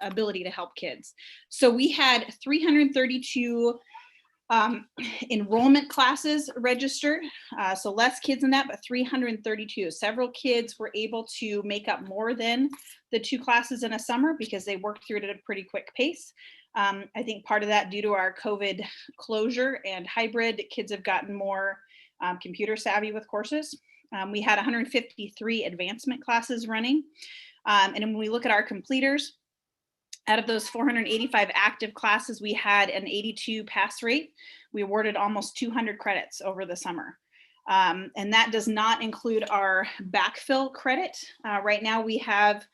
ability to help kids. So we had 332 enrollment classes registered, so less kids than that, but 332. Several kids were able to make up more than the 2 classes in a summer because they worked through it at a pretty quick pace. I think part of that due to our COVID closure and hybrid, kids have gotten more computer savvy with courses. We had 153 advancement classes running. And when we look at our completers, out of those 485 active classes, we had an 82 pass rate. We awarded almost 200 credits over the summer. And that does not include our backfill credit. Right now we have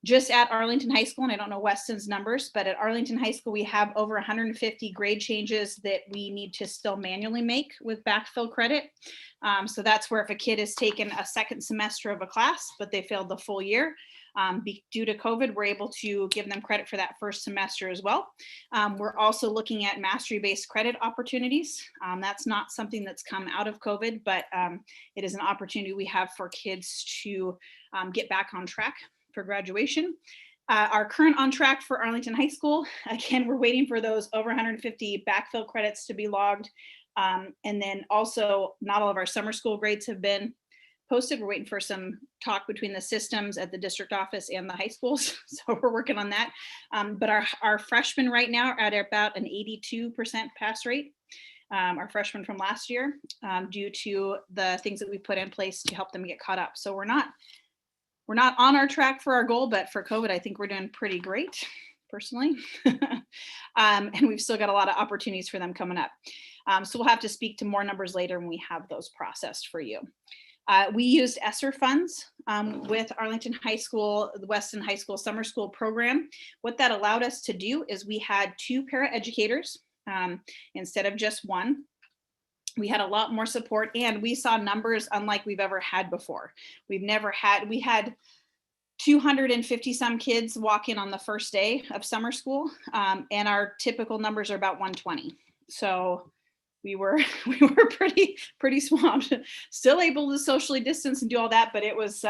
just at Arlington High School, and I don't know Weston's numbers, but at Arlington High School, we have over 150 grade changes that we need to still manually make with backfill credit. So that's where if a kid has taken a second semester of a class, but they failed the full year, due to COVID, we're able to give them credit for that first semester as well. We're also looking at mastery-based credit opportunities. That's not something that's come out of COVID, but it is an opportunity we have for kids to get back on track for graduation. Our current on track for Arlington High School, again, we're waiting for those over 150 backfill credits to be logged. And then also not all of our summer school grades have been posted. We're waiting for some talk between the systems at the district office and the high schools. So we're working on that. But our freshmen right now are at about an 82% pass rate. Our freshmen from last year, due to the things that we put in place to help them get caught up. So we're not on our track for our goal, but for COVID, I think we're doing pretty great, personally. And we've still got a lot of opportunities for them coming up. So we'll have to speak to more numbers later when we have those processed for you. We used ESSER funds with Arlington High School, the Weston High School Summer School program. What that allowed us to do is we had 2 paraeducators instead of just 1. We had a lot more support and we saw numbers unlike we've ever had before. We had 250 some kids walk in on the first day of summer school, and our typical numbers are about 120. So we were pretty swamped. Still able to socially distance and do all that, but it was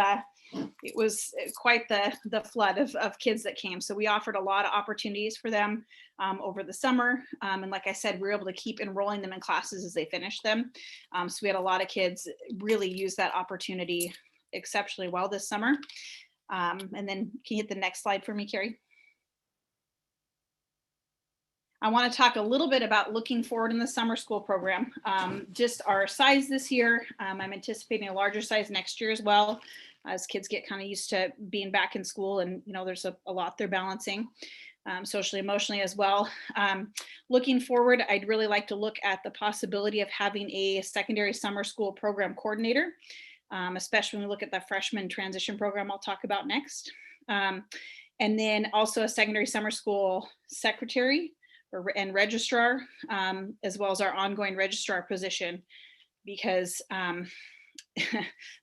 it was quite the flood of kids that came. So we offered a lot of opportunities for them over the summer. And like I said, we were able to keep enrolling them in classes as they finished them. So we had a lot of kids really use that opportunity exceptionally well this summer. And then can you hit the next slide for me, Carrie? I want to talk a little bit about looking forward in the summer school program. Just our size this year. I'm anticipating a larger size next year as well, as kids get kind of used to being back in school, and there's a lot they're balancing socially, emotionally as well. Looking forward, I'd really like to look at the possibility of having a secondary summer school program coordinator, especially when we look at the freshman transition program I'll talk about next. And then also a secondary summer school secretary and registrar, as well as our ongoing registrar position, because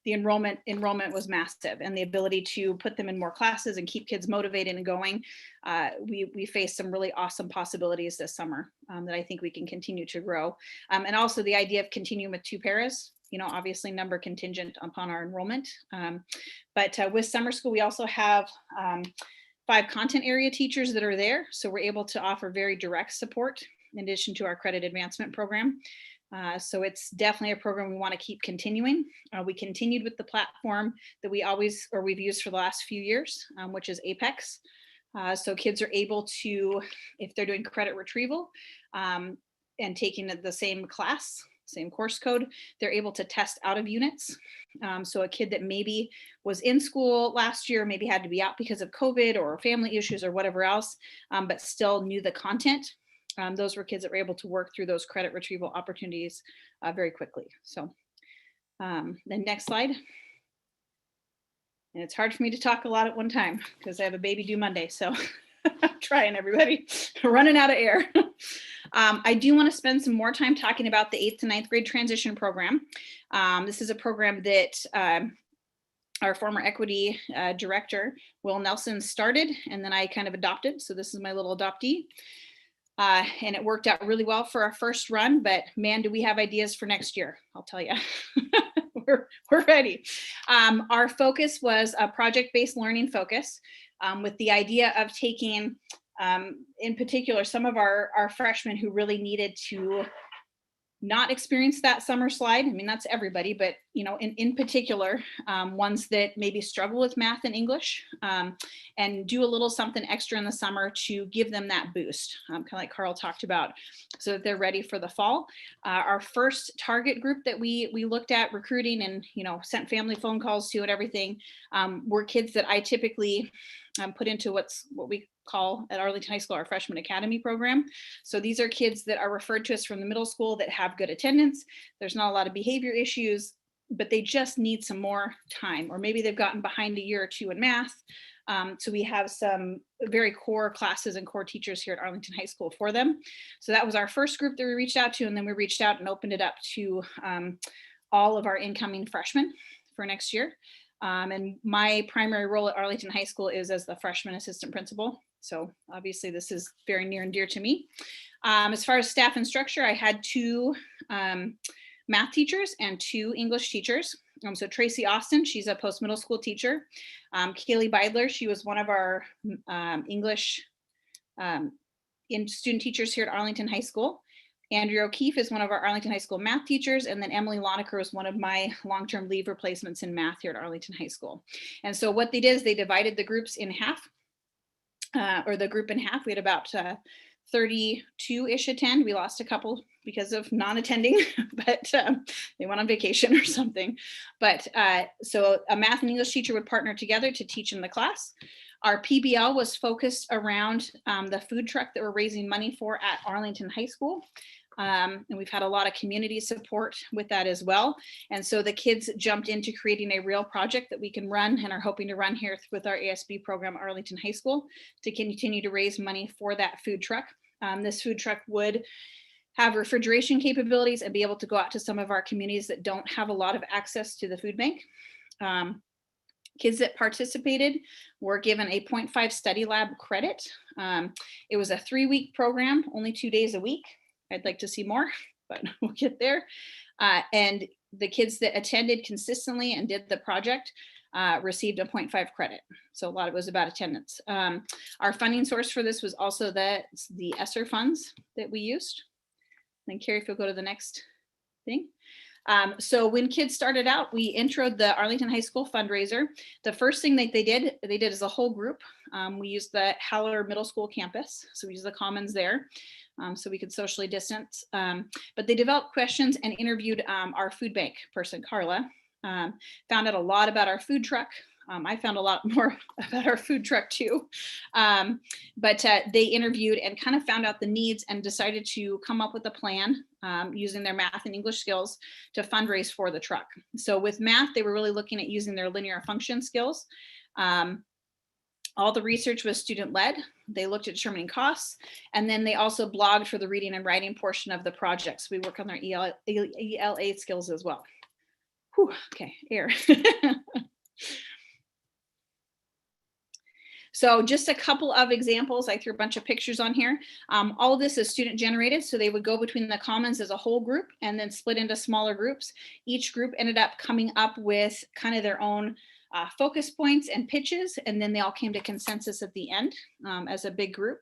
the enrollment was massive, and the ability to put them in more classes and keep kids motivated and going. We face some really awesome possibilities this summer that I think we can continue to grow. And also the idea of continuing with 2 paras, obviously number contingent upon our enrollment. But with summer school, we also have 5 content area teachers that are there. So we're able to offer very direct support in addition to our credit advancement program. So it's definitely a program we want to keep continuing. We continued with the platform that we've used for the last few years, which is Apex. So kids are able to, if they're doing credit retrieval and taking the same class, same course code, they're able to test out of units. So a kid that maybe was in school last year, maybe had to be out because of COVID or family issues or whatever else, but still knew the content. Those were kids that were able to work through those credit retrieval opportunities very quickly. So the next slide. And it's hard for me to talk a lot at one time because I have a baby due Monday. So I'm trying, everybody, running out of air. I do want to spend some more time talking about the 8th to 9th grade transition program. This is a program that our former equity director, Will Nelson, started, and then I kind of adopted. So this is my little adoptee. And it worked out really well for our first run, but man, do we have ideas for next year, I'll tell you. We're ready. Our focus was a project-based learning focus with the idea of taking, in particular, some of our freshmen who really needed to not experience that summer slide. I mean, that's everybody, but in particular, ones that maybe struggle with math and English, and do a little something extra in the summer to give them that boost, kind of like Carl talked about, so that they're ready for the fall. Our first target group that we looked at recruiting and sent family phone calls to and everything were kids that I typically put into what we call at Arlington High School our freshman academy program. So these are kids that are referred to us from the middle school that have good attendance. There's not a lot of behavior issues, but they just need some more time, or maybe they've gotten behind a year or 2 in math. So we have some very core classes and core teachers here at Arlington High School for them. So that was our first group that we reached out to, and then we reached out and opened it up to all of our incoming freshmen for next year. And my primary role at Arlington High School is as the freshman assistant principal. So obviously this is very near and dear to me. As far as staff and structure, I had 2 math teachers and 2 English teachers. So Tracy Austin, she's a post-middle school teacher. Kaylee Beidler, she was one of our English student teachers here at Arlington High School. Andrea O'Keefe is one of our Arlington High School math teachers, and then Emily Loneker is one of my long-term leave replacements in math here at Arlington High School. And so what they did is they divided the groups in half, or the group in half. We had about 32-ish attend. We lost a couple because of non-attending, but they went on vacation or something. But so a math and English teacher would partner together to teach in the class. Our PBL was focused around the food truck that we're raising money for at Arlington High School. And we've had a lot of community support with that as well. And so the kids jumped into creating a real project that we can run and are hoping to run here with our ASB program at Arlington High School to continue to raise money for that food truck. This food truck would have refrigeration capabilities and be able to go out to some of our communities that don't have a lot of access to the food bank. Kids that participated were given a 0.5 study lab credit. It was a 3-week program, only 2 days a week. I'd like to see more, but we'll get there. And the kids that attended consistently and did the project received a 0.5 credit. So a lot of it was about attendance. Our funding source for this was also the ESSER funds that we used. Then Carrie, if you'll go to the next thing. So when kids started out, we introed the Arlington High School fundraiser. The first thing that they did as a whole group, we used the Haller Middle School campus. So we used the commons there so we could socially distance. But they developed questions and interviewed our food bank person, Carla. Found out a lot about our food truck. I found a lot more about our food truck too. But they interviewed and kind of found out the needs and decided to come up with a plan using their math and English skills to fundraise for the truck. So with math, they were really looking at using their linear function skills. All the research was student-led. They looked at determining costs, and then they also blogged for the reading and writing portion of the project. So we work on their ELA skills as well. Whew, okay, air. So just a couple of examples. I threw a bunch of pictures on here. All of this is student generated. So they would go between the commons as a whole group and then split into smaller groups. Each group ended up coming up with kind of their own focus points and pitches. And then they all came to consensus at the end as a big group.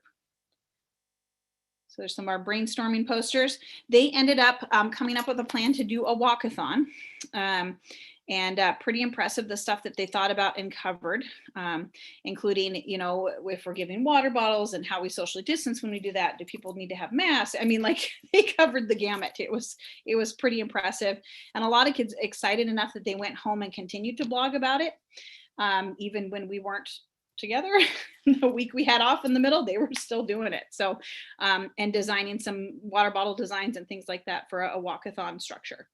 So there's some of our brainstorming posters. They ended up coming up with a plan to do a walkathon. And pretty impressive, the stuff that they thought about and covered, including, you know, if we're giving water bottles and how we socially distance when we do that, do people need to have masks? I mean, like they covered the gamut. It was pretty impressive. And a lot of kids excited enough that they went home and continued to blog about it. Even when we weren't together, the week we had off in the middle, they were still doing it. So, and designing some water bottle designs and things like that for a walkathon structure.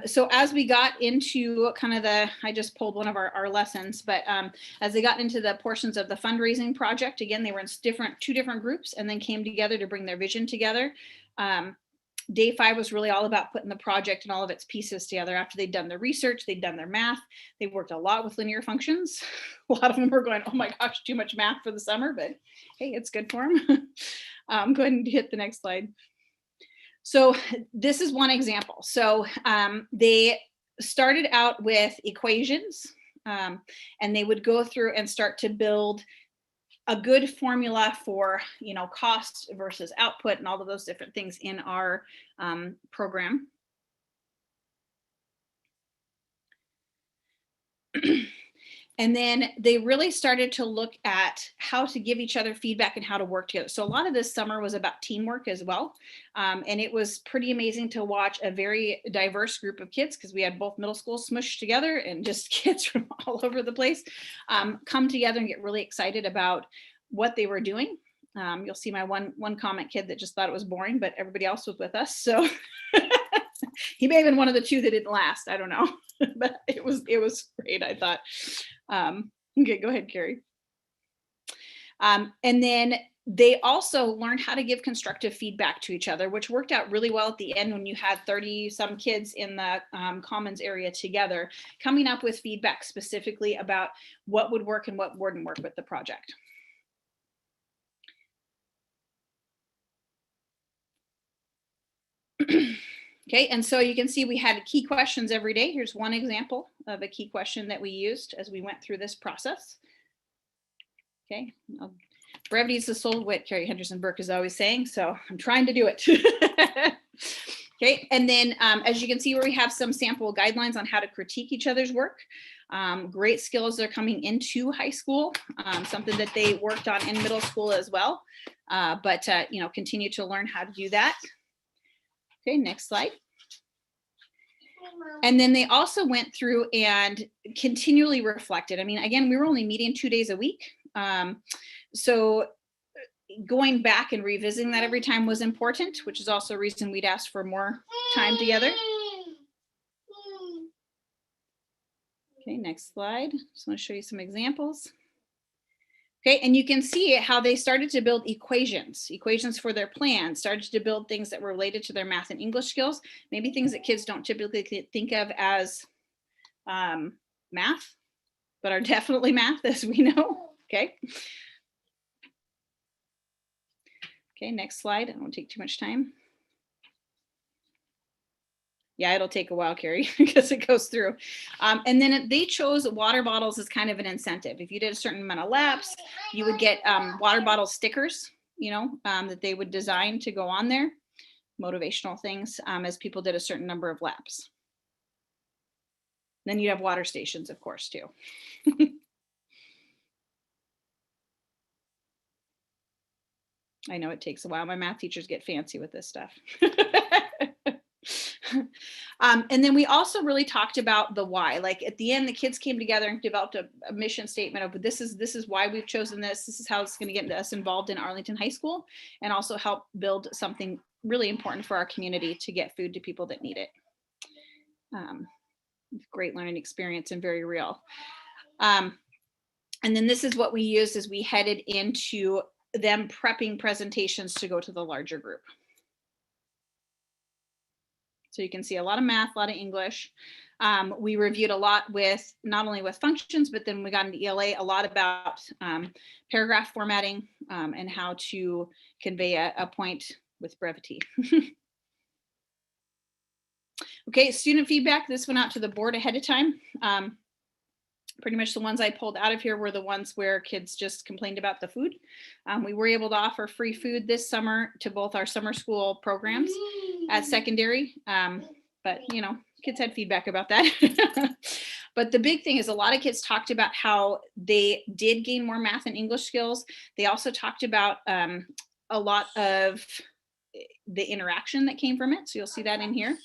So as we got into kind of I just pulled one of our lessons, but as they got into the portions of the fundraising project, again, they were in two different groups and then came together to bring their vision together. Day 5 was really all about putting the project and all of its pieces together. After they'd done their research, they'd done their math, they worked a lot with linear functions. A lot of them were going, oh my gosh, too much math for the summer, but hey, it's good for them. Go ahead and hit the next slide. So this is one example. So they started out with equations and they would go through and start to build a good formula for, you know, cost versus output and all of those different things in our program. And then they really started to look at how to give each other feedback and how to work together. So a lot of this summer was about teamwork as well. And it was pretty amazing to watch a very diverse group of kids, because we had both middle schools smushed together and just kids from all over the place come together and get really excited about what they were doing. You'll see my one comment kid that just thought it was boring, but everybody else was with us. So he may have been one of the two that didn't last. I don't know, but it was great, I thought. Okay, go ahead, Carrie. And then they also learned how to give constructive feedback to each other, which worked out really well at the end when you had 30 some kids in the commons area together, coming up with feedback specifically about what would work and what wouldn't work with the project. Okay, and so you can see we had key questions every day. Here's one example of a key question that we used as we went through this process. Okay, brevity is the soul of wit, Carrie Henderson Burke is always saying, so I'm trying to do it. Okay, and then as you can see where we have some sample guidelines on how to critique each other's work. Great skills that are coming into high school, something that they worked on in middle school as well, but you know, continue to learn how to do that. Okay, next slide. And then they also went through and continually reflected. I mean, again, we were only meeting 2 days a week. So going back and revisiting that every time was important, which is also a reason we'd ask for more time together. Okay, next slide. Just want to show you some examples. Okay, and you can see how they started to build equations for their plan, started to build things that were related to their math and English skills, maybe things that kids don't typically think of as math, but are definitely math, as we know. Okay. Okay, next slide. I won't take too much time. Yeah, it'll take a while, Carrie, because it goes through. And then they chose water bottles as kind of an incentive. If you did a certain amount of laps, you would get water bottle stickers, you know, that they would design to go on there, motivational things, as people did a certain number of laps. Then you have water stations, of course, too. I know it takes a while. My math teachers get fancy with this stuff. And then we also really talked about the why. Like at the end, the kids came together and developed a mission statement of this is why we've chosen this. This is how it's going to get us involved in Arlington High School and also help build something really important for our community to get food to people that need it. Great learning experience and very real. And then this is what we used as we headed into them prepping presentations to go to the larger group. So you can see a lot of math, a lot of English. We reviewed a lot with not only with functions, but then we got into ELA a lot about paragraph formatting and how to convey a point with brevity. Okay, student feedback. This went out to the board ahead of time. Pretty much the ones I pulled out of here were the ones where kids just complained about the food. We were able to offer free food this summer to both our summer school programs at secondary. But you know, kids had feedback about that. But the big thing is a lot of kids talked about how they did gain more math and English skills. They also talked about a lot of the interaction that came from it. So you'll see that in here.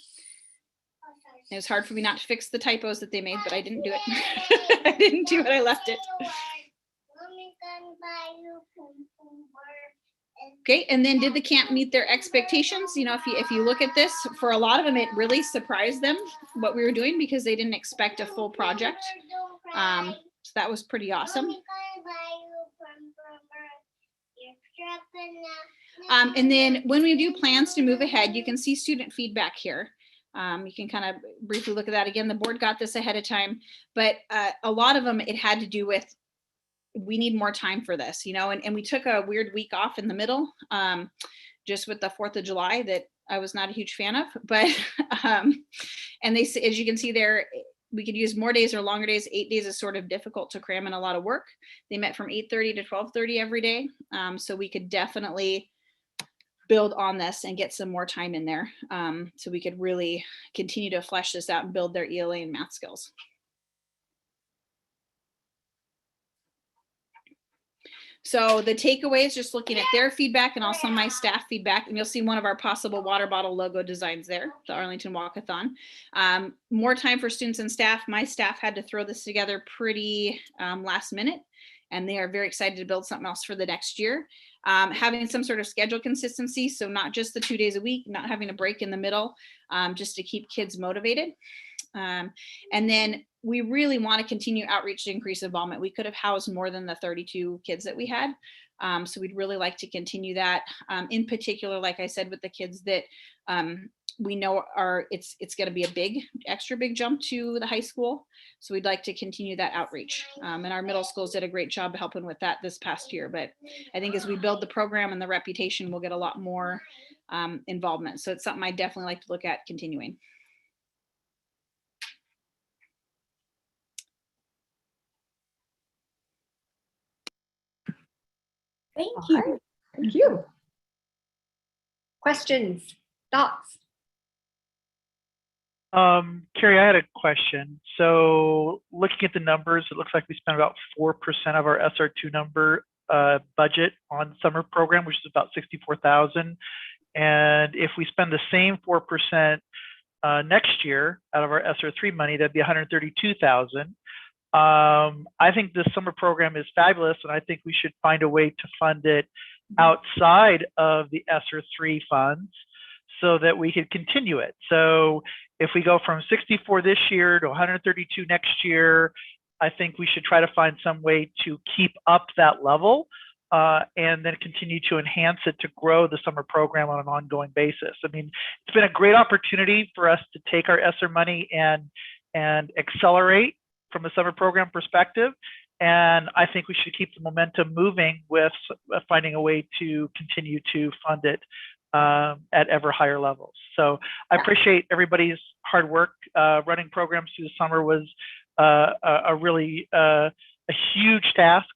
It was hard for me not to fix the typos that they made, but I didn't do it. I didn't do it, I left it. Okay, and then did the camp meet their expectations? You know, if you look at this, for a lot of them, it really surprised them what we were doing because they didn't expect a full project. So that was pretty awesome. And then when we do plans to move ahead, you can see student feedback here. You can kind of briefly look at that again. The board got this ahead of time, but a lot of them, it had to do with, we need more time for this, you know, and we took a weird week off in the middle, just with the 4th of July that I was not a huge fan of, but, and they, as you can see there, we could use more days or longer days. 8 days is sort of difficult to cram in a lot of work. They met from 8:30 to 12:30 every day. So we could definitely build on this and get some more time in there, so we could really continue to flesh this out and build their ELA and math skills. So the takeaways, just looking at their feedback and also my staff feedback, and you'll see one of our possible water bottle logo designs there, the Arlington Walkathon. More time for students and staff. My staff had to throw this together pretty last minute, and they are very excited to build something else for the next year. Having some sort of schedule consistency, so not just the 2 days a week, not having a break in the middle, just to keep kids motivated. And then we really want to continue outreach to increase involvement. We could have housed more than the 32 kids that we had. So we'd really like to continue that. In particular, like I said, with the kids that we know are, it's going to be a extra big jump to the high school. So we'd like to continue that outreach. And our middle schools did a great job helping with that this past year. But I think as we build the program and the reputation, we'll get a lot more involvement. So it's something I definitely like to look at continuing.
Thank you.
Thank you. Questions, thoughts?
Carrie, I had a question. So looking at the numbers, it looks like we spent about 4% of our SR2 number budget on summer program, which is about 64,000. And if we spend the same 4% next year out of our SR3 money, that'd be 132,000. I think this summer program is fabulous, and I think we should find a way to fund it outside of the SR3 funds so that we could continue it. So if we go from 64 this year to 132 next year, I think we should try to find some way to keep up that level and then continue to enhance it to grow the summer program on an ongoing basis. I mean, it's been a great opportunity for us to take our ESSER money and accelerate from a summer program perspective. And I think we should keep the momentum moving with finding a way to continue to fund it at ever higher levels. So I appreciate everybody's hard work. Running programs through the summer was a really a huge task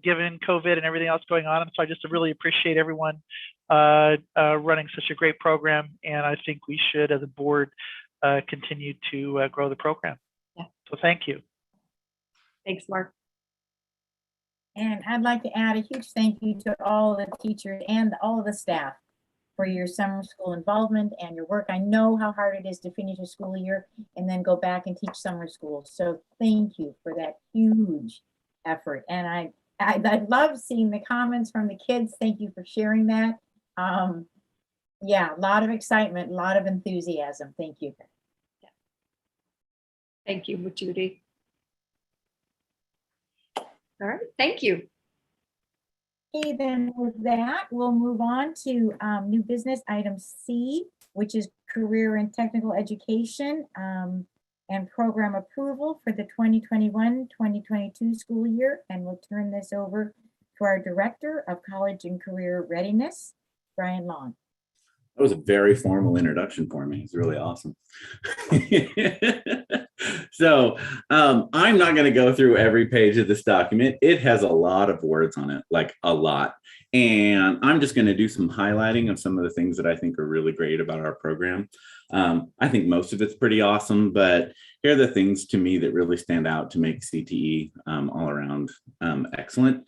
given COVID and everything else going on. And so I just really appreciate everyone running such a great program. And I think we should, as a board, continue to grow the program.
Yeah.
So thank you.
Thanks, Mark.
And I'd like to add a huge thank you to all the teachers and all of the staff for your summer school involvement and your work. I know how hard it is to finish a school year and then go back and teach summer school. So thank you for that huge effort. And I love seeing the comments from the kids. Thank you for sharing that. Yeah, a lot of excitement, a lot of enthusiasm. Thank you.
Thank you, Judy. All right, thank you.
Okay, then with that, we'll move on to new business item C, which is career and technical education and program approval for the 2021-2022 school year. And we'll turn this over to our Director of College and Career Readiness, Brian Long.
That was a very formal introduction for me. It's really awesome. So I'm not going to go through every page of this document. It has a lot of words on it, like a lot. And I'm just going to do some highlighting of some of the things that I think are really great about our program. I think most of it's pretty awesome, but here are the things to me that really stand out to make CTE all around excellent.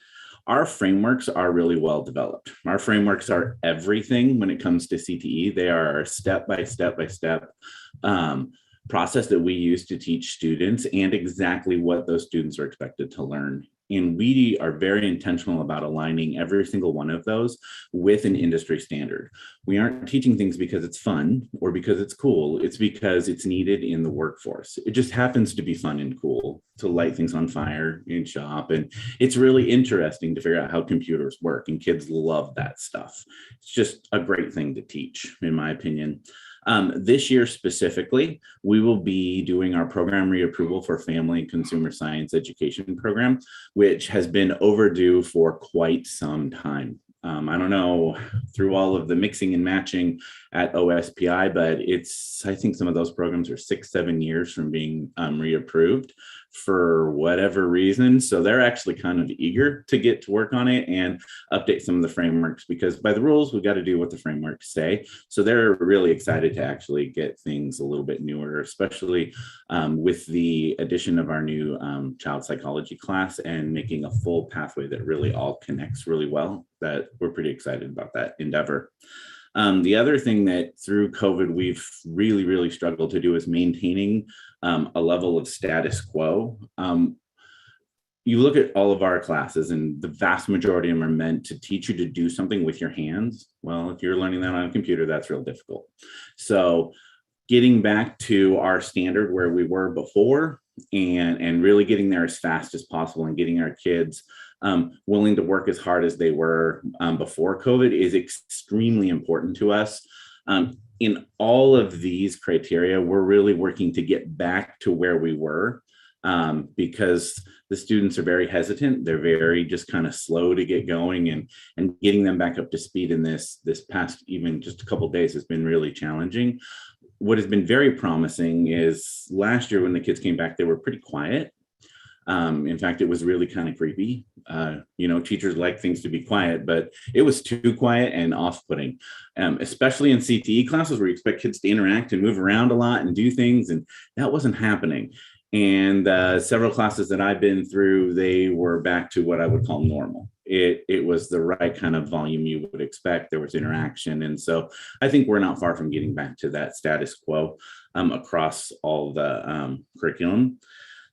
Our frameworks are really well developed. Our frameworks are everything when it comes to CTE. They are step by step process that we use to teach students and exactly what those students are expected to learn. And we are very intentional about aligning every single one of those with an industry standard. We aren't teaching things because it's fun or because it's cool. It's because it's needed in the workforce. It just happens to be fun and cool to light things on fire in shop. And it's really interesting to figure out how computers work, and kids love that stuff. It's just a great thing to teach, in my opinion. This year specifically, we will be doing our program reapproval for Family and Consumer Science Education Program, which has been overdue for quite some time. I don't know through all of the mixing and matching at OSPI, but I think some of those programs are 6-7 years from being reapproved for whatever reason. So they're actually kind of eager to get to work on it and update some of the frameworks, because by the rules, we've got to do what the frameworks say. So they're really excited to actually get things a little bit newer, especially with the addition of our new child psychology class and making a full pathway that really all connects really well. That we're pretty excited about that endeavor. The other thing that through COVID we've really struggled to do is maintaining a level of status quo. You look at all of our classes and the vast majority of them are meant to teach you to do something with your hands. Well, if you're learning that on a computer, that's real difficult. So getting back to our standard where we were before and really getting there as fast as possible and getting our kids willing to work as hard as they were before COVID is extremely important to us. In all of these criteria, we're really working to get back to where we were because the students are very hesitant. They're very just kind of slow to get going, and getting them back up to speed in this past even just a couple of days has been really challenging. What has been very promising is last year when the kids came back, they were pretty quiet. In fact, it was really kind of creepy. Teachers like things to be quiet, but it was too quiet and off-putting, especially in CTE classes where you expect kids to interact and move around a lot and do things, and that wasn't happening. And several classes that I've been through, they were back to what I would call normal. It was the right kind of volume you would expect. There was interaction. And so I think we're not far from getting back to that status quo across all the curriculum.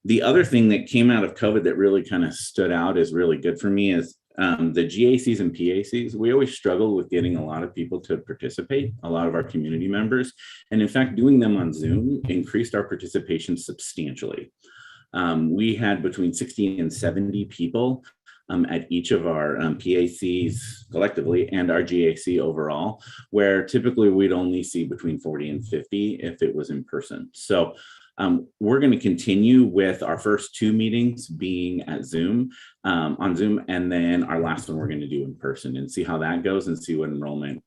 The other thing that came out of COVID that really kind of stood out as really good for me is the GACs and PACs. We always struggled with getting a lot of people to participate, a lot of our community members. And in fact, doing them on Zoom increased our participation substantially. We had between 60 and 70 people at each of our PACs collectively and our GAC overall, where typically we'd only see between 40 and 50 if it was in person. So We're going to continue with our first 2 meetings being at Zoom, on Zoom, and then our last one we're going to do in person and see how that goes and see what enrollment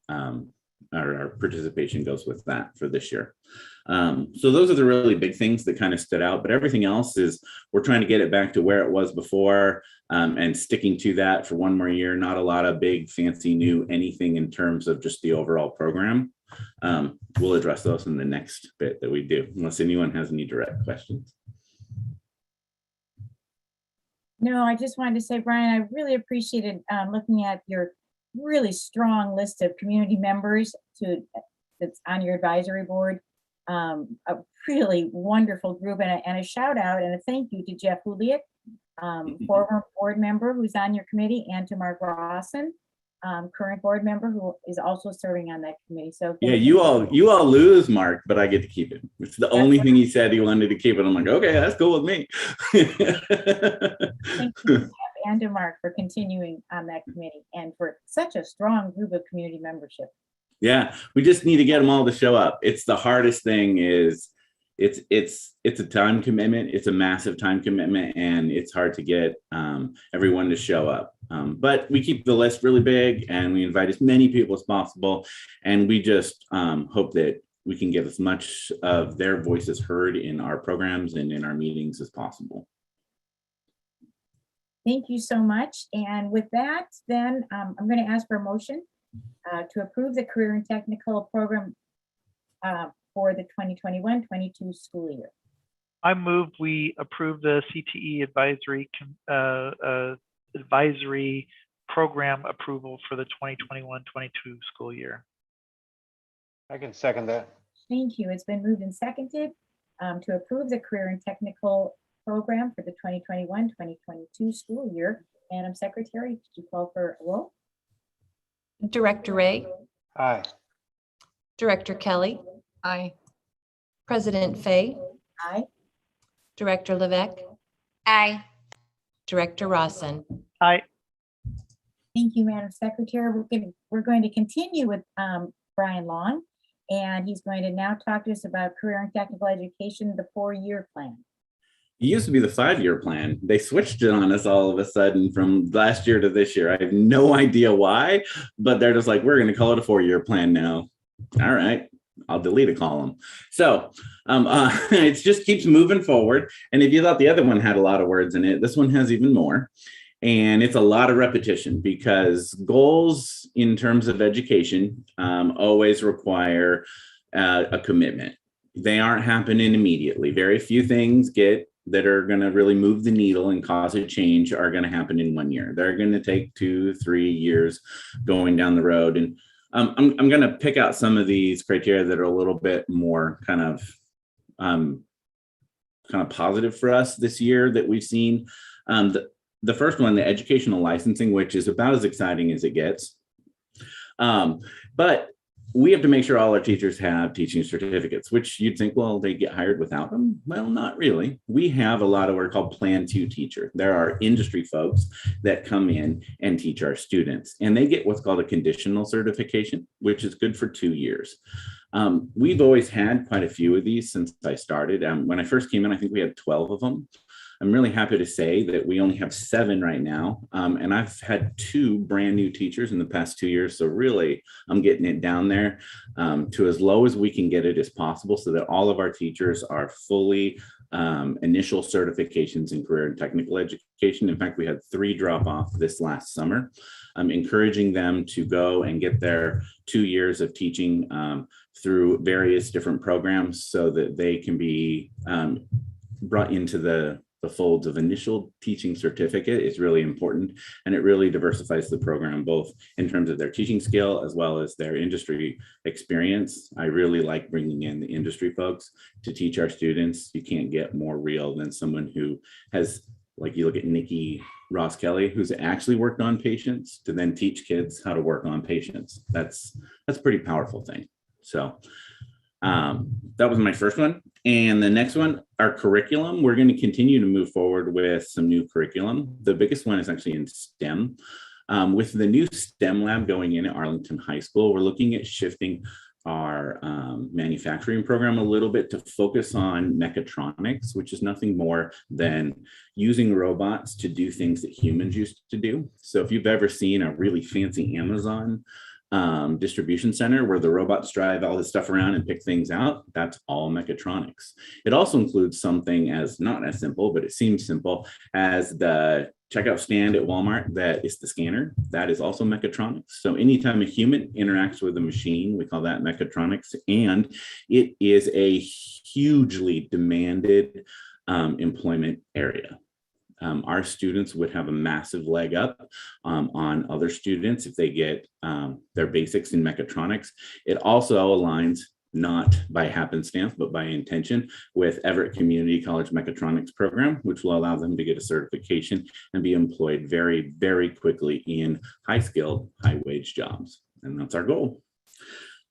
our participation goes with that for this year. So those are the really big things that kind of stood out, but everything else is we're trying to get it back to where it was before, and sticking to that for 1 more year. Not a lot of big fancy new anything in terms of just the overall program. We'll address those in the next bit that we do, unless anyone has any direct questions.
No, I just wanted to say, Brian, I really appreciated looking at your really strong list of community members that's on your advisory board. A really wonderful group, and a shout out and a thank you to Jeff Houliet, former board member who's on your committee, and to Mark Rawson, current board member who is also serving on that committee. So
yeah, you all lose Mark, but I get to keep him. It's the only thing he said he wanted to keep it. I'm like, okay, that's cool with me.
Thank you, Jeff, and to Mark, for continuing on that committee and for such a strong group of community membership.
Yeah, we just need to get them all to show up. It's the hardest thing. Is it's a time commitment. It's a massive time commitment, and it's hard to get everyone to show up. But we keep the list really big, and we invite as many people as possible. And we just hope that we can get as much of their voices heard in our programs and in our meetings as possible.
Thank you so much. And with that, then I'm going to ask for a motion to approve the career and technical program for the 2021-22 school year.
I move we approve the CTE advisory program approval for the 2021-22 school year.
I can second that.
Thank you. It's been moved and seconded to approve the career and technical program for the 2021-2022 school year. Madam Secretary, could you call for a roll?
Director Ray,
Aye.
Director Kelly,
Aye.
President Fay,
Aye.
Director Levesque,
Aye.
Director Rawson.
Aye.
Thank you, Madam Secretary. We're going to continue with Brian Long, and he's going to now talk to us about career and technical education, the 4-year plan.
It used to be the 5-year plan. They switched it on us all of a sudden from last year to this year. I have no idea why, but they're just like, we're going to call it a 4-year plan now. All right, I'll delete a column. So it just keeps moving forward. And if you thought the other one had a lot of words in it, this one has even more. And it's a lot of repetition, because goals in terms of education always require a commitment. They aren't happening immediately. Very few things that are going to really move the needle and cause a change are going to happen in 1 year. They're going to take 2-3 years going down the road. And I'm going to pick out some of these criteria that are a little bit more kind of positive for us this year that we've seen. The first one, the educational licensing, which is about as exciting as it gets. But we have to make sure all our teachers have teaching certificates, which you'd think, well, they get hired without them. Well, not really. We have a lot of what are called Plan 2 teachers. There are industry folks that come in and teach our students, and they get what's called a conditional certification, which is good for 2 years. We've always had quite a few of these since I started. When I first came in, I think we had 12 of them. I'm really happy to say that we only have 7 right now. And I've had 2 brand new teachers in the past 2 years. So really, I'm getting it down there to as low as we can get it as possible, so that all of our teachers are fully initial certifications in career and technical education. In fact, we had 3 drop off this last summer. I'm encouraging them to go and get their 2 years of teaching through various different programs, so that they can be brought into the folds of initial teaching certificate. Is really important, and it really diversifies the program, both in terms of their teaching skill as well as their industry experience. I really like bringing in the industry folks to teach our students. You can't get more real than someone who has, like, you look at Nikki Ross Kelly, who's actually worked on patients, to then teach kids how to work on patients. That's a pretty powerful thing. So that was my first one. And the next one, our curriculum, we're going to continue to move forward with some new curriculum. The biggest one is actually in STEM. With the new STEM lab going in at Arlington High School, we're looking at shifting our manufacturing program a little bit to focus on mechatronics, which is nothing more than using robots to do things that humans used to do. So if you've ever seen a really fancy Amazon distribution center where the robots drive all this stuff around and pick things out, that's all mechatronics. It also includes something as not as simple, but it seems simple, as the checkout stand at Walmart that is the scanner. That is also mechatronics. So anytime a human interacts with a machine, we call that mechatronics, and it is a hugely demanded employment area. Our students would have a massive leg up on other students if they get their basics in mechatronics. It also aligns, not by happenstance, but by intention, with Everett Community College Mechatronics program, which will allow them to get a certification and be employed very, very quickly in high-skilled, high-wage jobs. And that's our goal.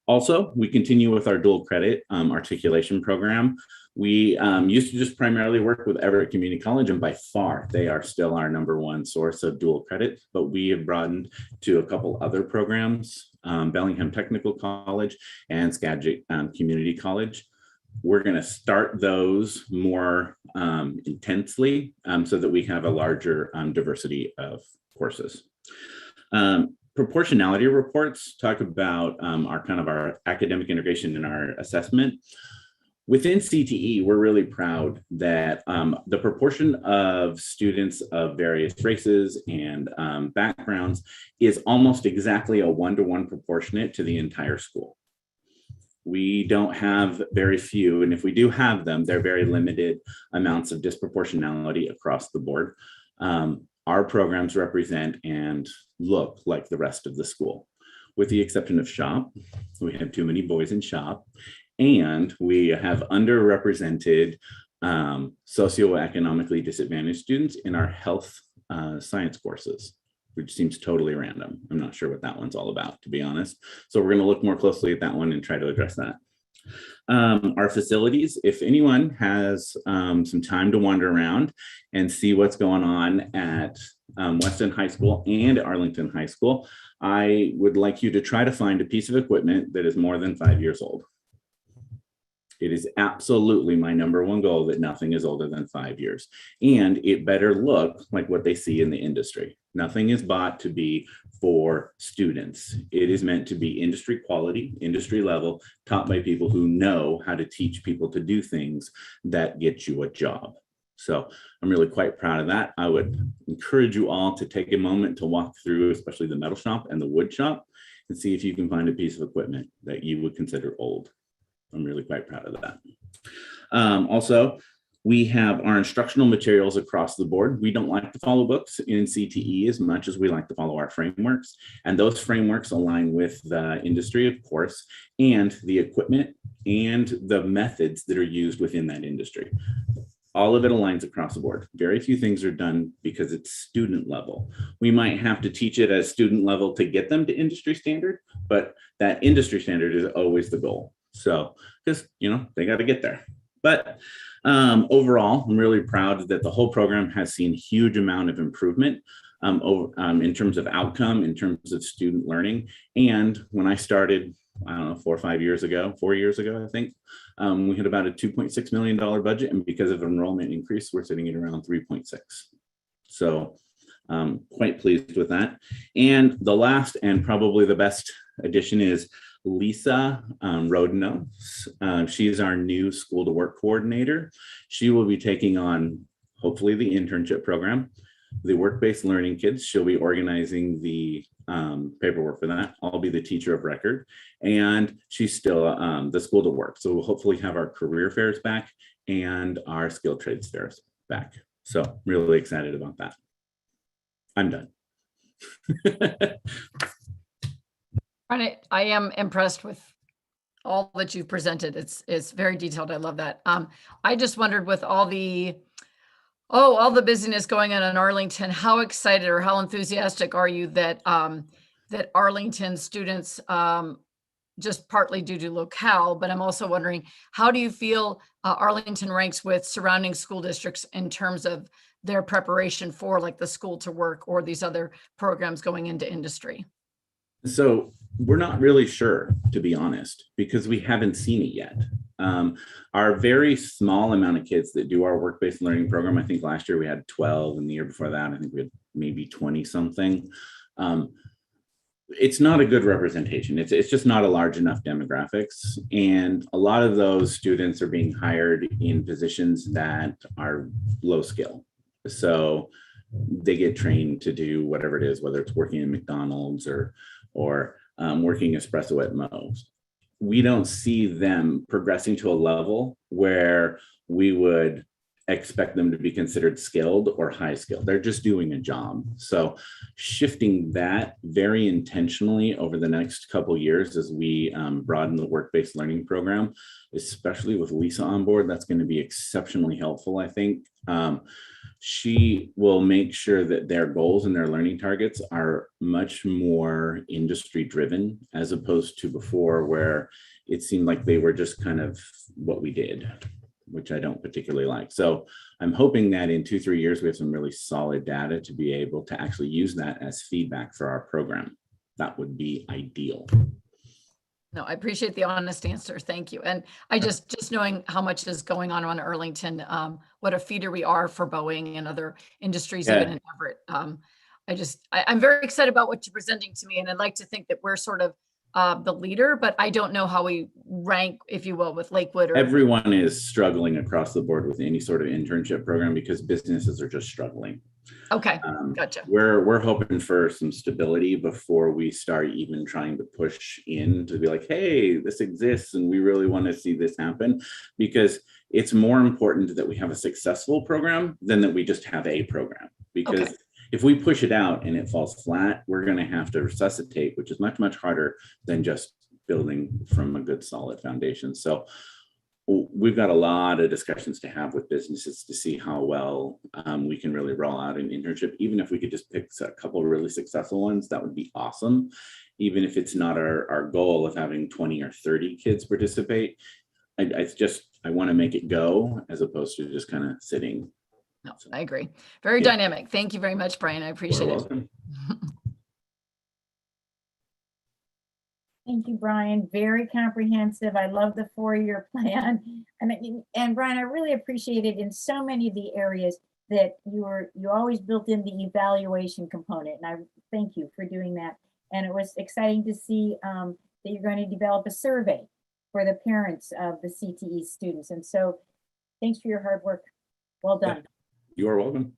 Also, we continue with our dual credit articulation program. We used to just primarily work with Everett Community College, and by far, they are still our #1 source of dual credit, but we have broadened to a couple other programs, Bellingham Technical College and Skagit Community College. We're gonna start those more intensely so that we have a larger diversity of courses. Proportionality reports talk about our academic integration in our assessment. Within CTE, we're really proud that the proportion of students of various races and backgrounds is almost exactly a 1-to-1 proportionate to the entire school. We don't have very few, and if we do have them, they're very limited amounts of disproportionality across the board. Our programs represent and look like the rest of the school, with the exception of shop. We have too many boys in shop, and we have underrepresented socioeconomically disadvantaged students in our health science courses, which seems totally random. I'm not sure what that one's all about, to be honest. So we're going to look more closely at that one and try to address that. Our facilities, if anyone has some time to wander around and see what's going on at Weston High School and Arlington High School, I would like you to try to find a piece of equipment that is more than 5 years old. It is absolutely my #1 goal that nothing is older than 5 years, and it better look like what they see in the industry. Nothing is bought to be for students. It is meant to be industry quality, industry level, taught by people who know how to teach people to do things that get you a job. So I'm really quite proud of that. I would encourage you all to take a moment to walk through, especially the metal shop and the wood shop, and see if you can find a piece of equipment that you would consider old. I'm really quite proud of that. Also, we have our instructional materials across the board. We don't like to follow books in CTE as much as we like to follow our frameworks. And those frameworks align with the industry, of course, and the equipment and the methods that are used within that industry. All of it aligns across the board. Very few things are done because it's student level. We might have to teach it as student level to get them to industry standard, but that industry standard is always the goal. So, because, they got to get there. But overall, I'm really proud that the whole program has seen huge amount of improvement in terms of outcome, in terms of student learning. And when I started, I don't know, 4 years ago, I think, we had about a $2.6 million budget. And because of enrollment increase, we're sitting at around 3.6. So quite pleased with that. And the last and probably the best addition is Lisa Rodino. She's our new school to work coordinator. She will be taking on, hopefully, the internship program, the work-based learning kids. She'll be organizing the paperwork for that. I'll be the teacher of record, and she's still the school to work. So we'll hopefully have our career fairs back and our skilled trades fairs back. So really excited about that. I'm done.
I am impressed with all that you've presented. It's very detailed. I love that. I just wondered, with all the busyness going on in Arlington, how excited or how enthusiastic are you that that Arlington students, just partly due to locale, but I'm also wondering, how do you feel Arlington ranks with surrounding school districts in terms of their preparation for, like, the school to work or these other programs going into industry?
So we're not really sure, to be honest, because we haven't seen it yet. Our very small amount of kids that do our work-based learning program, I think last year we had 12, and the year before that, I think we had maybe 20 something. It's not a good representation. It's just not a large enough demographics. And a lot of those students are being hired in positions that are low skill. So they get trained to do whatever it is, whether it's working in McDonald's or working espresso at Moe's. We don't see them progressing to a level where we would expect them to be considered skilled or high skilled. They're just doing a job. So shifting that very intentionally over the next couple of years as we broaden the work-based learning program, especially with Lisa on board, that's going to be exceptionally helpful, I think. She will make sure that their goals and their learning targets are much more industry driven, as opposed to before where it seemed like they were just kind of what we did, which I don't particularly like. So I'm hoping that in 2-3 years, we have some really solid data to be able to actually use that as feedback for our program. That would be ideal.
No, I appreciate the honest answer. Thank you. And I just knowing how much is going on Arlington, what a feeder we are for Boeing and other industries, even in Everett. I'm very excited about what you're presenting to me. And I'd like to think that we're sort of the leader, but I don't know how we rank, if you will, with Lakewood.
Everyone is struggling across the board with any sort of internship program because businesses are just struggling.
Okay, gotcha.
We're hoping for some stability before we start even trying to push in to be like, hey, this exists and we really want to see this happen, because it's more important that we have a successful program than that we just have a program. Because if we push it out and it falls flat, we're going to have to resuscitate, which is much, much harder than just building from a good solid foundation. So we've got a lot of discussions to have with businesses to see how well we can really roll out an internship. Even if we could just pick a couple of really successful ones, that would be awesome. Even if it's not our goal of having 20 or 30 kids participate, I want to make it go as opposed to just kind of sitting.
No, I agree. Very dynamic. Thank you very much, Brian. I appreciate it.
Welcome.
Thank you, Brian. Very comprehensive. I love the 4-year plan. And Brian, I really appreciate it in so many of the areas that you always built in the evaluation component. And I thank you for doing that. And it was exciting to see that you're going to develop a survey for the parents of the CTE students. And so thanks for your hard work. Well done.
You are welcome.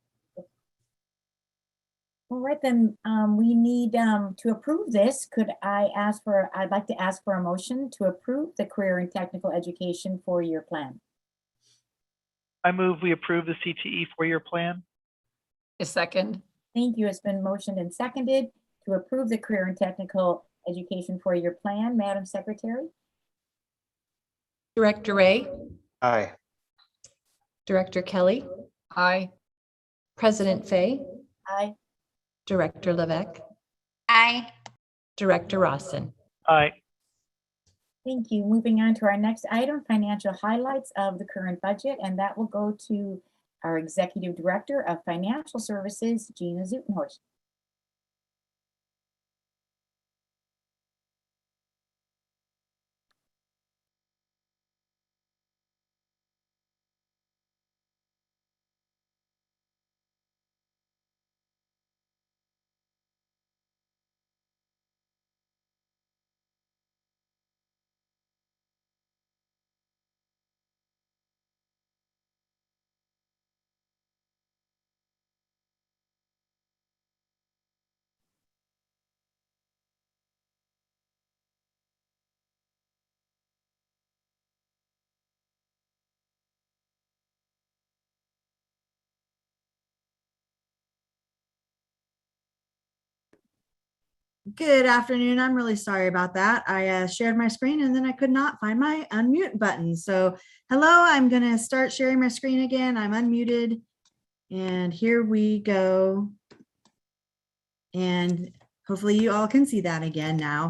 All right, then we need to approve this. I'd like to ask for a motion to approve the career and technical education 4-year plan.
I move we approve the CTE 4-year plan.
A second.
Thank you. It's been motioned and seconded to approve the career and technical education 4-year plan. Madam Secretary?
Director Ray,
Aye.
Director Kelly,
Aye.
President Fay,
Aye.
Director Levesque,
Aye.
Director Rawson.
Aye.
Thank you. Moving on to our next item, financial highlights of the current budget, and that will go to our Executive Director of Financial Services, Gina Zutenhorst.
Good afternoon. I'm really sorry about that. I shared my screen and then I could not find my unmute button. So hello, I'm going to start sharing my screen again. I'm unmuted and here we go. And hopefully you all can see that again now.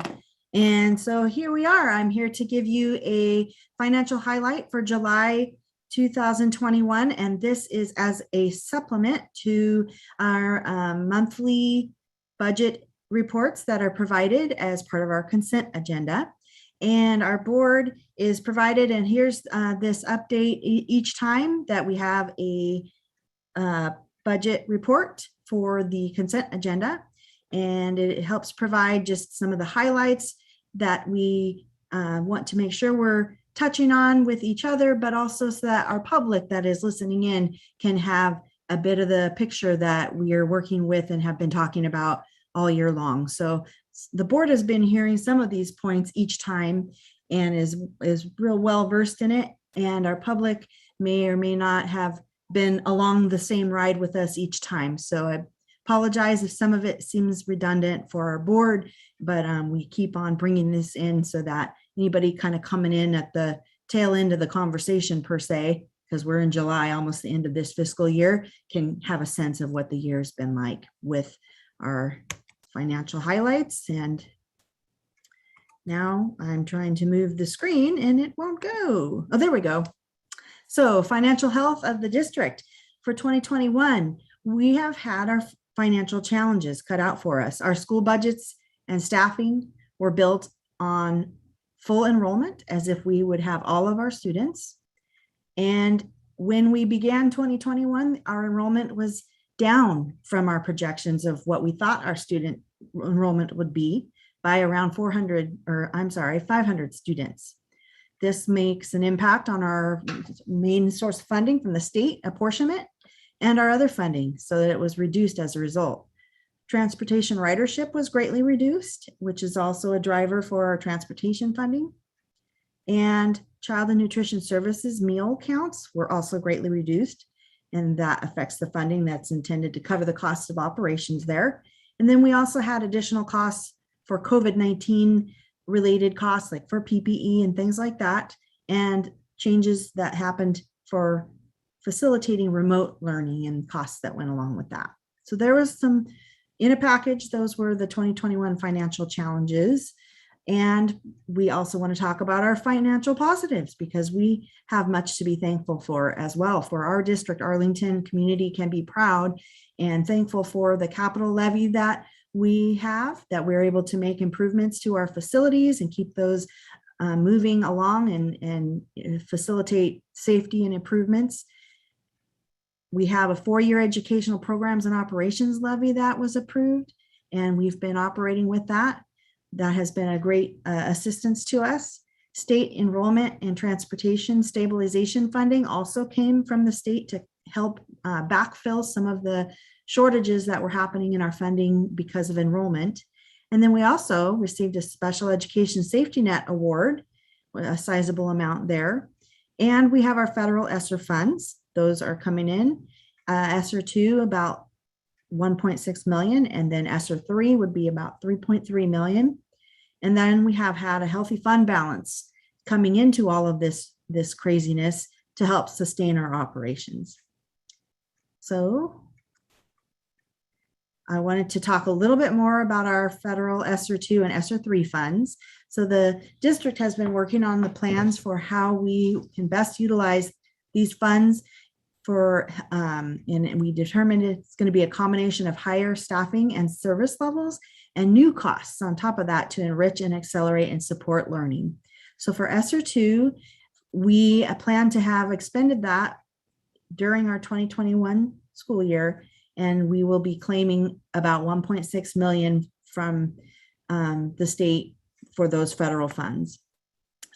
And so here we are. I'm here to give you a financial highlight for July 2021. And this is as a supplement to our monthly budget reports that are provided as part of our consent agenda. And our board is provided, and here's this update each time that we have a budget report for the consent agenda. And it helps provide just some of the highlights that we want to make sure we're touching on with each other, but also so that our public that is listening in can have a bit of the picture that we are working with and have been talking about all year long. So the board has been hearing some of these points each time and is real well versed in it. And our public may or may not have been along the same ride with us each time. So I apologize if some of it seems redundant for our board, but we keep on bringing this in so that anybody kind of coming in at the tail end of the conversation per se, because we're in July, almost the end of this fiscal year, can have a sense of what the year's been like with our financial highlights. And now I'm trying to move the screen and it won't go. Oh, there we go. So financial health of the district for 2021, we have had our financial challenges cut out for us. Our school budgets and staffing were built on full enrollment as if we would have all of our students. And when we began 2021, our enrollment was down from our projections of what we thought our student enrollment would be by around 500 students. This makes an impact on our main source of funding from the state apportionment and our other funding, so that it was reduced as a result. Transportation ridership was greatly reduced, which is also a driver for our transportation funding. And child and nutrition services meal counts were also greatly reduced, and that affects the funding that's intended to cover the cost of operations there. And then we also had additional costs for COVID-19 related costs, like for PPE and things like that, and changes that happened for facilitating remote learning and costs that went along with that. So there was some in a package. Those were the 2021 financial challenges. And we also want to talk about our financial positives, because we have much to be thankful for as well. For our district, Arlington community can be proud and thankful for the capital levy that we have, that we're able to make improvements to our facilities and keep those moving along and facilitate safety and improvements. We have a 4-year educational programs and operations levy that was approved, and we've been operating with that. That has been a great assistance to us. State enrollment and transportation stabilization funding also came from the state to help backfill some of the shortages that were happening in our funding because of enrollment. And then we also received a special education safety net award, a sizable amount there. And we have our federal ESSER funds. Those are coming in. ESSER 2 about 1.6 million, and then ESSER 3 would be about 3.3 million. And then we have had a healthy fund balance coming into all of this craziness to help sustain our operations. So I wanted to talk a little bit more about our federal ESSER 2 and ESSER 3 funds. So the district has been working on the plans for how we can best utilize these funds for, and we determined it's going to be a combination of higher staffing and service levels and new costs on top of that to enrich and accelerate and support learning. So for ESSER 2, we plan to have expended that during our 2021 school year, and we will be claiming about 1.6 million from the state for those federal funds.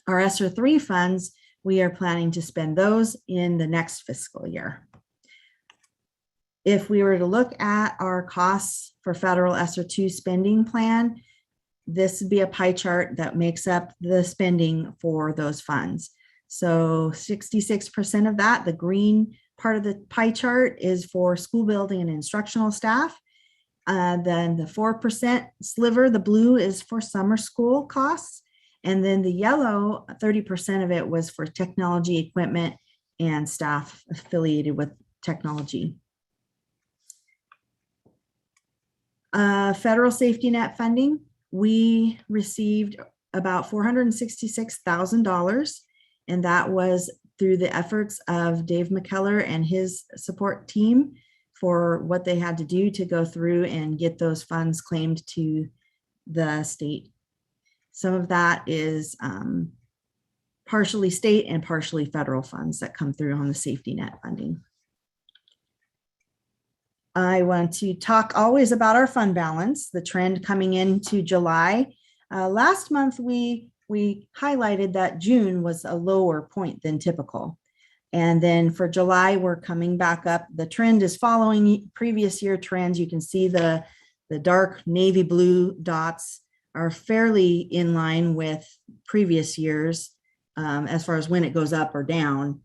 Our ESSER 3 funds, we are planning to spend those in the next fiscal year. If we were to look at our costs for federal ESSER 2 spending plan, this would be a pie chart that makes up the spending for those funds. So 66% of that, the green part of the pie chart, is for school building and instructional staff. Then the 4% sliver, the blue, is for summer school costs. And then the yellow, 30% of it was for technology equipment and staff affiliated with technology. Federal safety net funding, we received about $466,000, and that was through the efforts of Dave McKellar and his support team for what they had to do to go through and get those funds claimed to the state. Some of that is partially state and partially federal funds that come through on the safety net funding. I want to talk always about our fund balance, the trend coming into July. Last month, we highlighted that June was a lower point than typical. And then for July, we're coming back up. The trend is following previous year trends. You can see the dark navy blue dots are fairly in line with previous years as far as when it goes up or down.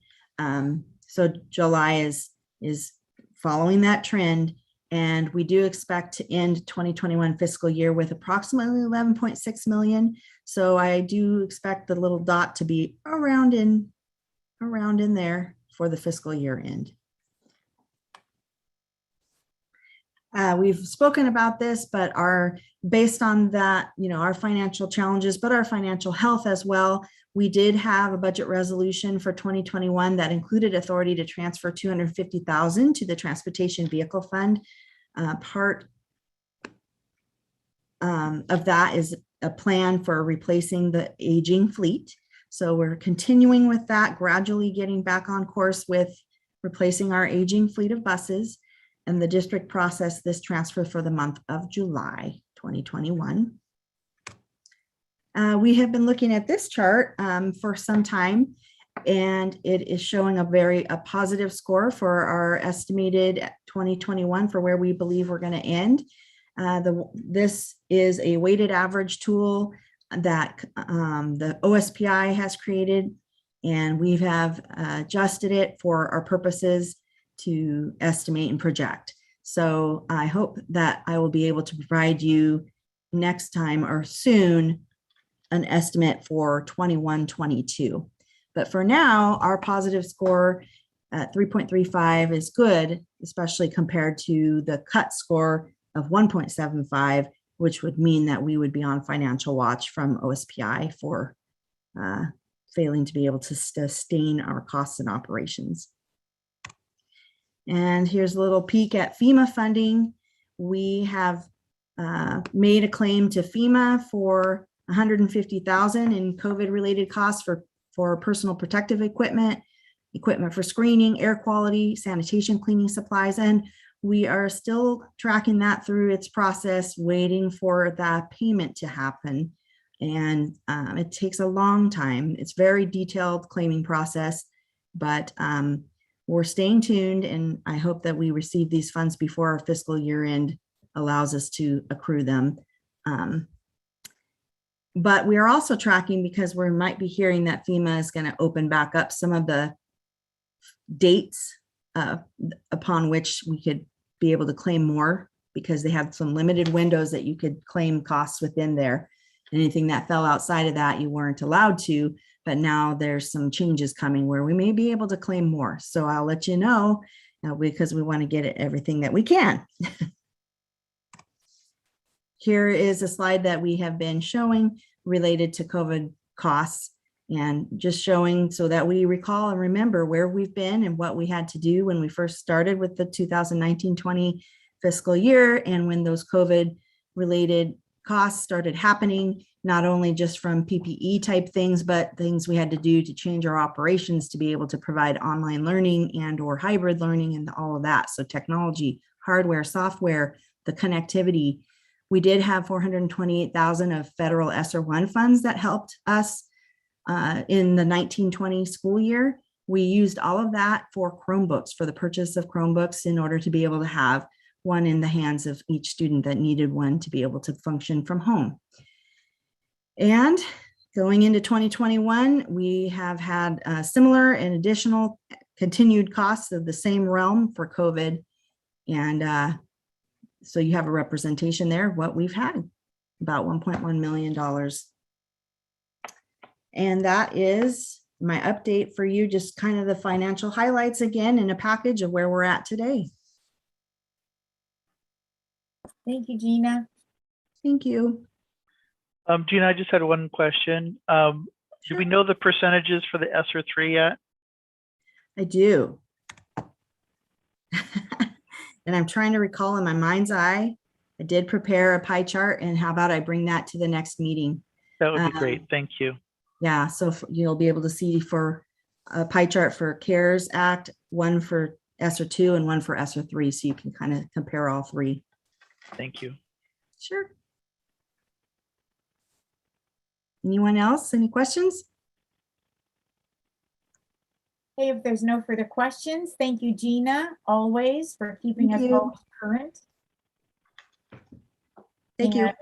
So July is following that trend, and we do expect to end 2021 fiscal year with approximately 11.6 million. So I do expect the little dot to be around in there for the fiscal year end. We've spoken about this, but based on that, our financial challenges, but our financial health as well, we did have a budget resolution for 2021 that included authority to transfer $250,000 to the Transportation Vehicle Fund. Part of that is a plan for replacing the aging fleet. So we're continuing with that, gradually getting back on course with replacing our aging fleet of buses. And the district processed this transfer for the month of July 2021. We have been looking at this chart for some time, and it is showing a positive score for our estimated 2021 for where we believe we're going to end. This is a weighted average tool that the OSPI has created, and we have adjusted it for our purposes to estimate and project. So I hope that I will be able to provide you next time or soon an estimate for 21-22. But for now, our positive score at 3.35 is good, especially compared to the cut score of 1.75, which would mean that we would be on financial watch from OSPI for failing to be able to sustain our costs and operations. And here's a little peek at FEMA funding. We have made a claim to FEMA for $150,000 in COVID-related costs for personal protective equipment for screening, air quality, sanitation, cleaning supplies, and we are still tracking that through its process, waiting for that payment to happen. And it takes a long time. It's very detailed claiming process, but we're staying tuned, and I hope that we receive these funds before our fiscal year end allows us to accrue them. But we are also tracking, because we might be hearing that FEMA is going to open back up some of the dates upon which we could be able to claim more, because they have some limited windows that you could claim costs within there. Anything that fell outside of that, you weren't allowed to, but now there's some changes coming where we may be able to claim more. So I'll let you know, because we want to get everything that we can. Here is a slide that we have been showing related to COVID costs, and just showing so that we recall and remember where we've been and what we had to do when we first started with the 2019-20 fiscal year, and when those COVID related costs started happening, not only just from PPE type things, but things we had to do to change our operations to be able to provide online learning and or hybrid learning and all of that. So technology, hardware, software, the connectivity. We did have $428,000 of federal ESSER 1 funds that helped us in the 1920 school year. We used all of that for Chromebooks, for the purchase of Chromebooks, in order to be able to have one in the hands of each student that needed one to be able to function from home. And going into 2021, we have had similar and additional continued costs of the same realm for COVID. And so you have a representation there of what we've had, about $1.1 million. And that is my update for you, just kind of the financial highlights again in a package of where we're at today.
Thank you, Gina.
Thank you.
Gina, I just had one question. Do we know the percentages for the ESSER 3 yet?
I do. And I'm trying to recall in my mind's eye, I did prepare a pie chart, and how about I bring that to the next meeting?
That would be great. Thank you.
Yeah, so you'll be able to see for a pie chart for CARES Act, one for ESSER 2 and one for ESSER 3, so you can kind of compare all three.
Thank you.
Sure. Anyone else? Any questions?
Okay, if there's no further questions, thank you, Gina, always for keeping
Thank
us
you.
all current.
Thank you.
And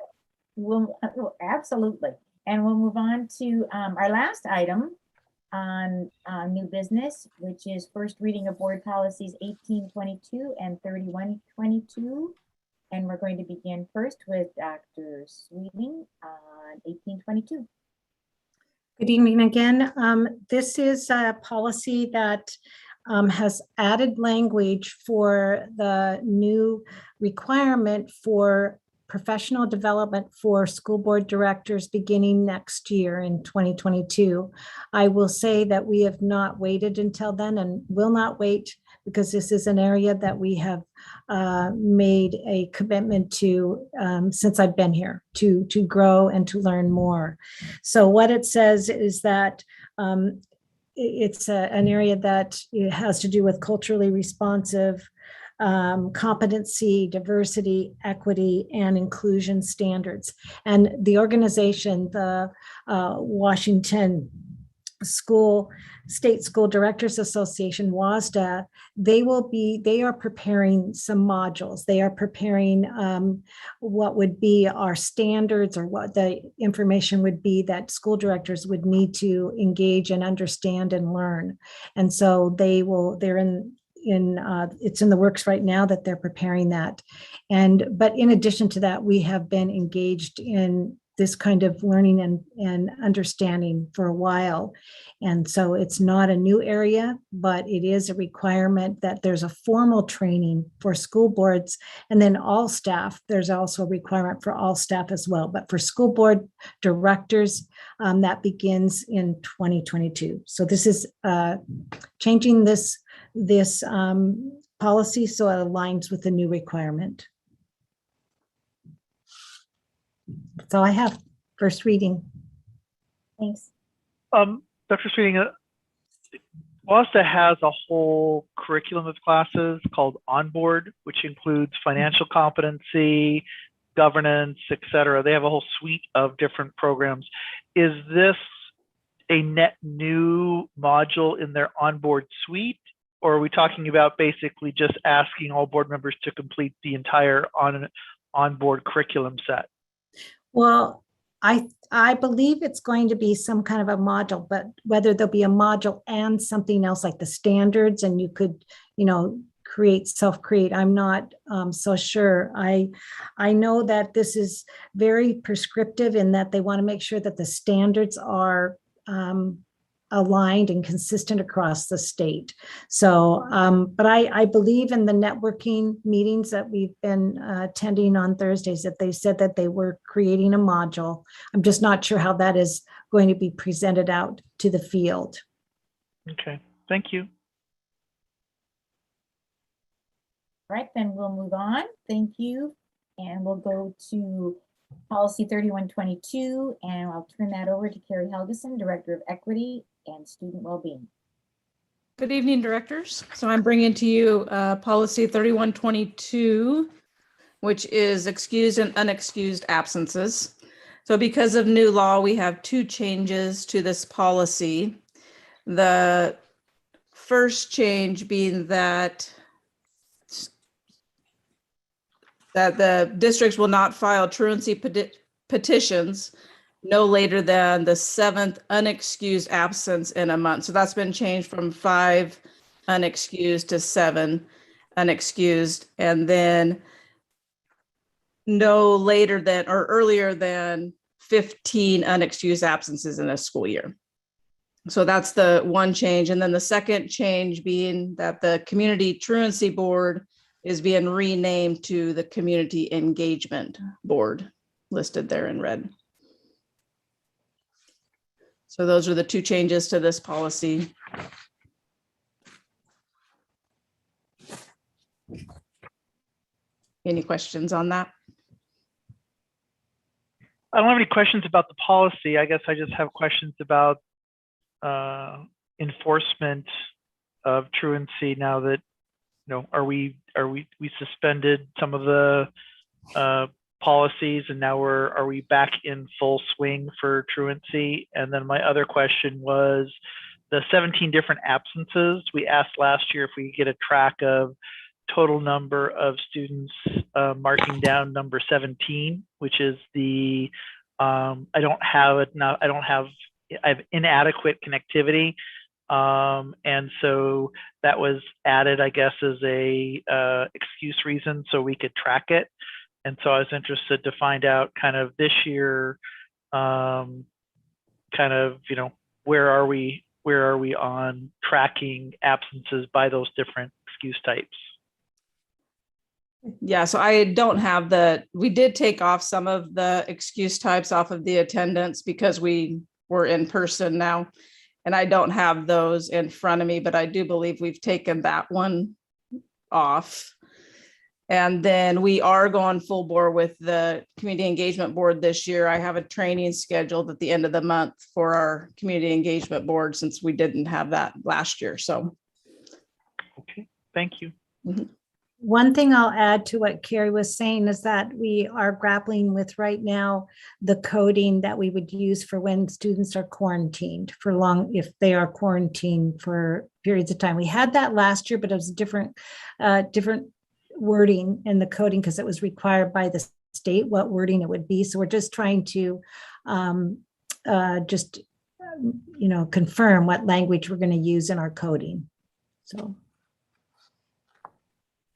we'll absolutely. And we'll move on to our last item on new business, which is first reading of board policies 1822 and 3122. And we're going to begin first with Dr. Sweeting on 1822.
Good evening again. This is a policy that has added language for the new requirement for professional development for school board directors beginning next year in 2022. I will say that we have not waited until then and will not wait, because this is an area that we have made a commitment to since I've been here, to grow and to learn more. So what it says is that it's an area that it has to do with culturally responsive competency, diversity, equity, and inclusion standards. And the organization, the Washington State School Directors Association, WASDA, they are preparing some modules. They are preparing what would be our standards, or what the information would be that school directors would need to engage and understand and learn. And so it's in the works right now that they're preparing that. But in addition to that, we have been engaged in this kind of learning and understanding for a while. And so it's not a new area, but it is a requirement that there's a formal training for school boards, and then all staff. There's also a requirement for all staff as well. But for school board directors, that begins in 2022. So this is changing this policy so it aligns with the new requirement. That's all I have. First reading.
Thanks.
Dr. Sweeting, WASDA has a whole curriculum of classes called Onboard, which includes financial competency, governance, et cetera. They have a whole suite of different programs. Is this a net new module in their Onboard suite, or are we talking about basically just asking all board members to complete the entire Onboard curriculum set?
Well, I believe it's going to be some kind of a module, but whether there'll be a module and something else like the standards, and you could, self-create, I'm not so sure. I know that this is very prescriptive in that they want to make sure that the standards are aligned and consistent across the state. So, but I believe in the networking meetings that we've been attending on Thursdays, that they said that they were creating a module. I'm just not sure how that is going to be presented out to the field.
Okay, thank you.
All right, then we'll move on. Thank you. And we'll go to policy 3122, and I'll turn that over to Carrie Helgeson, Director of Equity and Student Wellbeing.
Good evening, directors. So I'm bringing to you policy 3122, which is excused and unexcused absences. So because of new law, we have two changes to this policy. The first change being that the districts will not file truancy petitions no later than the 7th unexcused absence in a month. So that's been changed from 5 unexcused to 7 unexcused, and then no later than or earlier than 15 unexcused absences in a school year. So that's the one change. And then the second change being that the Community Truancy Board is being renamed to the Community Engagement Board, listed there in red. So those are the two changes to this policy. Any questions on that?
I don't have any questions about the policy. I guess I just have questions about enforcement of truancy now that, we suspended some of the policies and now are we back in full swing for truancy? And then my other question was the 17 different absences. We asked last year if we could get a track of total number of students marking down number 17, which is the I have inadequate connectivity. And so that was added, I guess, as a excuse reason so we could track it. And so I was interested to find out kind of this year, kind of, where are we on tracking absences by those different excuse types?
Yeah, so I don't have we did take off some of the excuse types off of the attendance because we were in person now. And I don't have those in front of me, but I do believe we've taken that one off. And then we are going full bore with the Community Engagement Board this year. I have a training scheduled at the end of the month for our Community Engagement Board since we didn't have that last year. So.
Okay, thank you.
Mm-hmm.
One thing I'll add to what Carrie was saying is that we are grappling with right now the coding that we would use for when students are quarantined for long, if they are quarantined for periods of time. We had that last year, but it was different wording in the coding because it was required by the state what wording it would be. So we're just trying to confirm what language we're going to use in our coding. So.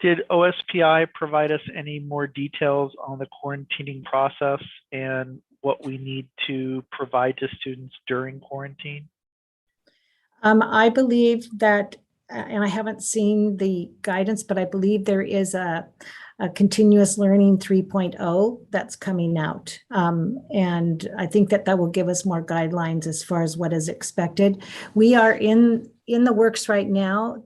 Did OSPI provide us any more details on the quarantining process and what we need to provide to students during quarantine?
I believe that, and I haven't seen the guidance, but I believe there is a continuous learning 3.0 that's coming out. And I think that will give us more guidelines as far as what is expected. We are in the works right now.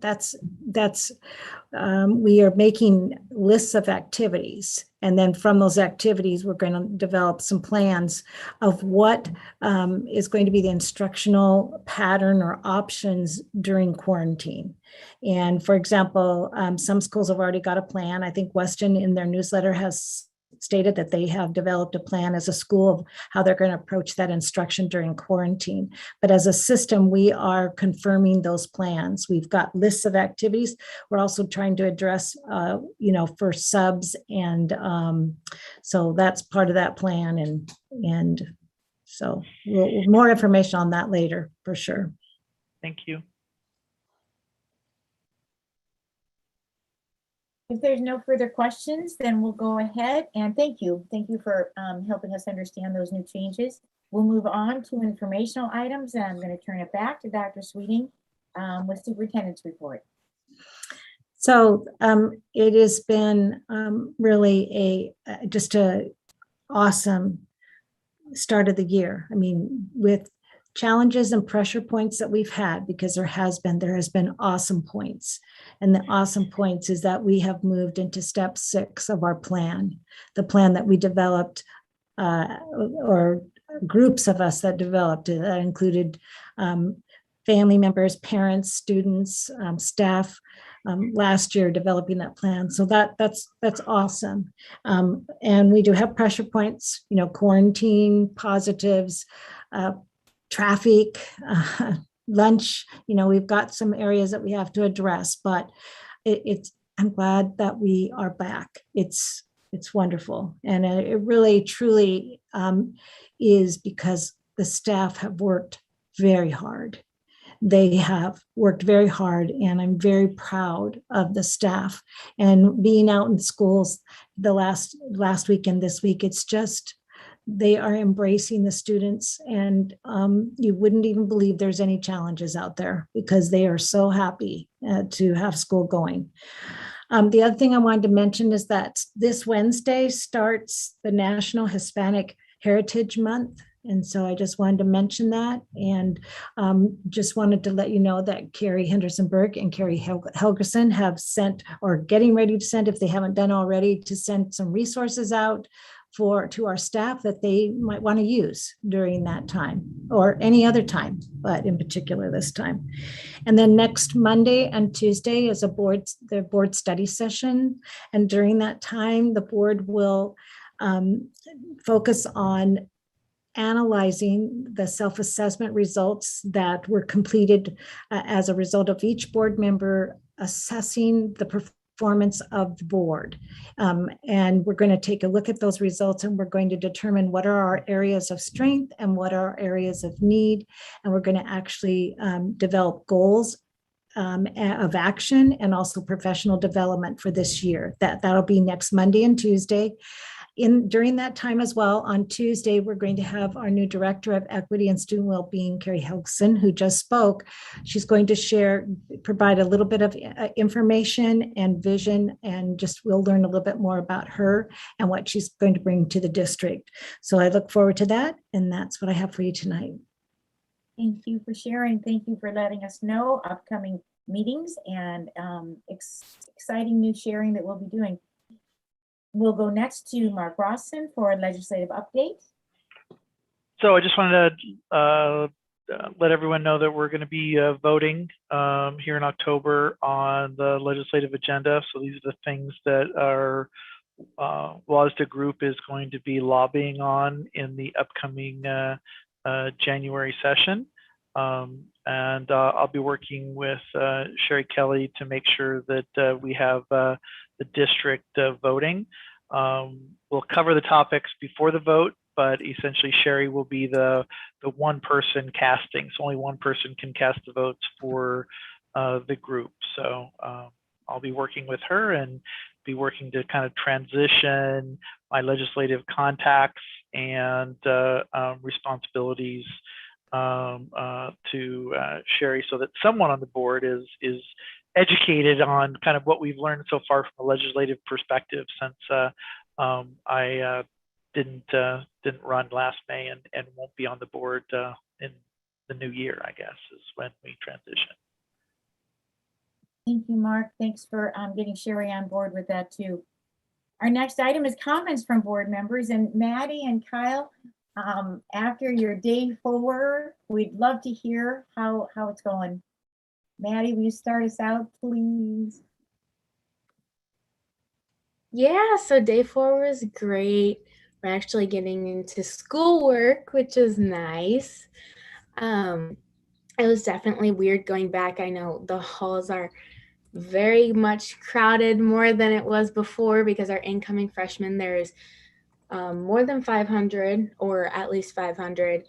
We are making lists of activities. And then from those activities, we're going to develop some plans of what is going to be the instructional pattern or options during quarantine. And for example, some schools have already got a plan. I think Weston in their newsletter has stated that they have developed a plan as a school of how they're going to approach that instruction during quarantine. But as a system, we are confirming those plans. We've got lists of activities. We're also trying to address, for subs. And so that's part of that plan. And so more information on that later, for sure.
Thank you.
If there's no further questions, then we'll go ahead and thank you. Thank you for helping us understand those new changes. We'll move on to informational items, and I'm going to turn it back to Dr. Sweeting with Superintendent's report.
So it has been really just a awesome start of the year. I mean, with challenges and pressure points that we've had, because there has been awesome points. And the awesome points is that we have moved into step 6 of our plan, the plan that we developed, or groups of us that developed it. That included family members, parents, students, staff, last year developing that plan. So that's awesome. And we do have pressure points, quarantine, positives, traffic, lunch, we've got some areas that we have to address, but I'm glad that we are back. It's wonderful. And it really, truly is because the staff have worked very hard. They have worked very hard, and I'm very proud of the staff. And being out in schools the last week and this week, it's just, they are embracing the students, and you wouldn't even believe there's any challenges out there because they are so happy to have school going. The other thing I wanted to mention is that this Wednesday starts the National Hispanic Heritage Month, And so I just wanted to mention that, and just wanted to let you know that Carrie Henderson-Burke and Carrie Helgerson have sent, or getting ready to send, if they haven't done already, to send some resources out to our staff that they might want to use during that time, or any other time, but in particular this time. And then next Monday and Tuesday is the board study session. And during that time, the board will focus on analyzing the self-assessment results that were completed as a result of each board member assessing the performance of the board. And we're going to take a look at those results, and we're going to determine what are our areas of strength and what are our areas of need. And we're going to actually develop goals of action and also professional development for this year. That'll be next Monday and Tuesday. During that time as well, on Tuesday, we're going to have our new Director of Equity and Student Wellbeing, Carrie Helgson, who just spoke. She's going to provide a little bit of information and vision, and just we'll learn a little bit more about her and what she's going to bring to the district. So I look forward to that, and that's what I have for you tonight.
Thank you for sharing. Thank you for letting us know upcoming meetings and exciting new sharing that we'll be doing. We'll go next to Mark Rawson for a legislative update.
So I just wanted to let everyone know that we're going to be voting here in October on the legislative agenda. So these are the things that our WASDA group is going to be lobbying on in the upcoming January session. And I'll be working with Sherry Kelly to make sure that we have the district voting. We'll cover the topics before the vote, but essentially Sherry will be the one person casting. So only one person can cast the votes for the group. So I'll be working with her and be working to kind of transition my legislative contacts and responsibilities to Sherry, so that someone on the board is educated on kind of what we've learned so far from a legislative perspective, since I didn't run last May and won't be on the board in the new year, I guess, is when we transition.
Thank you, Mark. Thanks for getting Sherry on board with that too. Our next item is comments from board members, and Maddie and Kyle, after your day 4, we'd love to hear how it's going. Maddie, will you start us out, please?
Yeah, so day 4 was great. We're actually getting into schoolwork, which is nice. It was definitely weird going back. I know the halls are very much crowded, more than it was before, because our incoming freshmen, there's more than 500, or at least 500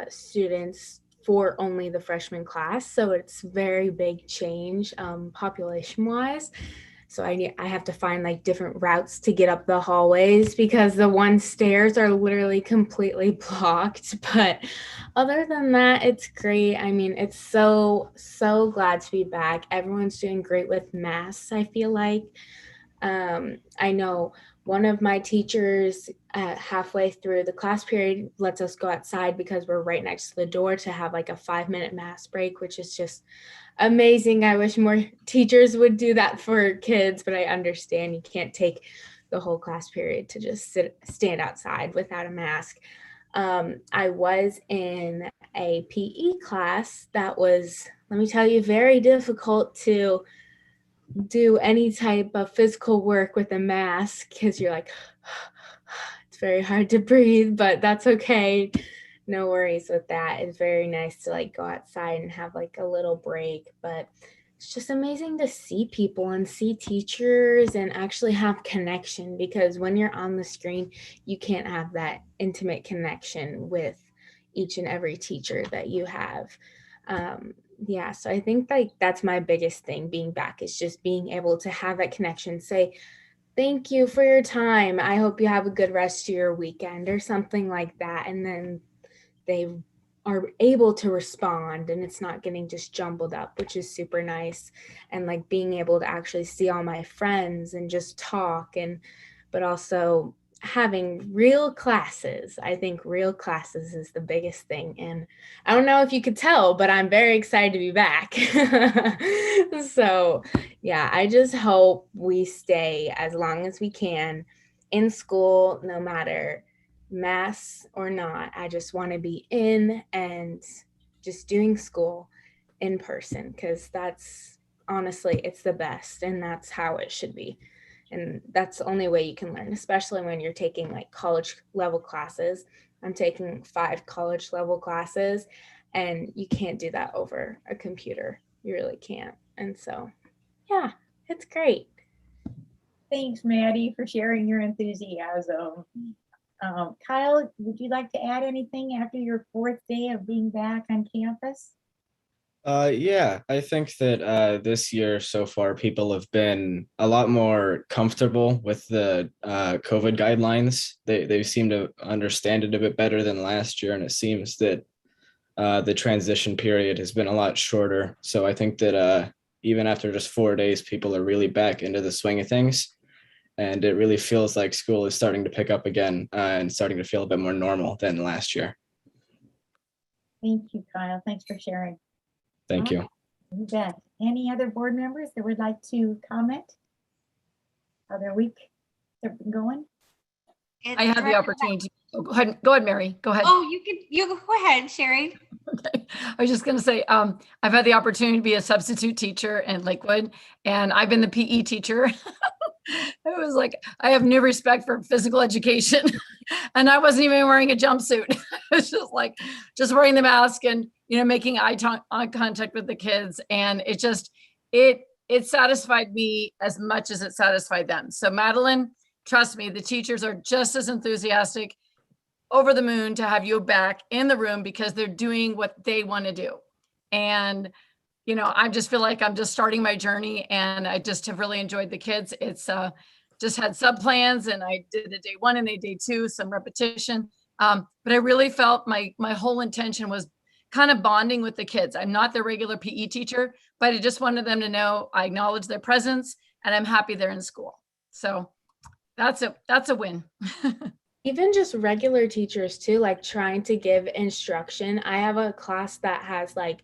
students for only the freshman class. So it's very big change population wise. So I have to find like different routes to get up the hallways, because the one stairs are literally completely blocked. But other than that, it's great. I mean, it's so glad to be back. Everyone's doing great with masks, I feel like. I know one of my teachers halfway through the class period lets us go outside because we're right next to the door to have like a 5-minute mask break, which is just amazing. I wish more teachers would do that for kids, but I understand you can't take the whole class period to just stand outside without a mask. I was in a PE class that was, let me tell you, very difficult to do any type of physical work with a mask, because you're like, it's very hard to breathe, but that's okay. No worries with that. It's very nice to like go outside and have like a little break, but it's just amazing to see people and see teachers and actually have connection, because when you're on the screen, you can't have that intimate connection with each and every teacher that you have. Yeah, so I think like that's my biggest thing being back, is just being able to have that connection, say, thank you for your time. I hope you have a good rest of your weekend, or something like that. And then they are able to respond, and it's not getting just jumbled up, which is super nice. And like being able to actually see all my friends and just talk, but also having real classes. I think real classes is the biggest thing. And I don't know if you could tell, but I'm very excited to be back. So yeah, I just hope we stay as long as we can in school, no matter masks or not. I just want to be in and just doing school in person, because that's honestly, it's the best, and that's how it should be. And that's the only way you can learn, especially when you're taking like college level classes. I'm taking 5 college level classes, and you can't do that over a computer. You really can't. And so, yeah, it's great.
Thanks, Maddie, for sharing your enthusiasm. Kyle, would you like to add anything after your 4th day of being back on campus?
Yeah, I think that this year so far, people have been a lot more comfortable with the COVID guidelines. They seem to understand it a bit better than last year, and it seems that the transition period has been a lot shorter. So I think that even after just 4 days, people are really back into the swing of things. And it really feels like school is starting to pick up again and starting to feel a bit more normal than last year.
Thank you, Kyle. Thanks for sharing.
Thank you.
You bet. Any other board members that would like to comment? How their week has been going?
I had the opportunity. Oh, go ahead, Mary. Go ahead.
Oh, you go ahead, Sherry.
Okay. I was just going to say, I've had the opportunity to be a substitute teacher in Lakewood, and I've been the PE teacher. It was like, I have new respect for physical education, and I wasn't even wearing a jumpsuit. It was just like, just wearing the mask and, making eye contact with the kids. And it satisfied me as much as it satisfied them. So Madeline, trust me, the teachers are just as enthusiastic, over the moon to have you back in the room, because they're doing what they want to do. And, I just feel like I'm just starting my journey, and I just have really enjoyed the kids. It's just had sub plans, and I did a day 1 and a day 2, some repetition. But I really felt my whole intention was kind of bonding with the kids. I'm not their regular PE teacher, but I just wanted them to know I acknowledge their presence, and I'm happy they're in school. So that's a win.
Even just regular teachers too, like trying to give instruction. I have a class that has like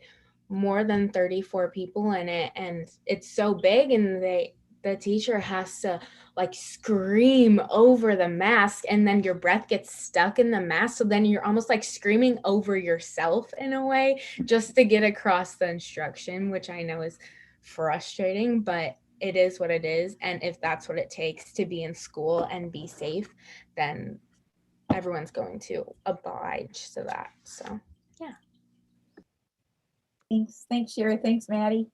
more than 34 people in it, and it's so big, and the teacher has to like scream over the mask, and then your breath gets stuck in the mask, so then you're almost like screaming over yourself in a way, just to get across the instruction, which I know is frustrating, but it is what it is. And if that's what it takes to be in school and be safe, then everyone's going to oblige to that. So yeah.
Thanks, Sherry. Thanks, Maddie.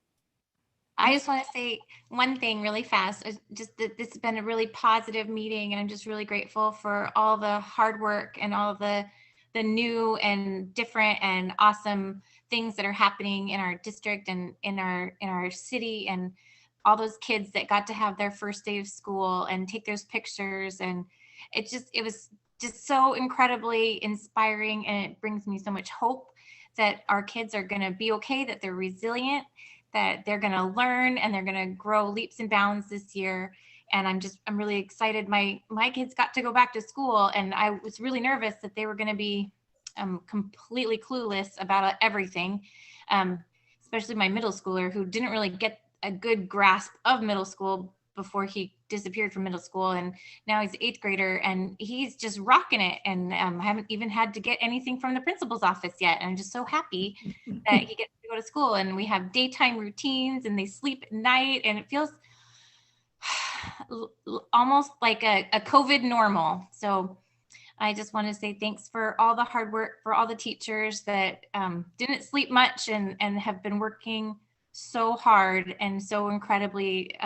I just want to say one thing really fast. Just that this has been a really positive meeting, and I'm just really grateful for all the hard work and all the new and different and awesome things that are happening in our district and in our city, and all those kids that got to have their first day of school and take those pictures. And it was just so incredibly inspiring, and it brings me so much hope that our kids are going to be okay, that they're resilient, that they're going to learn, and they're going to grow leaps and bounds this year. And I'm really excited. My kids got to go back to school, and I was really nervous that they were going to be completely clueless about everything, especially my middle schooler, who didn't really get a good grasp of middle school before he disappeared from middle school, and now he's 8th grader, and he's just rocking it. And I haven't even had to get anything from the principal's office yet, and I'm just so happy that he gets to go to school, and we have daytime routines, and they sleep at night, and it feels almost like a COVID normal. So I just want to say thanks for all the hard work, for all the teachers that didn't sleep much and have been working so hard and so incredibly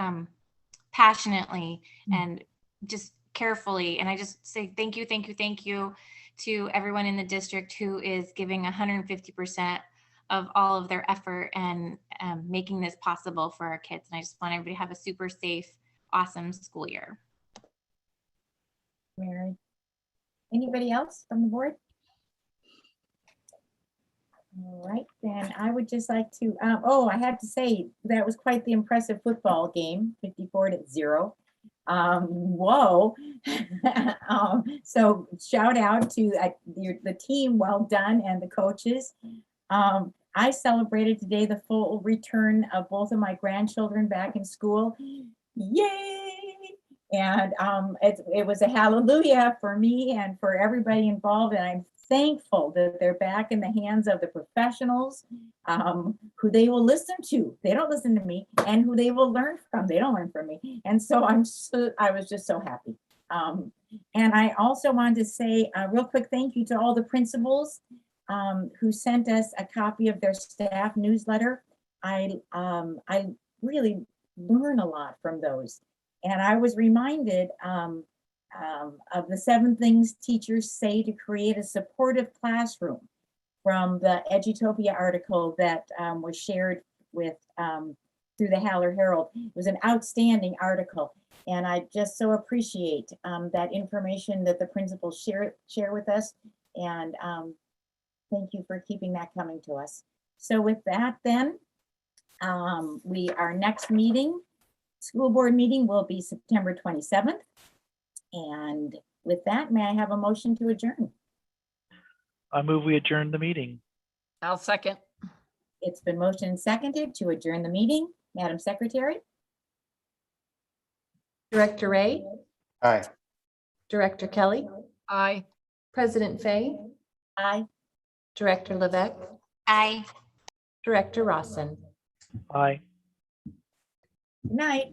passionately and just carefully. And I just say thank you to everyone in the district who is giving 150% of all of their effort and making this possible for our kids. And I just want everybody to have a super safe, awesome school year.
Mary. Anybody else from the board? All right, then I would just like to, I have to say that was quite the impressive football game, 54-0. Whoa. So shout out to the team, well done, and the coaches. I celebrated today the full return of both of my grandchildren back in school. Yay! And it was a hallelujah for me and for everybody involved. And I'm thankful that they're back in the hands of the professionals who they will listen to. They don't listen to me, and who they will learn from. They don't learn from me. And so I was just so happy. And I also wanted to say a real quick thank you to all the principals who sent us a copy of their staff newsletter. I really learn a lot from those. And I was reminded of the 7 things teachers say to create a supportive classroom from the Edutopia article that was shared with through the Haller Herald. It was an outstanding article. And I just so appreciate that information that the principals share with us. And thank you for keeping that coming to us. So with that then, our next meeting, school board meeting, will be September 27th. And with that, may I have a motion to adjourn?
I move we adjourn the meeting.
I'll second.
It's been motioned and seconded to adjourn the meeting. Madam Secretary?
Director Ray,
Aye.
Director Kelly,
Aye.
President Fay,
Aye.
Director Levesque,
Aye.
Director Rossen.
Aye.
Good night.